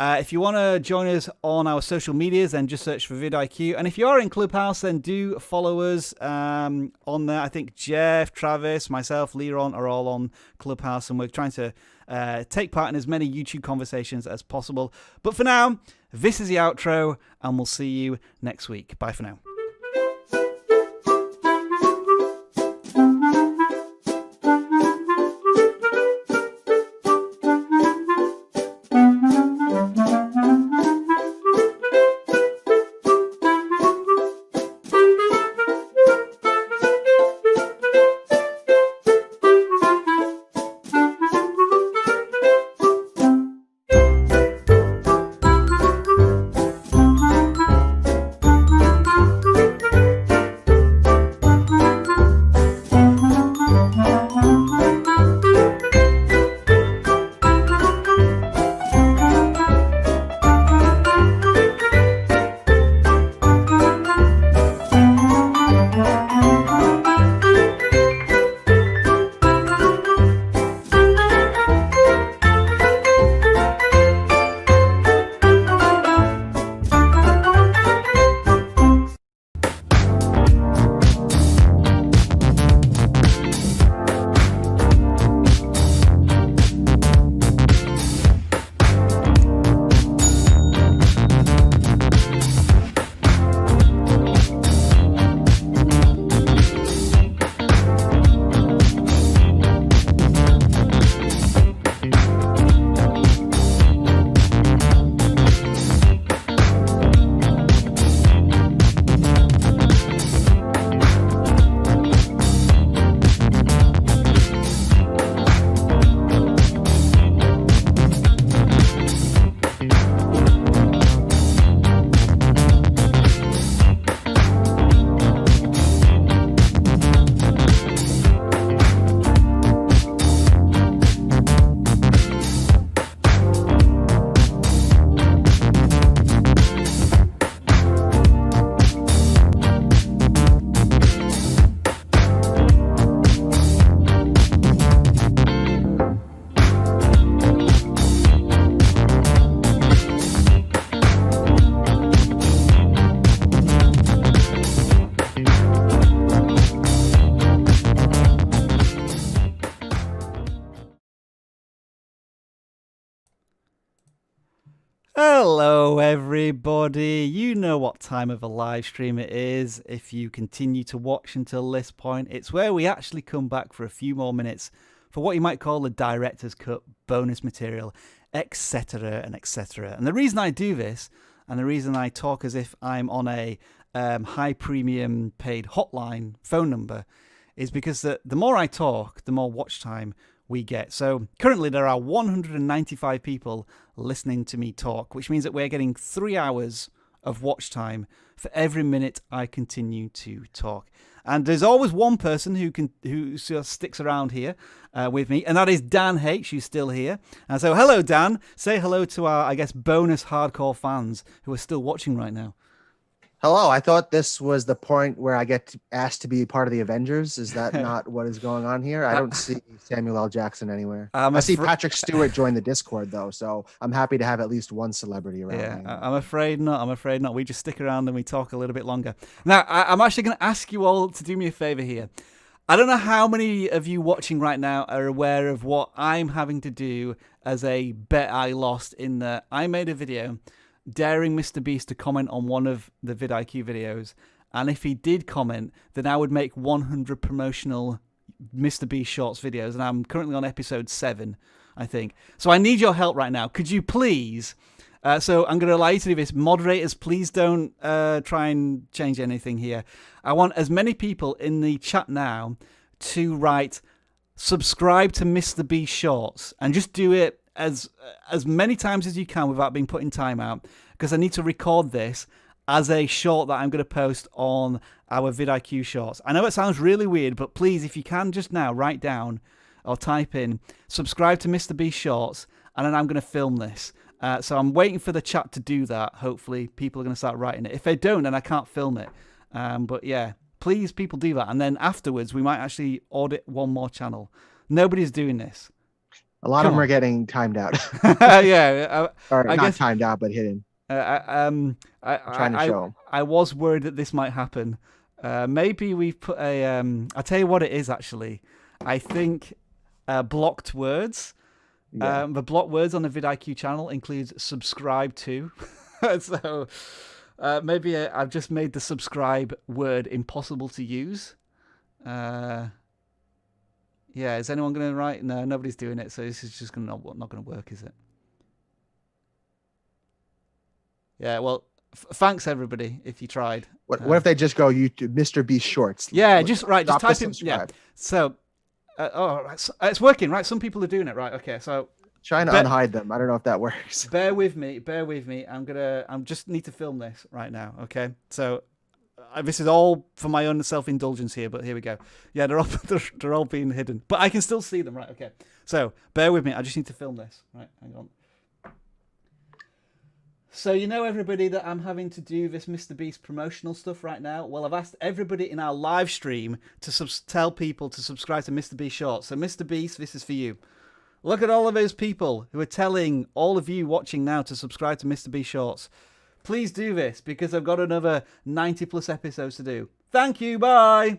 If you want to join us on our social medias, then just search for vidIQ. And if you are in Clubhouse, then do follow us on there. I think Jeff, Travis, myself, Leron are all on Clubhouse, and we're trying to take part in as many YouTube conversations as possible. But for now, this is the outro, and we'll see you next week. Bye for now. Hello everybody, you know what time of a live stream it is. If you continue to watch until this point, it's where we actually come back for a few more minutes for what you might call the director's cut, bonus material, etc. and etc. And the reason I do this, and the reason I talk as if I'm on a high premium paid hotline phone number, is because the more I talk, the more watch time we get. So currently there are 195 people listening to me talk, which means that we're getting 3 hours of watch time for every minute I continue to talk. And there's always one person who sort of sticks around here with me, and that is Dan H, who's still here. And so hello Dan, say hello to our, I guess, bonus hardcore fans who are still watching right now. Hello, I thought this was the point where I get asked to be part of the Avengers. Is that not what is going on here? I don't see Samuel L. Jackson anywhere. I see Patrick Stewart join the Discord, though, so I'm happy to have at least one celebrity around. Yeah, I'm afraid not. I'm afraid not. We just stick around and we talk a little bit longer. Now, I'm actually going to ask you all to do me a favor here. I don't know how many of you watching right now are aware of what I'm having to do as a bet I lost in that I made a video daring Mr. Beast to comment on one of the vidIQ videos, and if he did comment, then I would make 100 promotional Mr. Beast Shorts videos, and I'm currently on episode 7, I think. So I need your help right now. Could you please, so I'm going to allow you to do this. Moderators, please don't try and change anything here. I want as many people in the chat now to write subscribe to Mr. Beast Shorts, and just do it as many times as you can without being put in timeout, because I need to record this as a short that I'm going to post on our vidIQ Shorts. I know it sounds really weird, but please, if you can just now write down or type in subscribe to Mr. Beast Shorts, and then I'm going to film this. So I'm waiting for the chat to do that. Hopefully people are going to start writing it. If they don't, then I can't film it. But yeah, please, people, do that. And then afterwards, we might actually audit one more channel. Nobody's doing this. A lot of them are getting timed out. Yeah. Or I not guess, timed out, but hidden. I'm trying to show them. I was worried that this might happen. Maybe we've put a... I'll tell you what it is, actually. I think blocked words. Yeah. The blocked words on the vidIQ channel includes subscribe to. So maybe I've just made the subscribe word impossible to use. Yeah, is anyone going to write? No, nobody's doing it. So this is just not going to work, is it? Yeah, well, thanks everybody if you tried. What if they just go YouTube, Mr. Beast Shorts? Yeah, just type in. Yeah. subscribe. So, it's working, right? Some people are doing it, right? Okay, so Trying to unhide them. I don't know if that works. bear with me. I'm just need to film this right now. Okay, so this is all for my own self-indulgence here, but here we go. Yeah, they're all being hidden, but I can still see them, right? Okay, so bear with me. I just need to film this. Right, hang on. So you know, everybody, that I'm having to do this Mr. Beast promotional stuff right now. Well, I've asked everybody in our live stream to tell people to subscribe to Mr. Beast Shorts. So Mr. Beast, this is for you. Look at all of those people who are telling all of you watching now to subscribe to Mr. Beast Shorts. Please do this, because I've got another 90 plus episodes to do. Thank you, bye!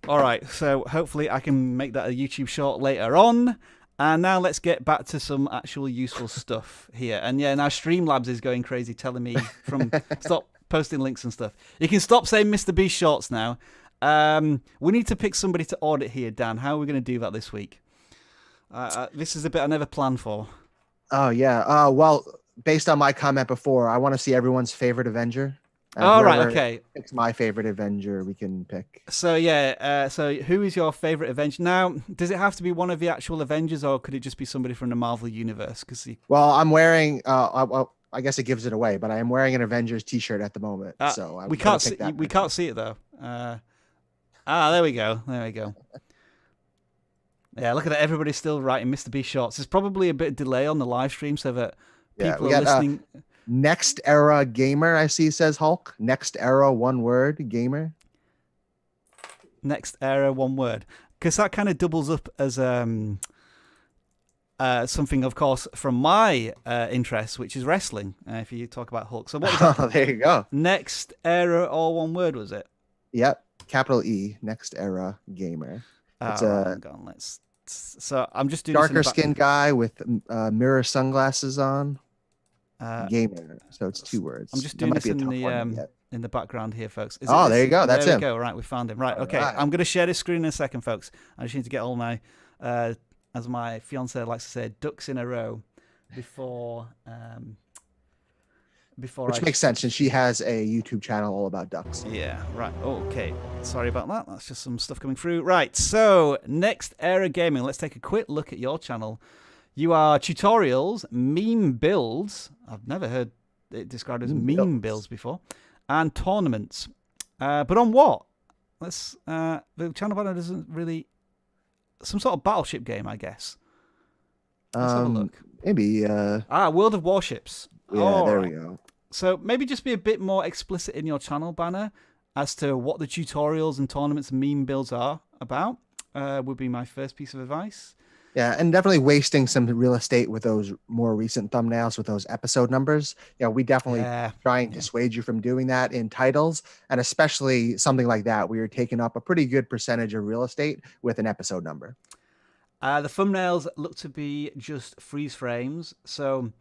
All right, so hopefully I can make that a YouTube short later on. And now let's get back to some actual useful stuff here. And yeah, now Streamlabs is going crazy telling me stop posting links and stuff. You can stop saying Mr. Beast Shorts now. We need to pick somebody to audit here, Dan. How are we going to do that this week? This is a bit I never planned for. Oh, yeah. Well, based on my comment before, I want to see everyone's favorite Avenger. All right, okay. It's my favorite Avenger we can pick. So yeah, so who is your favorite Avenger? Now, does it have to be one of the actual Avengers, or could it just be somebody from the Marvel universe? Well, I'm wearing. I guess it gives it away, but I am wearing an Avengers T-shirt at the moment. So we can't see. We can't see it though. There we go. Yeah, look at that. Everybody's still writing Mr. Beast Shorts. There's probably a bit of delay on the live stream, so that people are listening. Next Era Gamer, I see, says Hulk. Next Era, one word, Gamer. Next Era, one word. Because that kind of doubles up as something, of course, from my interest, which is wrestling, if you talk about Hulk. So what was that? Oh, there you go. Next Era, all one word, was it? Yep. Capital E, Next Era Gamer. It's hang on, so I'm just doing darker skinned guy with mirror sunglasses on. Gamer, so it's two words. I'm just doing this in the background here, folks. There you go. That's him. There we go. Right, we found him. Right, okay. Right. I'm going to share this screen in a second, folks. I just need to get all my, as my fiance likes to say, ducks in a row before. Which makes sense, since she has a YouTube channel all about ducks. Yeah, right. Okay. Sorry about that. That's just some stuff coming through. Right. So, Next Era Gaming. Let's take a quick look at your channel. You are tutorials, meme builds. I've never heard it described as meme builds before, and tournaments. But on what? The channel banner doesn't really. Some sort of battleship game, I guess. Let's have a look. Maybe. World of Warships. Yeah, there we go. So maybe just be a bit more explicit in your channel banner as to what the tutorials and tournaments and meme builds are about. Would be my first piece of advice. Yeah, and definitely wasting some real estate with those more recent thumbnails with those episode numbers. We definitely try and dissuade you from doing that in titles, and especially something like that where you're taking up a pretty good percentage of real estate with an episode number. The thumbnails look to be just freeze frames, so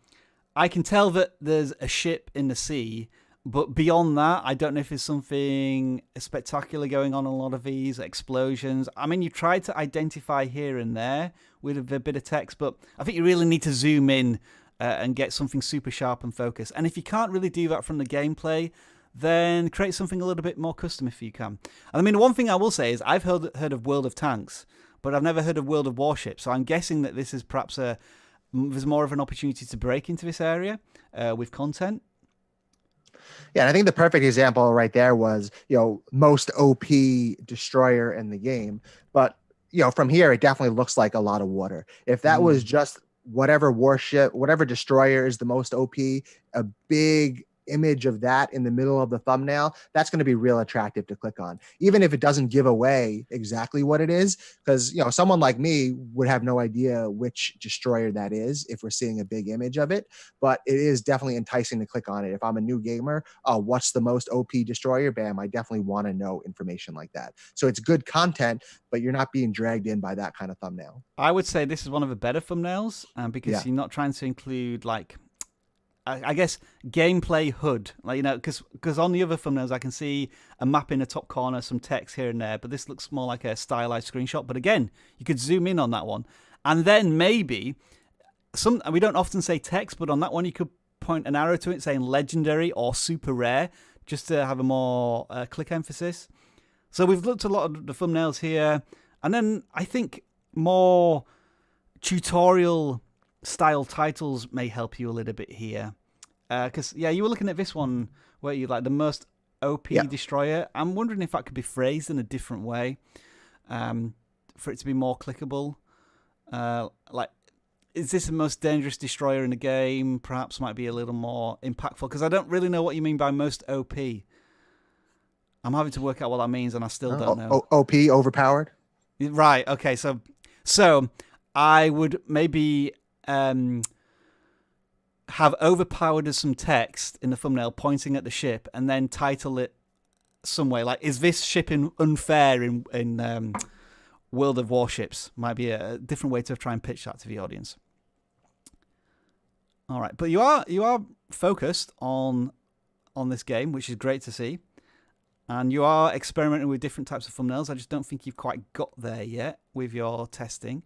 I can tell that there's a ship in the sea, but beyond that, I don't know if there's something spectacular going on a lot of these explosions. I mean, you try to identify here and there with a bit of text, but I think you really need to zoom in and get something super sharp and focused. And if you can't really do that from the gameplay, then create something a little bit more custom if you can. And I mean, one thing I will say is I've heard of World of Tanks, but I've never heard of World of Warships. So I'm guessing that this is perhaps there's more of an opportunity to break into this area with content. Yeah, and I think the perfect example right there was, most OP destroyer in the game. But, from here, it definitely looks like a lot of water. If that was just whatever warship, whatever destroyer is the most OP, a big image of that in the middle of the thumbnail, that's going to be real attractive to click on, even if it doesn't give away exactly what it is, because someone like me would have no idea which destroyer that is if we're seeing a big image of it. But it is definitely enticing to click on it. If I'm a new gamer, what's the most OP destroyer? Bam, I definitely want to know information like that. So it's good content, but you're not being dragged in by that kind of thumbnail. I would say this is one of the better thumbnails, because you're not trying to include I guess gameplay HUD, because on the other thumbnails I can see a map in the top corner, some text here and there, but this looks more like a stylized screenshot. But again, you could zoom in on that one, and then maybe we don't often say text, but on that one you could point an arrow to it saying legendary or super rare, just to have a more click emphasis. So we've looked at a lot of the thumbnails here, and then I think more tutorial style titles may help you a little bit here, because you were looking at this one where you like the most OP destroyer. I'm wondering if that could be phrased in a different way, for it to be more clickable. Is this the most dangerous destroyer in the game? Perhaps might be a little more impactful, because I don't really know what you mean by most OP. I'm having to work out what that means, and I still don't know. OP, overpowered. Right. Okay. So I would maybe have overpowered as some text in the thumbnail pointing at the ship, and then title it some way like, is this shipping unfair in World of Warships? Might be a different way to try and pitch that to the audience. All right, but you are focused on this game, which is great to see, and you are experimenting with different types of thumbnails. I just don't think you've quite got there yet with your testing.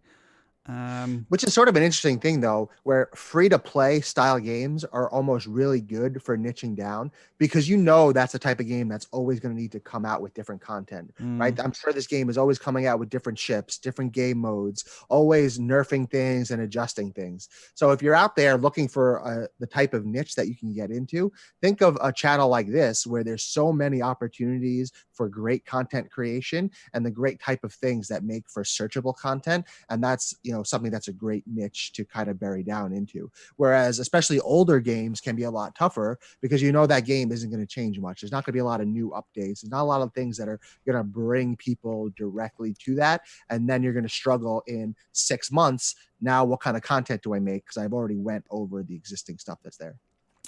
Which is sort of an interesting thing, though, where free-to-play style games are almost really good for niching down, because that's the type of game that's always going to need to come out with different content, right? I'm sure this game is always coming out with different ships, different game modes, always nerfing things and adjusting things. So if you're out there looking for the type of niche that you can get into, think of a channel like this where there's so many opportunities for great content creation and the great type of things that make for searchable content. And that's, something that's a great niche to kind of bury down into. Whereas especially older games can be a lot tougher, because that game isn't going to change much. There's not going to be a lot of new updates. There's not a lot of things that are going to bring people directly to that. And then you're going to struggle in 6 months. Now, what kind of content do I make? Because I've already went over the existing stuff that's there.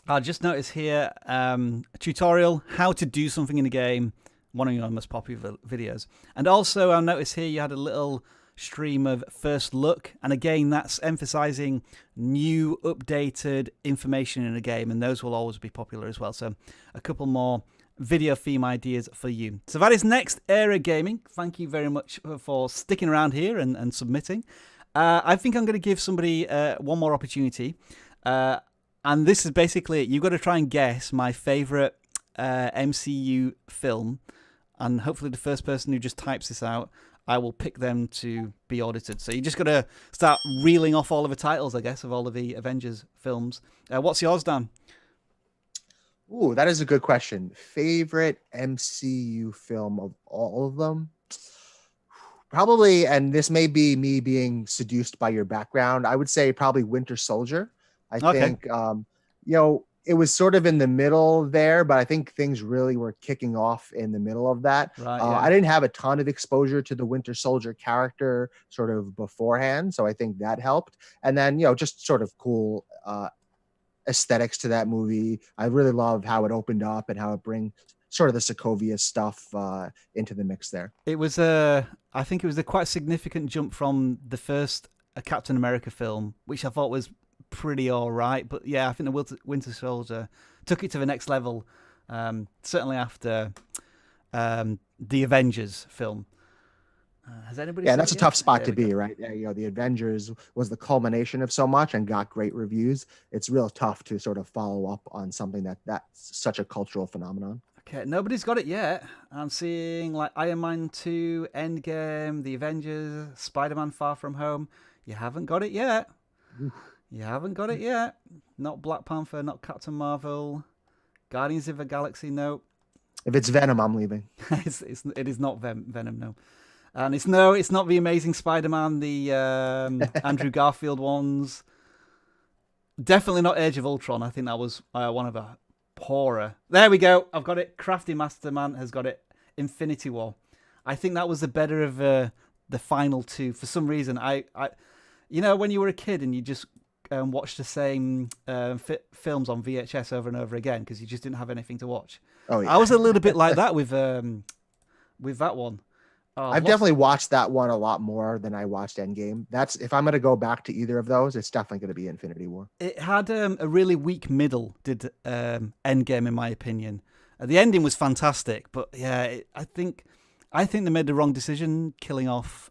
I just noticed here a tutorial, how to do something in the game, one of your most popular videos. And also I noticed here you had a little stream of first look, and again that's emphasizing new updated information in a game, and those will always be popular as well. So a couple more video theme ideas for you. So that is Next Era Gaming. Thank you very much for sticking around here and submitting. I think I'm going to give somebody one more opportunity, and this is basically it. You've got to try and guess my favorite MCU film, and hopefully the first person who just types this out, I will pick them to be audited. So you just got to start reeling off all of the titles, I guess, of all of the Avengers films. What's yours, Dan? Ooh, that is a good question. Favorite MCU film of all of them? Probably, and this may be me being seduced by your background, I would say probably Winter Soldier. I think, it was sort of in the middle there, but I think things really were kicking off in the middle of that. Right, I didn't have a ton of exposure to the Winter Soldier character sort of beforehand, so I think that helped. And then, just sort of cool aesthetics to that movie. I really love how it opened up and how it brings sort of the Sokovia stuff into the mix there. It was I think it was a quite significant jump from the first Captain America film, which I thought was pretty all right, but yeah, I think the Winter Soldier took it to the next level, certainly after the Avengers film. Has anybody? Yeah, that's a tough spot to be, right? Yeah, the Avengers was the culmination of so much and got great reviews. It's real tough to sort of follow up on something that's such a cultural phenomenon. Okay, nobody's got it yet. I'm seeing like Iron Man 2, Endgame, the Avengers, Spider-Man Far From Home. You haven't got it yet. You haven't got it yet. Not Black Panther, not Captain Marvel, Guardians of the Galaxy, no. If it's Venom, I'm leaving. It is not Venom, no. And it's not the Amazing Spider-Man, the Andrew Garfield ones. Definitely not Age of Ultron. I think that was one of the poorer. There we go. I've got it. Crafty Masterman has got it. Infinity War. I think that was the better of the final two. For some reason, I when you were a kid and you just watched the same films on VHS over and over again because you just didn't have anything to watch. Oh yeah. I was a little bit like that with that one. I've definitely watched that one a lot more than I watched Endgame. That's if I'm going to go back to either of those, it's definitely going to be Infinity War. It had a really weak middle, did Endgame, in my opinion. The ending was fantastic, but yeah, I think they made the wrong decision killing off.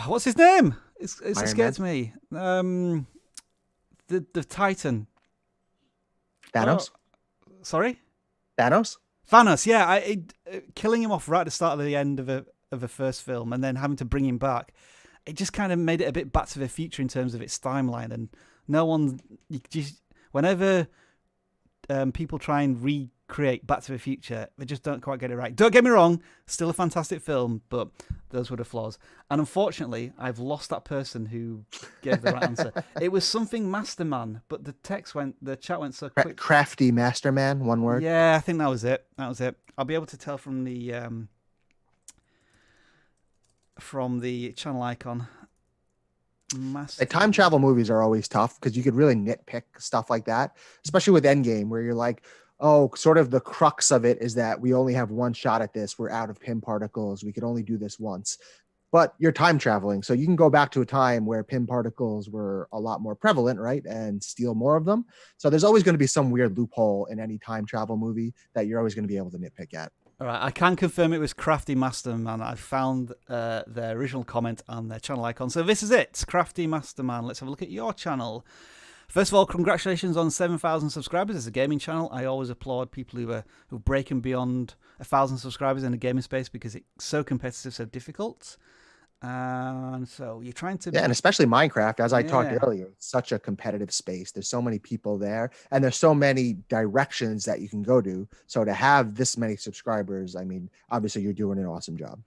What's his name? It scares me. The Titan. Thanos. Sorry. Thanos. Thanos, yeah, killing him off right at the start of the end of the first film, and then having to bring him back, it just kind of made it a bit Back to the Future in terms of its timeline. And whenever people try and recreate Back to the Future, they just don't quite get it right. Don't get me wrong, still a fantastic film, but those were the flaws. And unfortunately, I've lost that person who gave the right answer. It was something Masterman, but the chat went so quick. Crafty Masterman, one word. Yeah, I think that was it. I'll be able to tell from the channel icon. Time travel movies are always tough because you could really nitpick stuff like that, especially with Endgame, where you're like, oh, sort of the crux of it is that we only have one shot at this. We're out of Pym particles. We could only do this once. But you're time traveling, so you can go back to a time where Pym particles were a lot more prevalent, right? And steal more of them. So there's always going to be some weird loophole in any time travel movie that you're always going to be able to nitpick at. All right, I can confirm it was Crafty Masterman. I found their original comment and their channel icon. So this is it, Crafty Masterman. Let's have a look at your channel. First of all, congratulations on 7,000 subscribers. It's a gaming channel. I always applaud people who are breaking beyond 1,000 subscribers in the gaming space because it's so competitive, so difficult. And so you're trying to... Yeah, and especially Minecraft, as I talked earlier, it's such a competitive space. There's so many people there, and there's so many directions that you can go to. So to have this many subscribers, I mean, obviously you're doing an awesome job.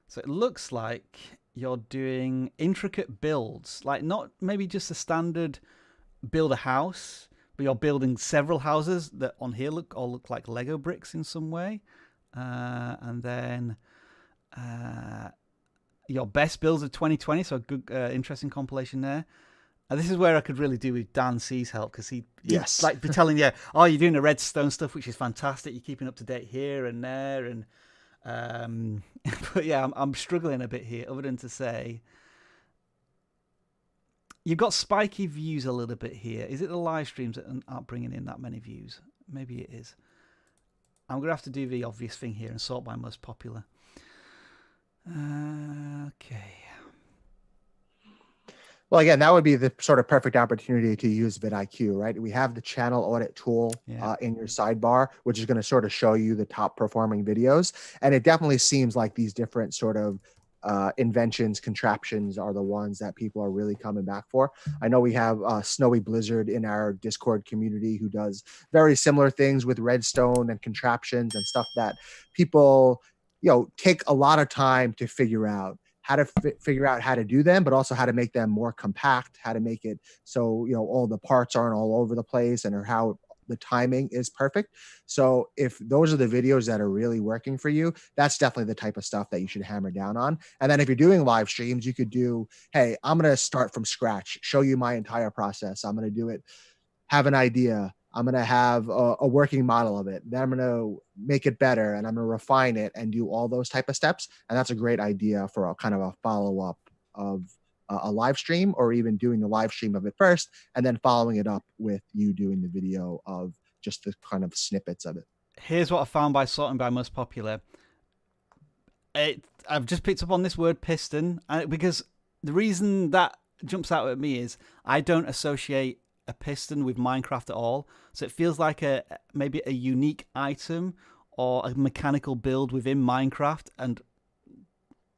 So it looks like you're doing intricate builds, like not maybe just a standard build a house, but you're building several houses that on here all look like Lego bricks in some way. And then... your best builds of 2020, so a good, interesting compilation there. This is where I could really do with Dan C's help because he'd like be telling you, oh, you're doing the redstone stuff, which is fantastic. You're keeping up to date here and there, and but yeah, I'm struggling a bit here. Other than to say, you've got spiky views a little bit here. Is it the live streams that aren't bringing in that many views? Maybe it is. I'm gonna have to do the obvious thing here and sort by most popular. Okay. Well, again, that would be the sort of perfect opportunity to use vidIQ, right? We have the channel audit tool in your sidebar, which is going to sort of show you the top performing videos. And it definitely seems like these different sort of inventions, contraptions are the ones that people are really coming back for. I know we have Snowy Blizzard in our Discord community who does very similar things with redstone and contraptions and stuff that people... take a lot of time to figure out how to figure out how to do them, but also how to make them more compact, how to make it so, all the parts aren't all over the place and how the timing is perfect. So if those are the videos that are really working for you, that's definitely the type of stuff that you should hammer down on. And then if you're doing live streams, you could do, hey, I'm going to start from scratch, show you my entire process. I'm going to do it, have an idea. I'm going to have a working model of it. Then I'm going to make it better and I'm going to refine it and do all those type of steps. And that's a great idea for a kind of a follow-up of a live stream, or even doing the live stream of it first and then following it up with you doing the video of just the kind of snippets of it. Here's what I found by sorting by most popular. I've just picked up on this word piston because the reason that jumps out at me is I don't associate a piston with Minecraft at all, so it feels like maybe a unique item or a mechanical build within Minecraft. And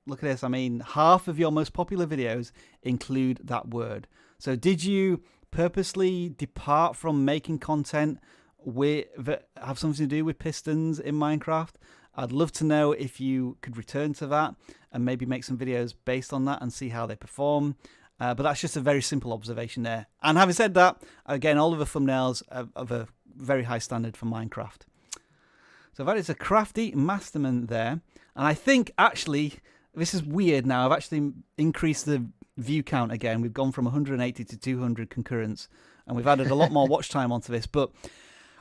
look at this, I mean, half of your most popular videos include that word. So did you purposely depart from making content that have something to do with pistons in Minecraft I'd love to know if you could return to that and maybe make some videos based on that and see how they perform. But that's just a very simple observation there. And having said that, again, all of the thumbnails are of a very high standard for Minecraft. So that is a Crafty Mastermind there. And I think, actually, this is weird now. I've actually increased the view count again. We've gone from 180 to 200 concurrents. And we've added a lot more watch time onto this. But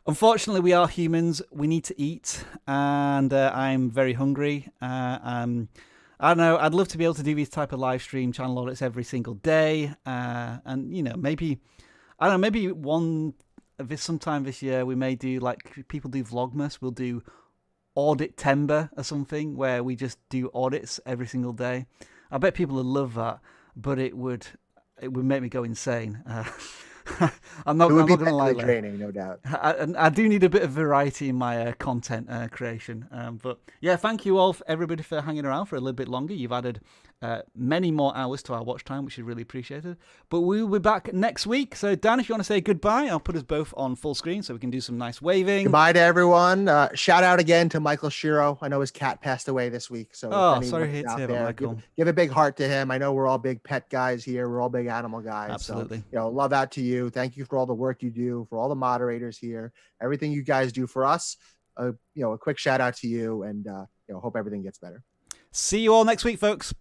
unfortunately, we are humans. We need to eat. And I'm very hungry. I don't know. I'd love to be able to do these type of live stream channel audits every single day. And, you know, maybe, I don't know, maybe sometime this year we may do, like people do Vlogmas. We'll do Audit Timber or something where we just do audits every single day. I bet people would love that, but it would make me go insane. I'm not going to lie. Training, no doubt. I do need a bit of variety in my content creation. But yeah, thank you all, everybody, for hanging around for a little bit longer. You've added many more hours to our watch time, which is really appreciated. But we will be back next week. So Dan, if you want to say goodbye, I'll put us both on full screen so we can do some nice waving. Goodbye to everyone. Shout out again to Michael Shiro. I know his cat passed away this week. So sorry to hear that, Michael. Give a big heart to him. I know we're all big pet guys here. We're all big animal guys. Absolutely. So, you know, love out to you. Thank you for all the work you do, for all the moderators here, everything you guys do for us. You know, a quick shout out to you, and you know, hope everything gets better. See you all next week, folks. Bye.